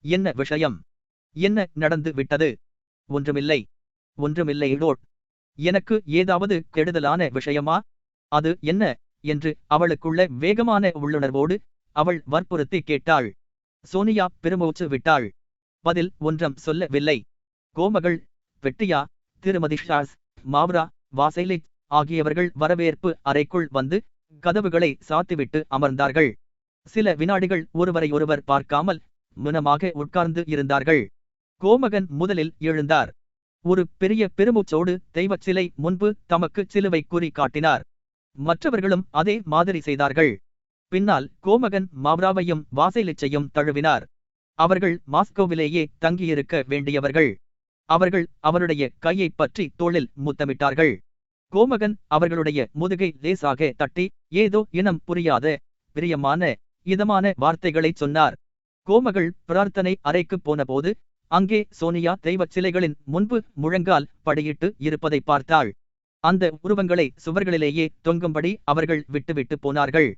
என்ன விஷயம்? என்ன நடந்து விட்டது? ஒன்றுமில்லை. ஒன்றுமில்லை டோட். எனக்கு ஏதாவது கெடுதலான விஷயமா? அது என்ன? என்று அவளுக்குள்ள வேகமான உள்ளுணர்வோடு அவள் வற்புறுத்தி கேட்டாள். சோனியா பெருமூச்சு விட்டாள். பதில் ஒன்றும் சொல்லவில்லை. கோமகள், பெட்டியா, திருமதி ஷாஸ், மாவ்ரா, வாசைலிச் ஆகியவர்கள் வரவேற்பு அறைக்குள் வந்து கதவுகளை சாத்திவிட்டு அமர்ந்தார்கள். சில வினாடிகள் ஒருவரையொருவர் பார்க்காமல் மௌனமாக உட்கார்ந்து இருந்தார்கள். கோமகன் முதலில் எழுந்தார். ஒரு பெரிய பெருமூச்சோடு தெய்வச் சிலை முன்பு தமக்கு சிலுவை குறி காட்டினார். மற்றவர்களும் அதே மாதிரி செய்தார்கள். பின்னால் கோமகன் மாவ்ராவையும் வாசைலிச்சையும் தழுவினார். அவர்கள் மாஸ்கோவிலேயே தங்கியிருக்க வேண்டியவர்கள். அவர்கள் அவருடைய கையை பற்றி தோளில் முத்தமிட்டார்கள். கோமகன் அவர்களுடைய முதுகை லேசாக தட்டி ஏதோ இனம் புரியாத பிரியமான இதமான வார்த்தைகளைச் சொன்னார். கோமகள் பிரார்த்தனை அறைக்கு போனபோது அங்கே சோனியா தெய்வச் சிலைகளின் முன்பு முழங்கால் படியிட்டு இருப்பதை பார்த்தாள். அந்த உருவங்களை சுவர்களிலேயே தொங்கும்படி அவர்கள் விட்டுவிட்டு போனார்கள்.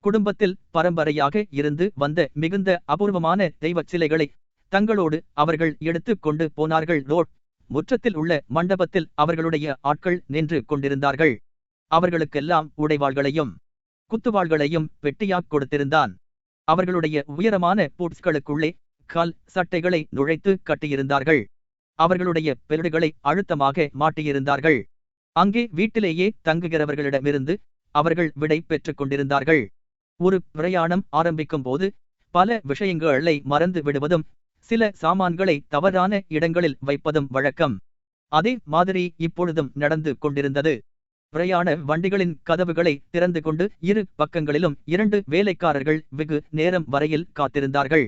குடும்பத்தில் பரம்பரையாக இருந்து வந்த மிகுந்த அபூர்வமான தெய்வச் சிலைகளை தங்களோடு அவர்கள் எடுத்து கொண்டு போனார்கள். ரோட் முற்றத்தில் உள்ள மண்டபத்தில் அவர்களுடைய ஆட்கள் நின்று கொண்டிருந்தார்கள். அவர்களுக்கெல்லாம் உடைவாள்களையும் குத்துவாள்களையும் பெட்டியாக் கொடுத்திருந்தான். அவர்களுடைய உயரமான பூட்ஸ்களுக்குள்ளே கால் சட்டைகளை நுழைத்து கட்டியிருந்தார்கள். அவர்களுடைய பெருடுகளை அழுத்தமாக மாட்டியிருந்தார்கள். அங்கே வீட்டிலேயே தங்குகிறவர்களிடமிருந்து அவர்கள் விடை பெற்றுக் கொண்டிருந்தார்கள். ஒரு பிரயாணம் ஆரம்பிக்கும் போது பல விஷயங்களை மறந்து விடுவதும் சில சாமான்களை தவறான இடங்களில் வைப்பதும் வழக்கம். அதே மாதிரி இப்பொழுதும் நடந்து கொண்டிருந்தது. பிரயாண வண்டிகளின் கதவுகளை திறந்து கொண்டு இரு பக்கங்களிலும் 2 வேலைக்காரர்கள் வெகு நேரம் வரையில் காத்திருந்தார்கள்.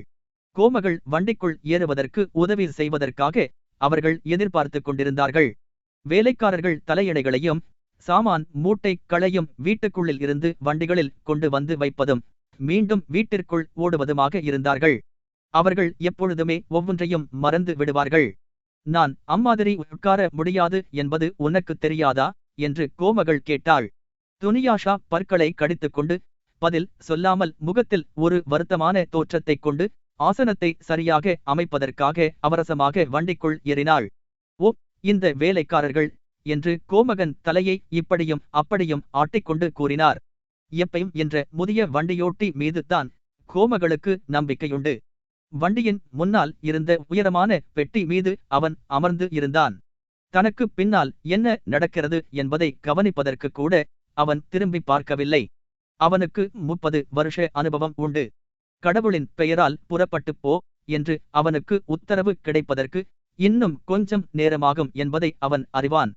கோமகள் வண்டிக்குள் ஏறுவதற்கு உதவி செய்வதற்காக அவர்கள் எதிர்பார்த்து கொண்டிருந்தார்கள். வேலைக்காரர்கள் தலையணைகளையும் சாமான் மூட்டை களையும் வீட்டுக்குள்ளில் இருந்து வண்டிகளில் கொண்டு வந்து வைப்பதும் மீண்டும் வீட்டிற்குள் ஓடுவதுமாக இருந்தார்கள். அவர்கள் எப்பொழுதுமே ஒவ்வொன்றையும் மறந்து விடுவார்கள். நான் அம்மாதிரி உட்கார முடியாது என்பது உனக்கு தெரியாதா என்று கோமகள் கேட்டாள். துனியாஷா பற்களை கடித்துக்கொண்டு பதில் சொல்லாமல் முகத்தில் ஒரு வருத்தமான தோற்றத்தைக் கொண்டு ஆசனத்தை சரியாக அமைப்பதற்காக அவரசமாக வண்டிக்குள் ஏறினாள். ஓ, இந்த வேலைக்காரர்கள் என்று கோமகன் தலையை இப்படியும் அப்படியும் ஆட்டிக்கொண்டு கூறினார். எப்பையும் என்ற முதிய வண்டியோட்டி மீது தான் கோமகளுக்கு நம்பிக்கையுண்டு. வண்டியின் முன்னால் இருந்த உயரமான பெட்டி மீது அவன் அமர்ந்து இருந்தான். தனக்கு பின்னால் என்ன நடக்கிறது என்பதை கவனிப்பதற்கு கூட அவன் திரும்பி பார்க்கவில்லை. அவனுக்கு 30 வருஷ அனுபவம் உண்டு. கடவுளின் பெயரால் புறப்பட்டு போ என்று அவனுக்கு உத்தரவு கிடைப்பதற்கு இன்னும் கொஞ்சம் நேரமாகும் என்பதை அவன் அறிவான்.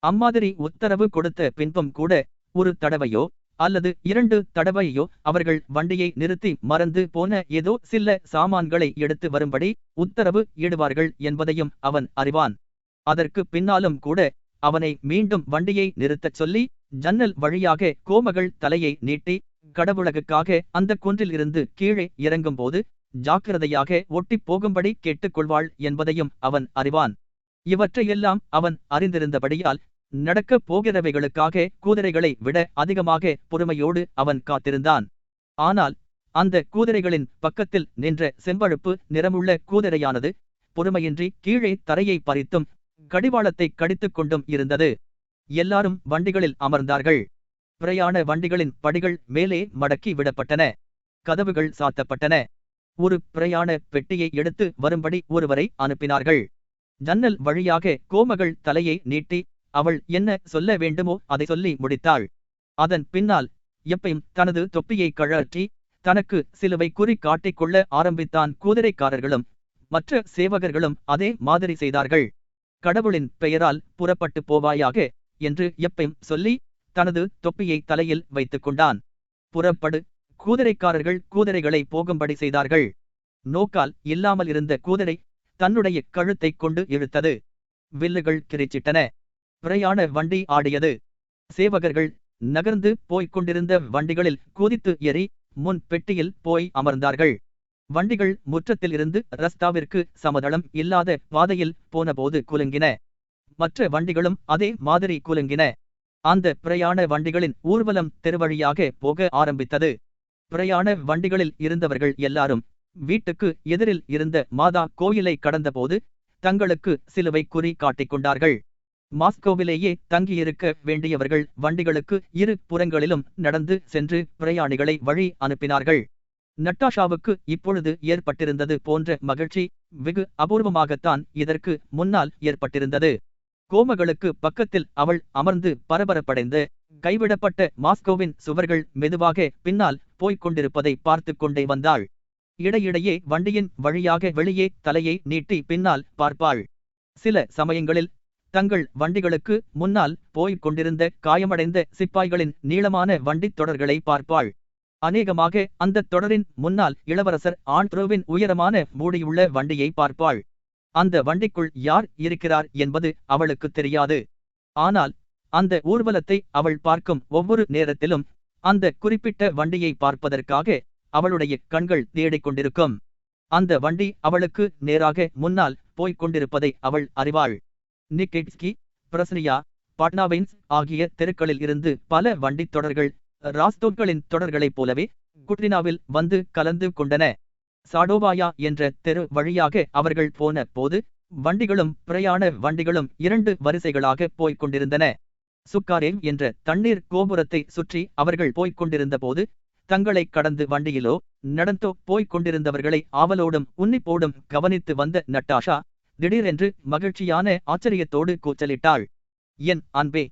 அம்மாதிரி உத்தரவு கொடுத்த பின்பும் கூட ஒரு தடவையோ அல்லது 2 தடவையோ அவர்கள் வண்டியை நிறுத்தி மறந்து போன ஏதோ சில சாமான்களை எடுத்து வரும்படி உத்தரவு இடுவார்கள் என்பதையும் அவன் அறிவான். அதற்கு பின்னாலும் கூட அவனை மீண்டும் வண்டியை நிறுத்தச் சொல்லி ஜன்னல் வழியாக கோமகள் தலையை நீட்டி கடவுளுக்காக அந்த குன்றில் இருந்து கீழே இறங்கும்போது ஜாக்கிரதையாக ஒட்டிப் போகும்படி கேட்டுக்கொள்வாள் என்பதையும் அவன் அறிவான். இவற்றையெல்லாம் அவன் அறிந்திருந்தபடியால் நடக்கப் போகிறவைகளுக்காக குதிரைகளை விட அதிகமாக பொறுமையோடு அவன் காத்திருந்தான். ஆனால் அந்த குதிரைகளின் பக்கத்தில் நின்ற செம்பழுப்பு நிறமுள்ள குதிரையானது பொறுமையின்றி கீழே தரையை பறித்தும் கடிவாளத்தை கடித்துக் கொண்டும் இருந்தது. எல்லாரும் வண்டிகளில் அமர்ந்தார்கள். பிரயாண வண்டிகளின் படிகள் மேலே மடக்கி விடப்பட்டன. கதவுகள் சாத்தப்பட்டன. ஒரு பிரயாண பெட்டியை எடுத்து வரும்படி ஒருவரை அனுப்பினார்கள். ஜன்னல் வழியாக கோமகள் தலையை நீட்டி அவள் என்ன சொல்ல வேண்டுமோ அதை சொல்லி முடித்தாள். அதன் பின்னால் எப்பையும் தனது தொப்பியை கழற்றி தனக்கு சிலுவை குறி காட்டிக்கொள்ள ஆரம்பித்தான். குதிரைக்காரர்களும் மற்ற சேவகர்களும் அதே மாதிரி செய்தார்கள். கடவுளின் பெயரால் புறப்பட்டு போவாயாக என்று எப்பையும் சொல்லி தனது தொப்பியை தலையில் வைத்துக் கொண்டான். புறப்படு. குதிரைக்காரர்கள் குதிரைகளை போகும்படி செய்தார்கள். நோக்கால் இல்லாமல் இருந்த குதிரை தன்னுடைய கழுத்தைக் கொண்டு இழுத்தது. வில்லுகள் கிரிச்சிட்டன. பிரயாண வண்டி ஆடியது. சேவகர்கள் நகர்ந்து போய்க் கொண்டிருந்த வண்டிகளில் குதித்து ஏறி முன் பெட்டியில் போய் அமர்ந்தார்கள். வண்டிகள் முற்றத்தில் இருந்து ரஸ்தாவிற்கு சமதளம் இல்லாத பாதையில் போனபோது குலுங்கின. மற்ற வண்டிகளும் அதே மாதிரி குலுங்கின. அந்த பிரயாண வண்டிகளின் ஊர்வலம் தெருவழியாக போக ஆரம்பித்தது. பிரயாண வண்டிகளில் இருந்தவர்கள் எல்லாரும் வீட்டுக்கு எதிரில் இருந்த மாதா கோயிலை கடந்தபோது தங்களுக்கு சிலுவை குறி காட்டிக் கொண்டார்கள். மாஸ்கோவிலேயே தங்கியிருக்க வேண்டியவர்கள் வண்டிகளுக்கு இரு புறங்களிலும் நடந்து சென்று பிரயாணிகளை வழி அனுப்பினார்கள். நட்டாஷாவுக்கு இப்பொழுது ஏற்பட்டிருந்தது போன்ற மகிழ்ச்சி வெகு அபூர்வமாகத்தான் இதற்கு முன்னால் ஏற்பட்டிருந்தது. கோமகளுக்கு பக்கத்தில் அவள் அமர்ந்து பரபரப்படைந்து கைவிடப்பட்ட மாஸ்கோவின் சுவர்கள் மெதுவாக பின்னால் போய்க் கொண்டிருப்பதை பார்த்து கொண்டே வந்தாள். இடையிடையே வண்டியின் வழியாக வெளியே தலையை நீட்டி பின்னால் பார்ப்பாள். சில சமயங்களில் தங்கள் வண்டிகளுக்கு முன்னால் போய்க் கொண்டிருந்த காயமடைந்த சிப்பாய்களின் நீளமான வண்டித் தொடர்களை பார்ப்பாள். அநேகமாக அந்த தொடரின் முன்னால் இளவரசர் ஆண்ட்ரூவின் உயரமான மூடியுள்ள வண்டியை பார்ப்பாள். அந்த வண்டிக்குள் யார் இருக்கிறார் என்பது அவளுக்கு தெரியாது. ஆனால் அந்த ஊர்வலத்தை அவள் பார்க்கும் ஒவ்வொரு நேரத்திலும் அந்த குறிப்பிட்ட வண்டியை பார்ப்பதற்காக அவளுடைய கண்கள் தேடிக்கொண்டிருக்கும். அந்த வண்டி அவளுக்கு நேராக முன்னால் போய்க் கொண்டிருப்பதை அவள் அறிவாள். நிக்கெட்ஸ்கி, பிரஸ்னியா, பாட்னாவைன்ஸ் ஆகிய தெருக்களில் இருந்து பல வண்டித் தொடர்கள் ராஸ்தோக்களின் தொடர்களைப் போலவே குட்ரினாவில் வந்து கலந்து கொண்டன. சாடோவாயா என்ற தெரு வழியாக அவர்கள் போன போது வண்டிகளும் பிரயாண வண்டிகளும் 2 வரிசைகளாக போய்க் கொண்டிருந்தன. சுக்காரேவ் என்ற தண்ணீர் கோபுரத்தை சுற்றி அவர்கள் போய்க் கொண்டிருந்த போது தங்களை கடந்து வண்டியிலோ நடந்தோ போய்க் கொண்டிருந்தவர்களை ஆவலோடும் உன்னிப்போடும் கவனித்து வந்த நட்டாஷா திடீரென்று மகிழ்ச்சியான ஆச்சரியத்தோடு கூச்சலிட்டாள். என் அன்பே,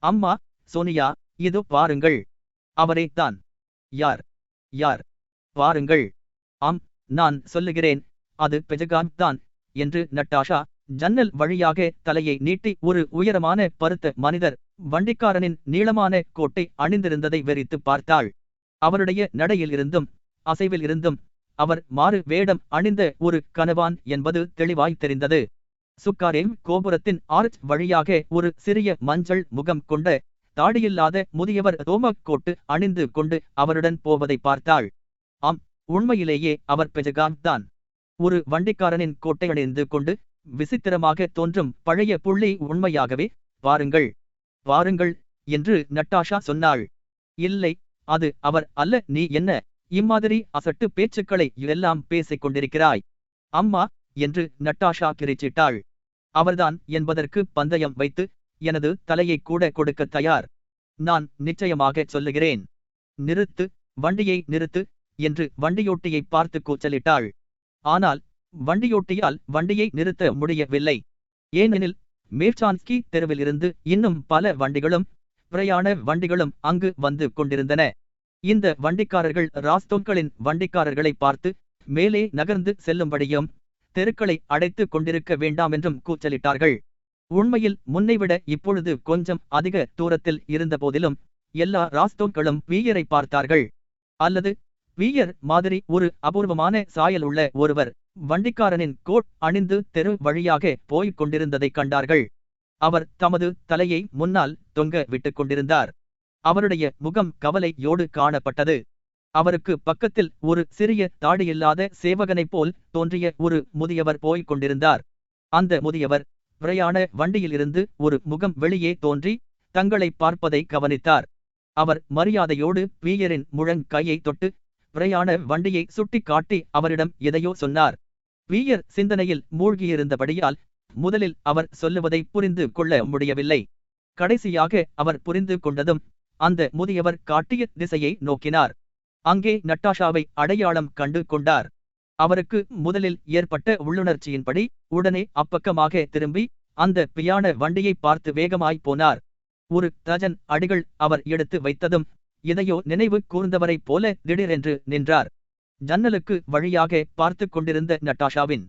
அம்மா, சோனியா, இதோ பாருங்கள், அவரே தான். யார்? யார்? பாருங்கள். ஆம், நான் சொல்லுகிறேன், அது பெஜகான் தான் என்று நட்டாஷா ஜன்னல் வழியாக தலையை நீட்டி ஒரு உயரமான பருத்த மனிதர் வண்டிக்காரனின் நீளமான கோட்டை அணிந்திருந்ததை வெறித்து பார்த்தாள். அவருடைய நடையில் இருந்தும் அசைவில் இருந்தும் அவர் மாறு வேடம் அணிந்த ஒரு கனவான் என்பது தெளிவாய் தெரிந்தது. சுக்காரேவ் கோபுரத்தின் ஆர்ச் வழியாக ஒரு சிறிய மஞ்சள் முகம் கொண்ட தாடியில்லாத முதியவர் ரோமக் கோட்டு அணிந்து கொண்டு அவருடன் போவதை பார்த்தாள். ஆம், உண்மையிலேயே அவர் பெஜகான் தான். ஒரு வண்டிக்காரனின் கோட்டை அணிந்து கொண்டு விசித்திரமாக தோன்றும் பழைய புள்ளி உண்மையாகவே பாருங்கள், பாருங்கள் என்று நட்டாஷா சொன்னாள். இல்லை, அது அவர் அல்ல. நீ என்ன இம்மாதிரி அசட்டு பேச்சுக்களை எல்லாம் பேசிக் கொண்டிருக்கிறாய்? அம்மா என்று நட்டாஷா கிரிச்சிட்டாள். அவர்தான் என்பதற்கு பந்தயம் வைத்து எனது தலையை கூட கொடுக்க தயார். நான் நிச்சயமாக சொல்லுகிறேன். நிறுத்து, வண்டியை நிறுத்து என்று வண்டியோட்டியை பார்த்து கூச்சலிட்டாள். ஆனால் வண்டியோட்டியால் வண்டியை நிறுத்த முடியவில்லை. ஏனெனில் மேர்சான்ஸ்கி தெருவில் இருந்து இன்னும் பல வண்டிகளும் பிரயாண வண்டிகளும் அங்கு வந்து கொண்டிருந்தன. இந்த வண்டிக்காரர்கள் ராஸ்தோக்களின் வண்டிக்காரர்களை பார்த்து மேலே நகர்ந்து செல்லும்படியும் தெருக்களை அடைத்து கொண்டிருக்க வேண்டாமென்றும் கூச்சலிட்டார்கள். உண்மையில் முன்னைவிட இப்பொழுது கொஞ்சம் அதிக தூரத்தில் இருந்த போதிலும் எல்லா ராஸ்தோக்களும் வீயரை பார்த்தார்கள். அல்லது வீயர் மாதிரி ஒரு அபூர்வமான சாயல் உள்ள ஒருவர் வண்டிக்காரனின் கோட் அணிந்து தெரு வழியாக போய்க் கொண்டிருந்ததை கண்டார்கள். அவர் தமது தலையை முன்னால் தொங்க விட்டுக் கொண்டிருந்தார். அவருடைய முகம் கவலையோடு காணப்பட்டது. அவருக்கு பக்கத்தில் ஒரு சிறிய தாடியில்லாத சேவகனைப் போல் தோன்றிய ஒரு முதியவர் போய்க் கொண்டிருந்தார். அந்த முதியவர் பிரயாண வண்டியிலிருந்து ஒரு முகம் வெளியே தோன்றி தங்களை பார்ப்பதை கவனித்தார். அவர் மரியாதையோடு வீயரின் முழங்கையை தொட்டு பிரயாண வண்டியை சுட்டி காட்டி அவரிடம் எதையோ சொன்னார். வீயர் சிந்தனையில் மூழ்கியிருந்தபடியால் முதலில் அவர் சொல்லுவதை புரிந்து கொள்ள முடியவில்லை. கடைசியாக அவர் புரிந்து கொண்டதும் அந்த முதியவர் காட்டிய திசையை நோக்கினார். அங்கே நட்டாஷாவை அடையாளம் கண்டு கொண்டார். அவருக்கு முதலில் ஏற்பட்ட உள்ளுணர்ச்சியின்படி உடனே அப்பக்கமாக திரும்பி அந்த பிரயாண வண்டியை பார்த்து வேகமாய் போனார். ஒரு டஜன் அடிகள் அவர் எடுத்து வைத்ததும் எதையோ நினைவு கூர்ந்தவரைப் போல திடீரென்று நின்றார். ஜன்னலுக்கு வழியாக பார்த்து கொண்டிருந்த நட்டாஷாவின்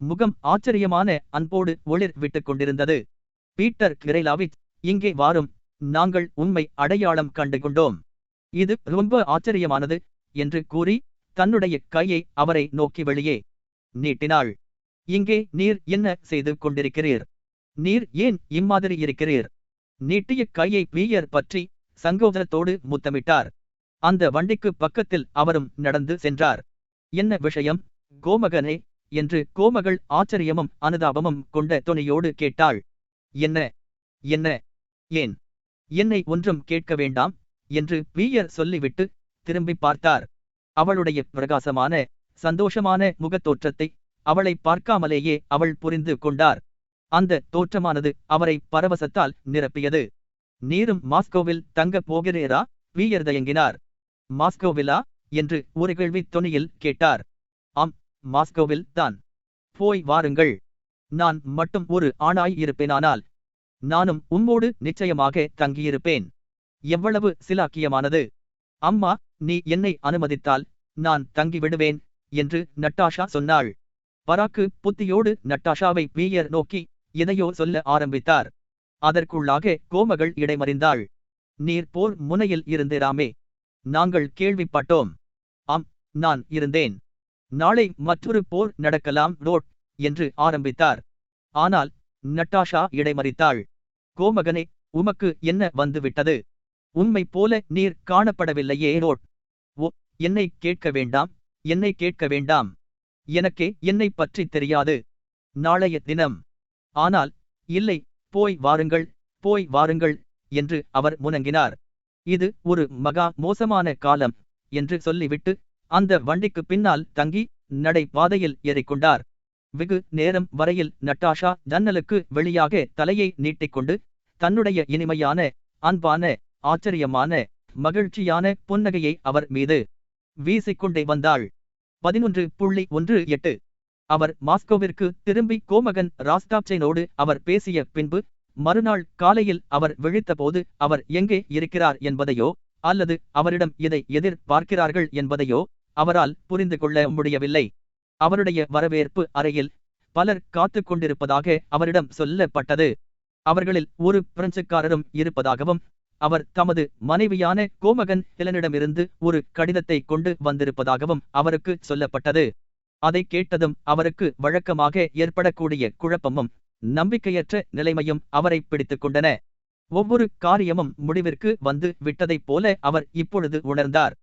முகம் ஆச்சரியமான அன்போடு ஒளிர் விட்டுக் கொண்டிருந்தது. பீட்டர் கிரைலாவிச், இங்கே வாரும், நாங்கள் உண்மை அடையாளம் கண்டு கொண்டோம். இது ரொம்ப ஆச்சரியமானது என்று கூறி தன்னுடைய கையை அவரை நோக்கி வெளியே நீட்டினாள். இங்கே நீர் என்ன செய்து கொண்டிருக்கிறீர்? நீர் ஏன் இம்மாதிரி இருக்கிறீர்? நீட்டிய கையை வீயர் பற்றி சங்கோதரத்தோடு முத்தமிட்டார். அந்த வண்டிக்கு பக்கத்தில் அவரும் நடந்து சென்றார். என்ன விஷயம், கோமகனே என்று கோமகள் ஆச்சரியமும் அனுதாபமும் கொண்ட தொனியோடு கேட்டாள். என்ன என்ன ஏன்? என்னை ஒன்றும் கேட்க வேண்டாம் என்று வீயர் சொல்லிவிட்டு திரும்பி பார்த்தார். அவளுடைய பிரகாசமான சந்தோஷமான முகத்தோற்றத்தை அவளை பார்க்காமலேயே அவள் புரிந்து கொண்டார். அந்த தோற்றமானது அவரை பரவசத்தால் நிரப்பியது. நீரும் மாஸ்கோவில் தங்க போகிறீரா? வீயர் தயங்கினார். மாஸ்கோவிலா என்று ஒரு கேள்வி தொனியில் கேட்டார். ஆம், மாஸ்கோவில் தான். போய் வாருங்கள். நான் மட்டும் ஒரு ஆணாய் இருப்பேனானால் நானும் உம்மோடு நிச்சயமாக தங்கியிருப்பேன். எவ்வளவு சிலாக்கியமானது! அம்மா, நீ என்னை அனுமதித்தால் நான் தங்கிவிடுவேன் என்று நட்டாஷா சொன்னாள். பராக்கு புத்தியோடு நட்டாஷாவை வீயர் நோக்கி எதையோ சொல்ல ஆரம்பித்தார். அதற்குள்ளாக கோமகள் இடைமறிந்தாள். நீர் போர் முனையில் இருந்தீராமே, நாங்கள் கேள்விப்பட்டோம். ஆம், நான் இருந்தேன். நாளை மற்றொரு போர் நடக்கலாம் ரோட் என்று ஆரம்பித்தார். ஆனால் நட்டாஷா இடைமறித்தாள். கோமகனே, உமக்கு என்ன வந்துவிட்டது? உம்மை போல நீர் காணப்படவில்லையே ரோட். ஓ, என்னை கேட்க வேண்டாம், என்னை கேட்க வேண்டாம். எனக்கே என்னை பற்றி தெரியாது. நாளைய தினம். ஆனால் இல்லை, போய் வாருங்கள், போய் வாருங்கள் என்று அவர் முனங்கினார். இது ஒரு மகா மோசமான காலம் என்று சொல்லிவிட்டு அந்த வண்டிக்கு பின்னால் தங்கி நடை பாதையில் ஏறிக்கொண்டார். வெகு நேரம் வரையில் நட்டாஷா ஜன்னலுக்கு வெளியாக தலையை நீட்டிக்கொண்டு தன்னுடைய இனிமையான, அன்பான, ஆச்சரியமான, மகிழ்ச்சியான புன்னகையை அவர் மீது வீசிக்கொண்டே வந்தாள். 11.18 அவர் மாஸ்கோவிற்கு திரும்பி கோமகன் ராஸ்டாப்சைனோடு அவர் பேசிய பின்பு மறுநாள் காலையில் அவர் விழித்தபோது அவர் எங்கே இருக்கிறார் என்பதையோ அல்லது அவரிடம் எதை எதிர்பார்க்கிறார்கள் என்பதையோ அவரால் புரிந்து கொள்ள முடியவில்லை. அவருடைய வரவேற்பு அறையில் பலர் காத்து கொண்டிருப்பதாக அவரிடம் சொல்லப்பட்டது. அவர்களில் ஒரு பிரெஞ்சுக்காரரும் இருப்பதாகவும் அவர் தமது மனைவியான கோமகன் ஹெலனிடமிருந்து ஒரு கடிதத்தை கொண்டு வந்திருப்பதாகவும் அவருக்கு சொல்லப்பட்டது. அதை கேட்டதும் அவருக்கு வழக்கமாக ஏற்படக்கூடிய குழப்பமும் நம்பிக்கையற்ற நிலைமையும் அவரை பிடித்துக் கொண்டன. ஒவ்வொரு காரியமும் முடிவிற்கு வந்து விட்டதைப் போல அவர் இப்பொழுது உணர்ந்தார்.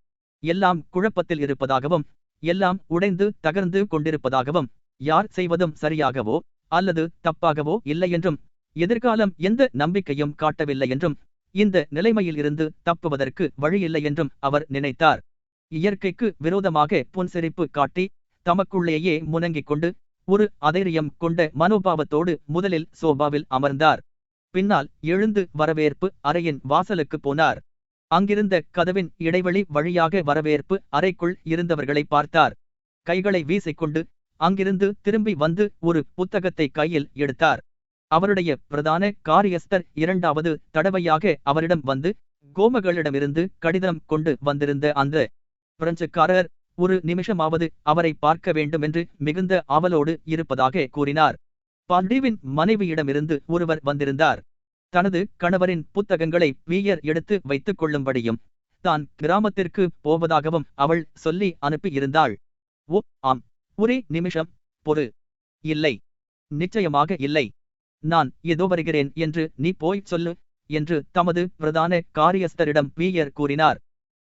எல்லாம் குழப்பத்தில் இருப்பதாகவும் எல்லாம் உடைந்து தகர்ந்து கொண்டிருப்பதாகவும் யார் செய்வதும் சரியாகவோ அல்லது தப்பாகவோ இல்லையென்றும் எதிர்காலம் எந்த நம்பிக்கையும் காட்டவில்லை என்றும் இந்த நிலைமையில் இருந்து தப்புவதற்கு வழியில்லை என்றும் அவர் நினைத்தார். இயற்கைக்கு விரோதமாக புன்சிரிப்பு காட்டி தமக்குள்ளேயே முனங்கிக் கொண்டு ஒரு அதைரியம் கொண்ட மனோபாவத்தோடு முதலில் சோபாவில் அமர்ந்தார். பின்னால் எழுந்து வரவேற்பு அறையின் வாசலுக்கு போனார். அங்கிருந்த கதவின் இடைவெளி வழியாக வரவேற்பு அறைக்குள் இருந்தவர்களை பார்த்தார். கைகளை வீசிக்கொண்டு அங்கிருந்து திரும்பி வந்து ஒரு புத்தகத்தை கையில் எடுத்தார். அவருடைய பிரதான காரியஸ்தர் இரண்டாவது தடவையாக அவரிடம் வந்து கோமகளிடமிருந்து கடிதம் கொண்டு வந்திருந்த அந்த பிரெஞ்சுக்காரர் ஒரு நிமிஷமாவது அவரை பார்க்க வேண்டுமென்று மிகுந்த ஆவலோடு இருப்பதாக கூறினார். பால்டீவின் மனைவியிடமிருந்து ஒருவர் வந்திருந்தார். தனது கணவரின் புத்தகங்களை வீயர் எடுத்து வைத்துக் கொள்ளும்படியும் தான் கிராமத்திற்கு போவதாகவும் அவள் சொல்லி அனுப்பி இருந்தாள். ஓ ஆம், ஒரே நிமிஷம் பொறு. இல்லை, நிச்சயமாக இல்லை. நான் ஏதோ வருகிறேன் என்று நீ போய் சொல்லு என்று தமது பிரதான காரியஸ்தரிடம் வீயர் கூறினார்.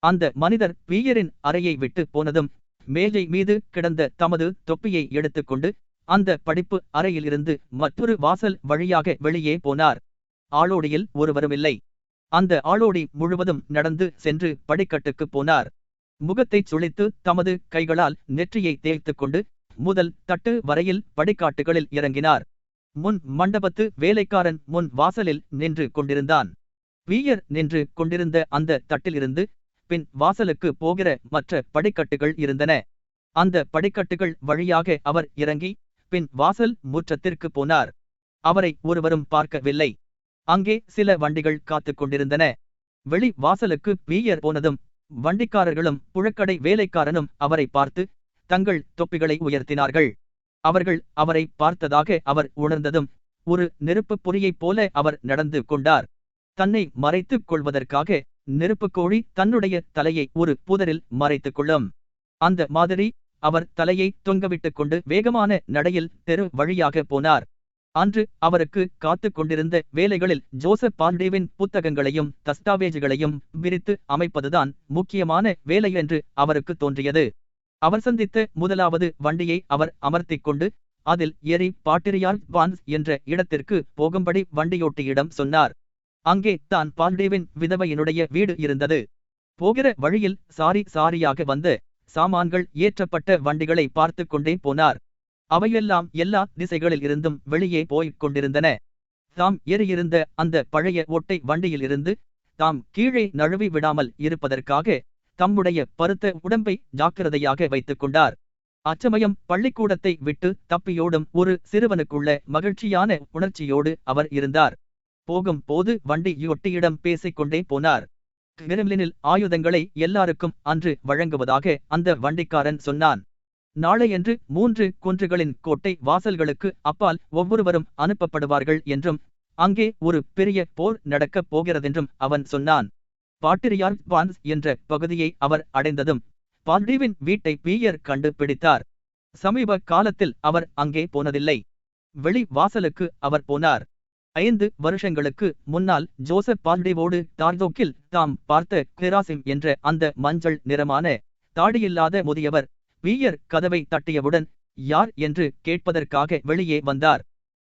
அந்த மனிதர் வீயரின் அறையை விட்டு போனதும் மேஜை மீது கிடந்த தமது தொப்பியை எடுத்துக்கொண்டு அந்த படிப்பு அறையிலிருந்து மற்றொரு வாசல் வழியாக வெளியே போனார். ஆளோடியில் ஒருவருமில்லை. அந்த ஆளோடி முழுவதும் நடந்து சென்று படிக்கட்டுக்கு போனார். முகத்தைச் சுளித்து தமது கைகளால் நெற்றியை தேய்த்துக் கொண்டு முதல் தட்டு வரையில் படிக்காட்டுகளில் இறங்கினார். முன் மண்டபத்து வேலைக்காரன் முன் வாசலில் நின்று கொண்டிருந்தான். வீயர் நின்று கொண்டிருந்த அந்த தட்டிலிருந்து பின் வாசலுக்கு போகிற மற்ற படிக்கட்டுகள் இருந்தன. அந்த படிக்கட்டுகள் வழியாக அவர் இறங்கி பின் வாசல் முற்றத்திற்கு போனார். அவரை ஒருவரும் பார்க்கவில்லை. அங்கே சில வண்டிகள் காத்து கொண்டிருந்தன. வெளி வாசலுக்கு வீயர் போனதும் வண்டிக்காரர்களும் புழக்கடை வேலைக்காரனும் அவரை பார்த்து தங்கள் தொப்பிகளை உயர்த்தினார்கள். அவர்கள் அவரை பார்த்ததாக அவர் உணர்ந்ததும் ஒரு நெருப்புப் பொறியைப் போல அவர் நடந்து கொண்டார். தன்னை மறைத்துக் கொள்வதற்காக நெருப்புக் கோழி தன்னுடைய தலையை ஒரு புதரில் மறைத்துக் கொள்ளும். அந்த மாதிரி அவர் தலையை தொங்கவிட்டுக் கொண்டு வேகமான நடையில் தெரு வழியாக போனார். அன்று அவருக்கு காத்து கொண்டிருந்த வேலைகளில் ஜோசப் பால்டேவின் புத்தகங்களையும் தஸ்தாவேஜுகளையும் விரித்து அமைப்பதுதான் முக்கியமான வேலை என்று அவருக்கு தோன்றியது. அவர் சந்தித்த முதலாவது வண்டியை அவர் அமர்த்திக் கொண்டு அதில் ஏறி பாட்டிரியார் பான்ஸ் என்ற இடத்திற்கு போகும்படி வண்டியோட்டியிடம் சொன்னார். அங்கே தான் பால்டேவின் விதவையினுடைய வீடு இருந்தது. போகிற வழியில் சாரியாக வந்த சாமான்கள் ஏற்றப்பட்ட வண்டிகளை பார்த்து கொண்டே போனார். அவையெல்லாம் எல்லா திசைகளில் இருந்தும் வெளியே போய்க் கொண்டிருந்தன. தாம் ஏறியிருந்த அந்த பழைய ஓட்டை வண்டியிலிருந்து தாம் கீழே நழுவி விடாமல் இருப்பதற்காக தம்முடைய பருத்த உடம்பை ஜாக்கிரதையாக வைத்துக் கொண்டார். அச்சமயம் பள்ளிக்கூடத்தை விட்டு தப்பியோடும் ஒரு சிறுவனுக்குள்ள மகிழ்ச்சியான உணர்ச்சியோடு அவர் இருந்தார். போகும் போது வண்டியொட்டியிடம் பேசிக்கொண்டே போனார். கிரெம்லினில் ஆயுதங்களை எல்லாருக்கும் அன்று வழங்குவதாக அந்த வண்டிக்காரன் சொன்னான். நாளையன்று 3 குன்றுகளின் கோட்டை வாசல்களுக்கு அப்பால் ஒவ்வொருவரும் அனுப்பப்படுவார்கள் என்றும் அங்கே ஒரு பெரிய போர் நடக்கப் போகிறதென்றும் அவன் சொன்னான். பாட்டிரியார் பான்ஸ் என்ற பகுதியை அவர் அடைந்ததும் பால்டிவின் வீட்டை பீயர் கண்டு பிடித்தார். சமீப காலத்தில் அவர் அங்கே போனதில்லை. வெளி வாசலுக்கு அவர் போனார். 5 வருஷங்களுக்கு முன்னால் ஜோசப் பால்டிவோடு டார்தோக்கில் தாம் பார்த்த கிராசிம் என்ற அந்த மஞ்சள் நிறமான தாடியில்லாத முதியவர் பீயர் கதவை தட்டியவுடன் யார் என்று கேட்பதற்காக வெளியே வந்தார்.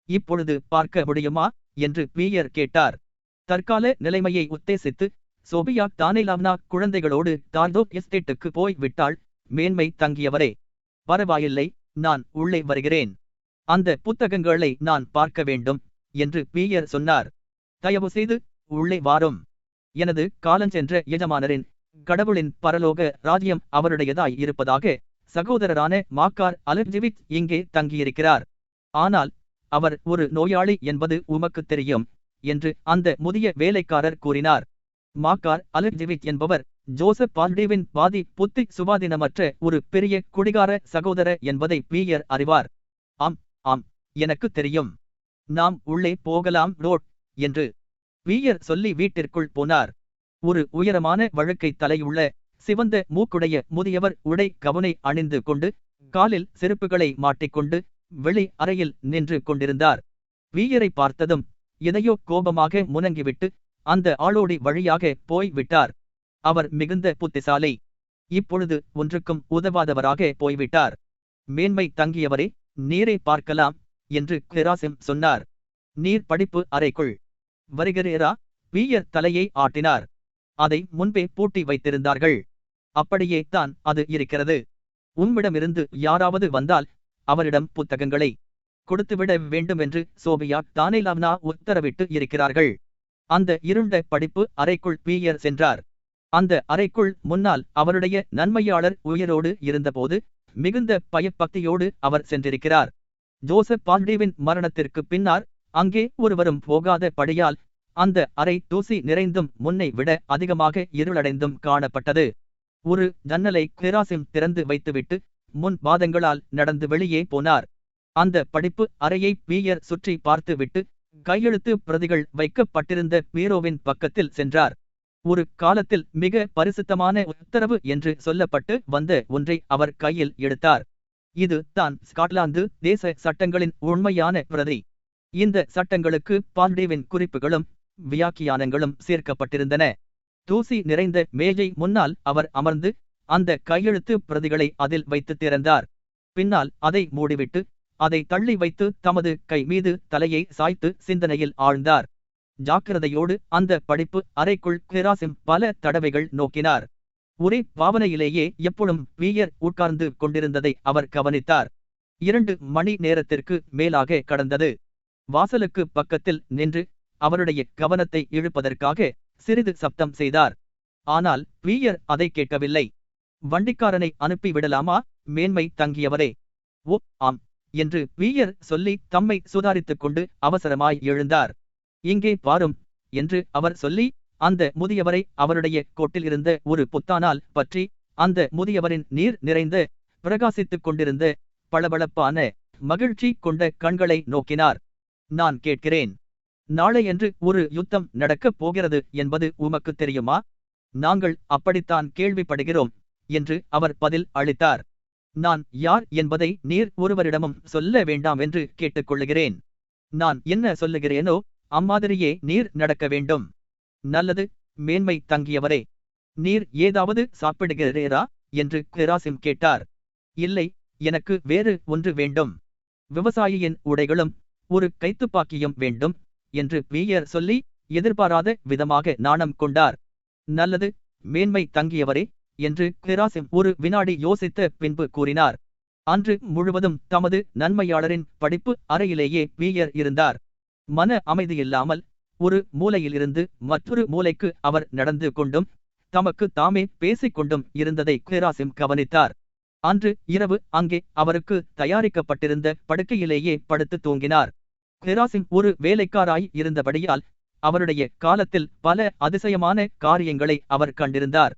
இப்பொழுது பார்க்க முடியுமா என்று பீயர் கேட்டார். தற்கால நிலைமையை உத்தேசித்து சோபியா தானேலாவ்னா குழந்தைகளோடு டார்தோக் எஸ்டேட்டுக்கு போய் விட்டாள். மேன்மை தங்கியவரே, பரவாயில்லை, நான் உள்ளே வருகிறேன். அந்த புத்தகங்களை நான் பார்க்க வேண்டும் என்று பீயர் சொன்னார். தயவு செய்து உள்ளே வாரும். எனது காலஞ்சென்ற எஜமானரின் கடவுளின் பரலோக ராஜ்யம் அவருடையதாய் இருப்பதாக சகோதரரான மாக்கார் அலெக்ஜெவிச் இங்கே தங்கியிருக்கிறார். ஆனால் அவர் ஒரு நோயாளி என்பது உமக்கு தெரியும் என்று அந்த முதிய வேலைக்காரர் கூறினார். மாக்கார் அலெக்ஜெவிச் என்பவர் ஜோசப் பால்டிவின் பாதி புத்தி சுவாதீனமற்ற ஒரு பெரிய குடிகார சகோதர என்பதை பீயர் அறிவார். ஆம் ஆம், எனக்கு தெரியும். நாம் உள்ளே போகலாம் ரோட் என்று பீயர் சொல்லி வீட்டிற்குள் போனார். ஒரு உயரமான வழுக்கை தலையுள்ள சிவந்த மூக்குடைய முதியவர் உடை கவுனை அணிந்து கொண்டு காலில் செருப்புகளை மாட்டிக்கொண்டு வெளி அறையில் நின்று கொண்டிருந்தார். பீயரை பார்த்ததும் எதையோ கோபமாக முனங்கிவிட்டு அந்த ஆளோடி வழியாக போய் விட்டார். அவர் மிகுந்த புத்திசாலி. இப்பொழுது ஒன்றுக்கும் உதவாதவராக போய்விட்டார். மேன்மை தங்கியவரே, நீரே பார்க்கலாம் என்று கிராசிம் சொன்னார். நீர் படிப்பு அறைக்குள் வருகிறீரா? பீயர் தலையை ஆட்டினார். அதை முன்பே பூட்டி வைத்திருந்தார்கள். அப்படியே தான் அது இருக்கிறது. உம்மிடமிருந்து யாராவது வந்தால் அவரிடம் புத்தகங்களை கொடுத்துவிட வேண்டுமென்று சோபியா தானேலாவ்னா உத்தரவிட்டு இருக்கிறார்கள். அந்த இருண்ட படிப்பு அறைக்குள் பீயர் சென்றார். அந்த அறைக்குள் முன்னால் அவருடைய நன்மையாளர் உயிரோடு இருந்தபோது மிகுந்த பயபக்தியோடு அவர் சென்றிருக்கிறார். ஜோசப் பால்டிவின் மரணத்திற்கு பின்னால் அங்கே ஒருவரும் போகாத படியால் அந்த அறை தூசி நிறைந்தும் முன்னை விட அதிகமாக இருளடைந்தும் காணப்பட்டது. ஒரு ஜன்னலை கிராசிம் திறந்து வைத்துவிட்டு முன் பாதங்களால் நடந்து வெளியே போனார். அந்த படிப்பு அறையை பீயர் சுற்றி பார்த்துவிட்டு கையெழுத்து பிரதிகள் வைக்கப்பட்டிருந்த பீரோவின் பக்கத்தில் சென்றார். ஒரு காலத்தில் மிக பரிசுத்தமான உத்தரவு என்று சொல்லப்பட்டு வந்த ஒன்றை அவர் கையில் எடுத்தார். இது தான் ஸ்காட்லாந்து தேச சட்டங்களின் உண்மையான பிரதி. இந்த சட்டங்களுக்கு பால்டிவின் குறிப்புகளும் வியாக்கியானங்களும் சேர்க்கப்பட்டிருந்தன. தூசி நிறைந்த மேஜை முன்னால் அவர் அமர்ந்து அந்த கையெழுத்து பிரதிகளை அதில் வைத்து திறந்தார். பின்னால் அதை மூடிவிட்டு அதை தள்ளி வைத்து தமது கை மீது தலையை சாய்த்து சிந்தனையில் ஆழ்ந்தார். ஜாக்கிரதையோடு அந்த படிப்பு அறைக்குள் கிராசிம் பல தடவைகள் நோக்கினார். ஒரே பாவனையிலேயே எப்பொழுதும் பீயர் உட்கார்ந்து கொண்டிருந்ததை அவர் கவனித்தார். 2 மணி நேரத்திற்கு மேலாக கடந்தது. வாசலுக்கு பக்கத்தில் நின்று அவருடைய கவனத்தை இழுப்பதற்காக சிறிது சப்தம் செய்தார். ஆனால் பீயர் அதை கேட்கவில்லை. வண்டிக்காரனை அனுப்பி விடலாமா மேன்மை தங்கியவரே? ஓ ஆம் என்று பீயர் சொல்லி தம்மை சுதாரித்துக் கொண்டு அவசரமாய் எழுந்தார். இங்கே பாரும் என்று அவர் சொல்லி அந்த முதியவரை அவருடைய கோட்டில் இருந்த ஒரு புத்தானால் பற்றி அந்த முதியவரின் நீர் நிறைந்த பிரகாசித்துக் கொண்டிருந்த பளபளப்பான மகிழ்ச்சி கொண்ட கண்களை நோக்கினார். நான் கேட்கிறேன், நாளையன்று ஒரு யுத்தம் நடக்கப் போகிறது என்பது உமக்கு தெரியுமா? நாங்கள் அப்படித்தான் கேள்விப்படுகிறோம் என்று அவர் பதில் அளித்தார். நான் யார் என்பதை நீர் ஒருவரிடமும் சொல்ல வேண்டாம் என்று கேட்டுக்கொள்ளுகிறேன். நான் என்ன சொல்லுகிறேனோ அம்மாதிரியே நீர் நடக்க வேண்டும். நல்லது மேன்மை தங்கியவரே, நீர் ஏதாவது சாப்பிடுகிறீரா என்று கிராசிம் கேட்டார். இல்லை, எனக்கு வேறு ஒன்று வேண்டும். விவசாயியின் உடைகளும் ஒரு கைத்துப்பாக்கியும் வேண்டும் என்று பீயர் சொல்லி எதிர்பாராத விதமாக நாணம் கொண்டார். நல்லது மேன்மை தங்கியவரே, என்று கெராசிம் ஒரு வினாடி யோசித்த பின்பு கூறினார். அன்று முழுவதும் தமது நன்மையாளரின் படிப்பு அறையிலேயே வீயர் இருந்தார். மன அமைதியில்லாமல் ஒரு மூலையிலிருந்து மற்றொரு மூலைக்கு அவர் நடந்து கொண்டும் தமக்கு தாமே பேசிக்கொண்டும் இருந்ததை கெராசிம் கவனித்தார். அன்று இரவு அங்கே அவருக்கு தயாரிக்கப்பட்டிருந்த படுக்கையிலேயே படுத்து தூங்கினார். கெராசிம் ஒரு வேலைக்காராய் இருந்தபடியால் அவருடைய காலத்தில் பல அதிசயமான காரியங்களை அவர் கண்டிருந்தார்.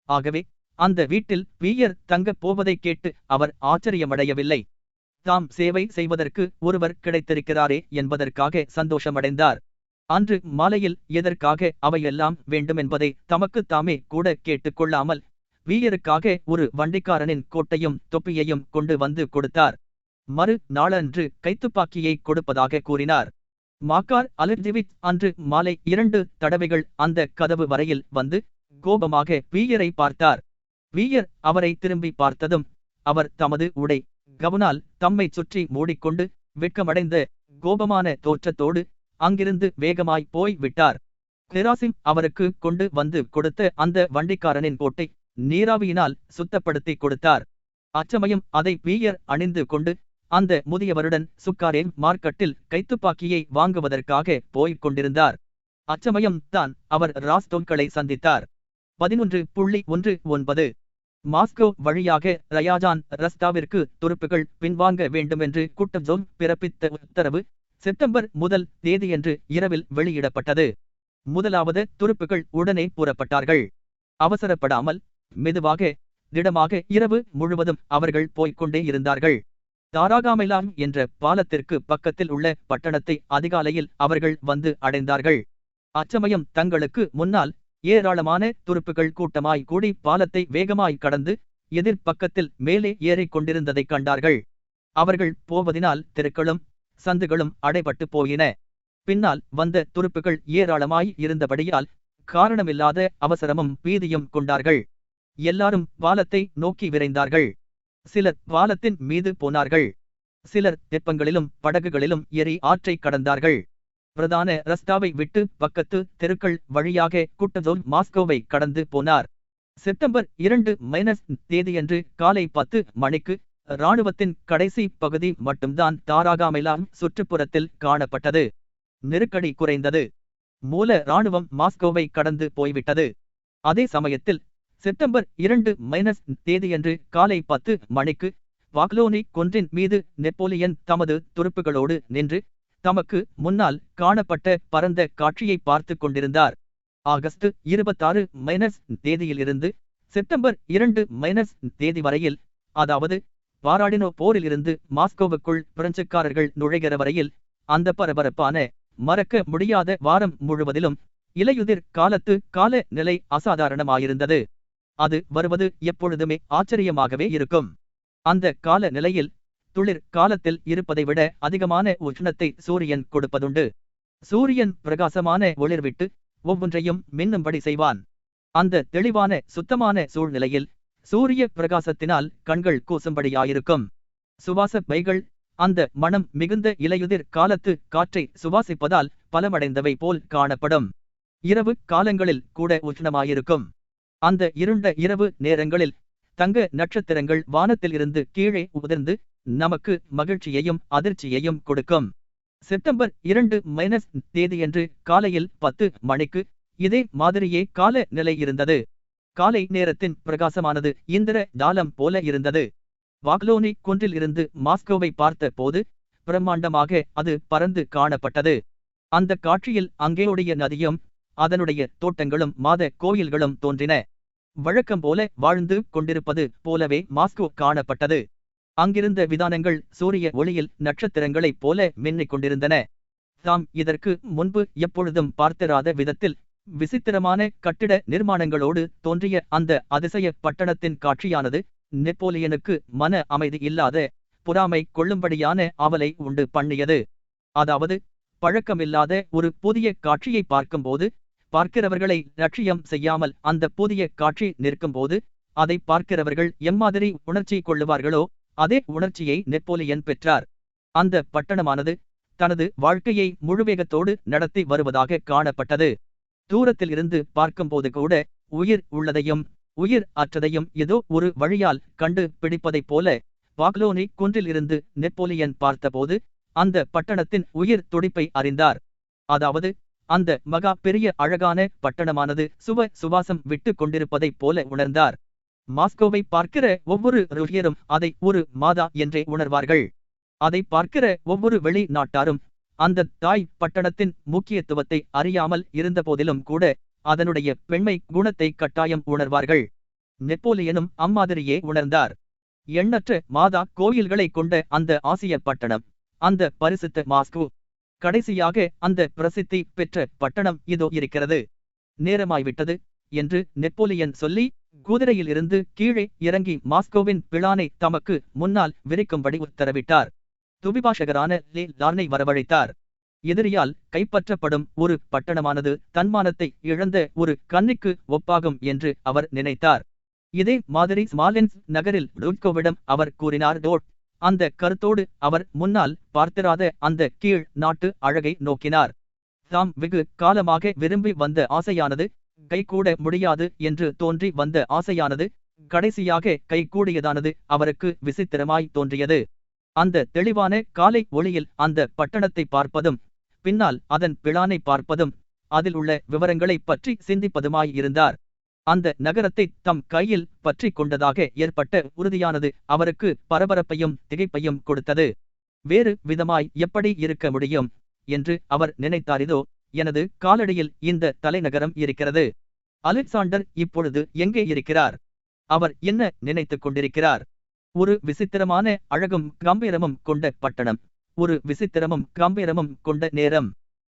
ஆகவே அந்த வீட்டில் வீயர் தங்கப் போவதைக் கேட்டு அவர் ஆச்சரியமடையவில்லை. தாம் சேவை செய்வதற்கு ஒருவர் கிடைத்திருக்கிறாரே என்பதற்காக சந்தோஷமடைந்தார். அன்று மாலையில் எதற்காக அவையெல்லாம் வேண்டுமென்பதை தமக்கு தாமே கூட கேட்டுக்கொள்ளாமல் வீயருக்காக ஒரு வண்டிக்காரனின் கோட்டையும் தொப்பியையும் கொண்டு வந்து கொடுத்தார். மறு நாளன்று கைத்துப்பாக்கியை கொடுப்பதாக கூறினார். மாக்கார் அலெர்ஜிவிச் அன்று மாலை 2 தடவைகள் அந்த கதவு வரையில் வந்து கோபமாக வீயரை பார்த்தார். வீயர் அவரை திரும்பி பார்த்ததும் அவர் தமது உடை கவுனால் தம்மை சுற்றி மூடிக்கொண்டு வெட்கமடைந்த கோபமான தோற்றத்தோடு அங்கிருந்து வேகமாய் போய் விட்டார். கெராசிம் அவருக்கு கொண்டு வந்து கொடுத்த அந்த வண்டிக்காரனின் கோட்டை நீராவியினால் சுத்தப்படுத்தி கொடுத்தார். அச்சமயம் அதை வீயர் அணிந்து கொண்டு அந்த முதியவருடன் சுக்காரேன் மார்க்கெட்டில் கைத்துப்பாக்கியை வாங்குவதற்காக போய்க் கொண்டிருந்தார். அச்சமயம் தான் அவர் ராஸ்தோன்களை சந்தித்தார். 11:19 மாஸ்கோ வழியாக ரயாஜான் ரஸ்தாவிற்கு துருப்புகள் பின்வாங்க வேண்டுமென்று குட்டப்ஜோன் பிறப்பித்த உத்தரவு செப்டம்பர் 1 தேதியன்று இரவில் வெளியிடப்பட்டது. முதலாவது துருப்புகள் உடனே புறப்பட்டார்கள். அவசரப்படாமல் மெதுவாக திடமாக இரவு முழுவதும் அவர்கள் போய்கொண்டே இருந்தார்கள். தாராகாமைலாங் என்ற பாலத்திற்கு பக்கத்தில் உள்ள பட்டணத்தை அதிகாலையில் அவர்கள் வந்து அடைந்தார்கள். அச்சமயம் தங்களுக்கு முன்னால் ஏராளமான துருப்புகள் கூட்டமாய் கூடி பாலத்தை வேகமாய் கடந்து எதிர் பக்கத்தில் மேலே ஏறிக் கொண்டிருந்ததைக் கண்டார்கள். அவர்கள் போவதினால் தெருக்களும் சந்துகளும் அடைபட்டு போயின. பின்னால் வந்த துருப்புகள் ஏராளமாய் இருந்தபடியால் காரணமில்லாத அவசரமும் பீதியும் கொண்டார்கள். எல்லாரும் பாலத்தை நோக்கி விரைந்தார்கள். சிலர் பாலத்தின் மீது போனார்கள். சிலர் தெப்பங்களிலும் படகுகளிலும் ஏறி ஆற்றை கடந்தார்கள். பிரதான ரஸ்தாவை விட்டு பக்கத்து தெருக்கள் வழியாக குட்டஜோன் மாஸ்கோவை கடந்து போனார். செப்டம்பர் 2 தேதியன்று காலை 10 மணிக்கு இராணுவத்தின் கடைசி பகுதி மட்டும்தான் தாராகாமைலாங் சுற்றுப்புறத்தில் காணப்பட்டது. நெருக்கடி குறைந்தது. மூல இராணுவம் மாஸ்கோவை கடந்து போய்விட்டது. அதே சமயத்தில் செப்டம்பர் 2 தேதியன்று காலை 10 மணிக்கு வாக்லோனி குன்றின் மீது நெப்போலியன் தமது துருப்புகளோடு நின்று தமக்கு முன்னால் காணப்பட்ட பரந்த காட்சியை பார்த்து கொண்டிருந்தார். ஆகஸ்ட் 26 தேதியிலிருந்து செப்டம்பர் 2 தேதி வரையில், அதாவது பாராடினோ போரிலிருந்து மாஸ்கோவுக்குள் பிரெஞ்சுக்காரர்கள் நுழைகிற வரையில், அந்த பரபரப்பான மறக்க முடியாத வாரம் முழுவதிலும் இலையுதிர் காலத்து கால நிலை அசாதாரணமாயிருந்தது. அது வருவது எப்பொழுதுமே ஆச்சரியமாகவே இருக்கும். அந்த கால நிலையில் துளிர் காலத்தில் இருப்பதை விட அதிகமான உஷ்ணத்தை சூரியன் கொடுப்பதுண்டு. சூரியன் பிரகாசமான ஒளிர்விட்டு ஒவ்வொன்றையும் மின்னும்படி செய்வான். அந்த தெளிவான சுத்தமான சூழ்நிலையில் சூரிய பிரகாசத்தினால் கண்கள் கூசும்படியாயிருக்கும். சுவாச பைகள் அந்த மனம் மிகுந்த இலையுதிர் காலத்து காற்றை சுவாசிப்பதால் பலமடைந்தவை போல் காணப்படும். இரவு காலங்களில் கூட உஷ்ணமாயிருக்கும். அந்த இருண்ட இரவு நேரங்களில் தங்க நட்சத்திரங்கள் வானத்தில் இருந்து கீழே உதிர்ந்து நமக்கு மகிழ்ச்சியையும் அதிர்ச்சியையும் கொடுக்கும். செப்டம்பர் 2 தேதியன்று காலையில் 10 மணிக்கு இதே மாதிரியே கால நிலை இருந்தது. காலை நேரத்தின் பிரகாசமானது இந்திர ஜாலம் போல இருந்தது. வாக்லோனி குன்றில் இருந்து மாஸ்கோவை பார்த்த போது பிரம்மாண்டமாக அது பறந்து காணப்பட்டது. அந்த காட்சியில் அங்கேயுடைய நதியும் அதனுடைய தோட்டங்களும் மாத கோயில்களும் தோன்றின. வழக்கம் போல வாழ்ந்து கொண்டிருப்பது போலவே மாஸ்கோ காணப்பட்டது. அங்கிருந்த விதானங்கள் சூரிய ஒளியில் நட்சத்திரங்களைப் போல மின்னிக் கொண்டிருந்தன. தாம் இதற்கு முன்பு எப்பொழுதும் பார்த்திராத விதத்தில் விசித்திரமான கட்டிட நிர்மாணங்களோடு தோன்றிய அந்த அதிசய பட்டணத்தின் காட்சியானது நெப்போலியனுக்கு மன அமைதி இல்லாத பொறாமை கொள்ளும்படியான ஆவலை உண்டு பண்ணியது. அதாவது பழக்கமில்லாத ஒரு புதிய காட்சியை பார்க்கும்போது பார்க்கிறவர்களை லட்சியம் செய்யாமல் அந்த புதிய காட்சி நிற்கும்போது அதை பார்க்கிறவர்கள் எம்மாதிரி உணர்ச்சி கொள்ளுவார்களோ அதே உணர்ச்சியை நெப்போலியன் பெற்றார். அந்த பட்டணமானது தனது வாழ்க்கையை முழுவேகத்தோடு நடத்தி வருவதாக காணப்பட்டது. தூரத்தில் இருந்து பார்க்கும்போது கூட உயிர் உள்ளதையும் உயிர் அற்றதையும் ஏதோ ஒரு வழியால் கண்டு பிடிப்பதைப் போல பாக்லோனி குன்றில் இருந்து நெப்போலியன் பார்த்தபோது அந்த பட்டணத்தின் உயிர் துடிப்பை அறிந்தார். அதாவது அந்த மகா பெரிய அழகான பட்டணமானது சுவாசம் விட்டு கொண்டிருப்பதைப் போல உணர்ந்தார். மாஸ்கோவை பார்க்கிற ஒவ்வொரு ருஷ்யரும் அதை ஒரு மாதா என்றே உணர்வார்கள். அதை பார்க்கிற ஒவ்வொரு வெளி நாட்டாரும் அந்த தாய் பட்டணத்தின் முக்கியத்துவத்தை அறியாமல் இருந்தபோதிலும் கூட அதனுடைய பெண்மை குணத்தை கட்டாயம் உணர்வார்கள். நெப்போலியனும் அம்மாதிரியே உணர்ந்தார். எண்ணற்ற மாதா கோயில்களை கொண்ட அந்த ஆசிய பட்டணம், அந்த பரிசுத்த மாஸ்கோ, கடைசியாக அந்த பிரசித்தி பெற்ற பட்டணம் இதோ இருக்கிறது. நேரமாய்விட்டது என்று நெப்போலியன் சொல்லி குதிரையில் இருந்து கீழே இறங்கி மாஸ்கோவின் பிளானை தமக்கு முன்னால் விரிக்கும்படி உத்தரவிட்டார். துபிபாஷகரான லே லார்னை வரவழைத்தார். எதிரியால் கைப்பற்றப்படும் ஒரு பட்டணமானது தன்மானத்தை இழந்த ஒரு கன்னிக்கு ஒப்பாகும் என்று அவர் நினைத்தார். இதே மாதிரி ஸ்மாலென்ஸ் நகரில் ரூட்கோவிடம் அவர் கூறினார். அந்த கருத்தோடு அவர் முன்னால் பார்த்திராத அந்த கீழ் நாட்டு அழகை நோக்கினார். தாம் வெகு காலமாக விரும்பி வந்த ஆசையானது, கைகூட முடியாது என்று தோன்றி வந்த ஆசையானது கடைசியாக கைகூடியதானது அவருக்கு விசித்திரமாய் தோன்றியது. அந்த தெளிவான காலை ஒளியில் அந்த பட்டணத்தை பார்ப்பதும் பின்னால் அதன் பிளானை பார்ப்பதும் அதில் உள்ள விவரங்களைப் பற்றி சிந்திப்பதுமாய் இருந்தார். அந்த நகரத்தை தம் கையில் பற்றி கொண்டதாக ஏற்பட்ட உறுதியானது அவருக்கு பரபரப்பையும் திகைப்பையும் கொடுத்தது. வேறு விதமாய் எப்படி இருக்க முடியும் என்று அவர் நினைத்தாரிதோ, எனது காலடியில் இந்த தலைநகரம் இருக்கிறது. அலெக்சாண்டர் இப்பொழுது எங்கே இருக்கிறார்? அவர் என்ன நினைத்துக் கொண்டிருக்கிறார்? ஒரு விசித்திரமான அழகும் கம்பீரமும் கொண்ட பட்டணம், ஒரு விசித்திரமும் கம்பீரமும் கொண்ட நேரம்.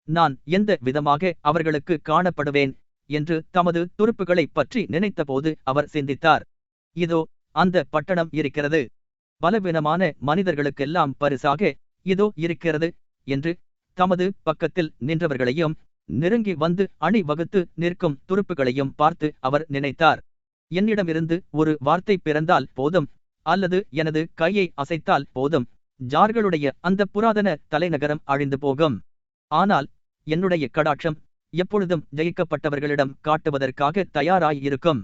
நான் எந்த விதமாக அவர்களுக்கு காணப்படுவேன் என்று தமது துருப்புகளை பற்றி நினைத்தபோது அவர் சிந்தித்தார். இதோ அந்த பட்டணம் இருக்கிறது, பலவீனமான மனிதர்களுக்கெல்லாம் பரிசாக இதோ இருக்கிறது என்று தமது பக்கத்தில் நின்றவர்களையும் நெருங்கி வந்து அணி வகுத்து நிற்கும் துருப்புகளையும் பார்த்து அவர் நினைத்தார். என்னிடமிருந்து ஒரு வார்த்தை பிறந்தால் போதும், அல்லது எனது கையை அசைத்தால் போதும், ஜார்களுடைய அந்த புராதன தலைநகரம் அழிந்து போகும். ஆனால் என்னுடைய கடாட்சம் எப்பொழுதும் ஜெயிக்கப்பட்டவர்களிடம் காட்டுவதற்காக தயாராய் இருக்கும்.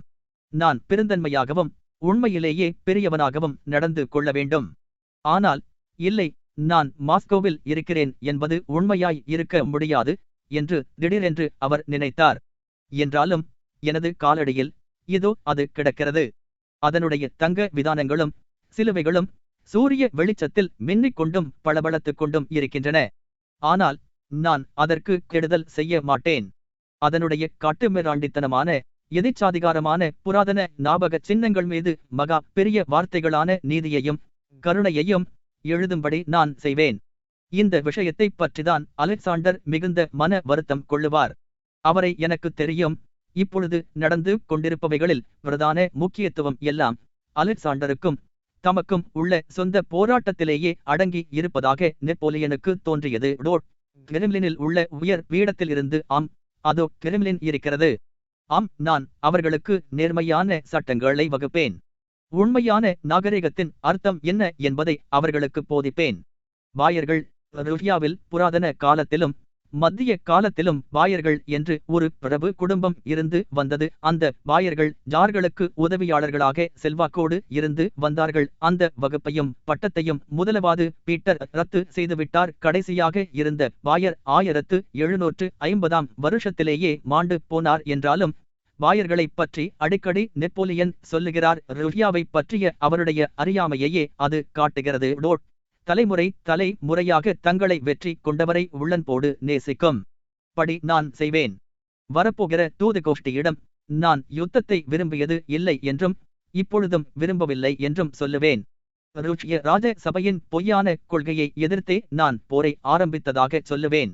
நான் பெருந்தன்மையாகவும் உண்மையிலேயே பெரியவனாகவும் நடந்து கொள்ள வேண்டும். ஆனால் இல்லை, நான் மாஸ்கோவில் இருக்கிறேன் என்பது உண்மையாய் இருக்க முடியாது என்று திடீரென்று அவர் நினைத்தார். என்றாலும் எனது காலடியில் இதோ அது கிடக்கிறது. அதனுடைய தங்க விதானங்களும் சிலுவைகளும் சூரிய வெளிச்சத்தில் மின்னிக் கொண்டும் பளபளத்துக் கொண்டும் இருக்கின்றன. ஆனால் நான் அதற்கு கெடுதல் செய்ய மாட்டேன். அதனுடைய காட்டுமிராண்டித்தனமான எதிர்ச்சாதிகாரமான புராதன ஞாபக சின்னங்கள் மீது மகா பெரிய வார்த்தைகளான நீதியையும் கருணையையும் எழுதும்படி நான் செய்வேன். இந்த விஷயத்தை பற்றிதான் அலெக்சாண்டர் மிகுந்த மன வருத்தம் கொள்ளுவார். அவரை எனக்கு தெரியும். இப்பொழுது நடந்து கொண்டிருப்பவைகளில் பிரதான முக்கியத்துவம் எல்லாம் அலெக்சாண்டருக்கும் தமக்கும் உள்ள சொந்த போராட்டத்திலேயே அடங்கி இருப்பதாக நெப்போலியனுக்கு தோன்றியது. கிரெம்லினில் உள்ள உயர் பீடத்தில் இருந்து ஆம், அதோ கிரெம்லின் இருக்கிறது. ஆம், நான் அவர்களுக்கு நேர்மையான சட்டங்களை வகுப்பேன். உண்மையான நாகரிகத்தின் அர்த்தம் என்ன என்பதை அவர்களுக்கு போதிப்பேன். பாயர்கள் ருஷ்யாவில் புராதன காலத்திலும் மத்திய காலத்திலும் பாயர்கள் என்று ஒரு பிரபு குடும்பம் இருந்து வந்தது. அந்த பாயர்கள் ஜார்களுக்கு உதவியாளர்களாக செல்வாக்கோடு இருந்து வந்தார்கள். அந்த வகுப்பையும் பட்டத்தையும் முதலவாது பீட்டர் ரத்து செய்துவிட்டார். கடைசியாக இருந்த பாயர் 1750ஆம் வருஷத்திலேயே மாண்டு போனார். என்றாலும் பாயர்களைப் பற்றி அடிக்கடி நெப்போலியன் சொல்லுகிறார். ருஷ்யாவை பற்றிய அவருடைய அறியாமையையே அது காட்டுகிறது. தலைமுறையாக தங்களை வெற்றி கொண்டவரை உள்ளன்போடு நேசிக்கும் படி நான் செய்வேன். வரப்போகிற தூதுகோஷ்டியிடம் நான் யுத்தத்தை விரும்பியது இல்லை என்றும் இப்பொழுதும் விரும்பவில்லை என்றும் சொல்லுவேன். ருஷ்ய ராஜ சபையின் பொய்யான கொள்கையை எதிர்த்தே நான் போரை ஆரம்பித்ததாக சொல்லுவேன்.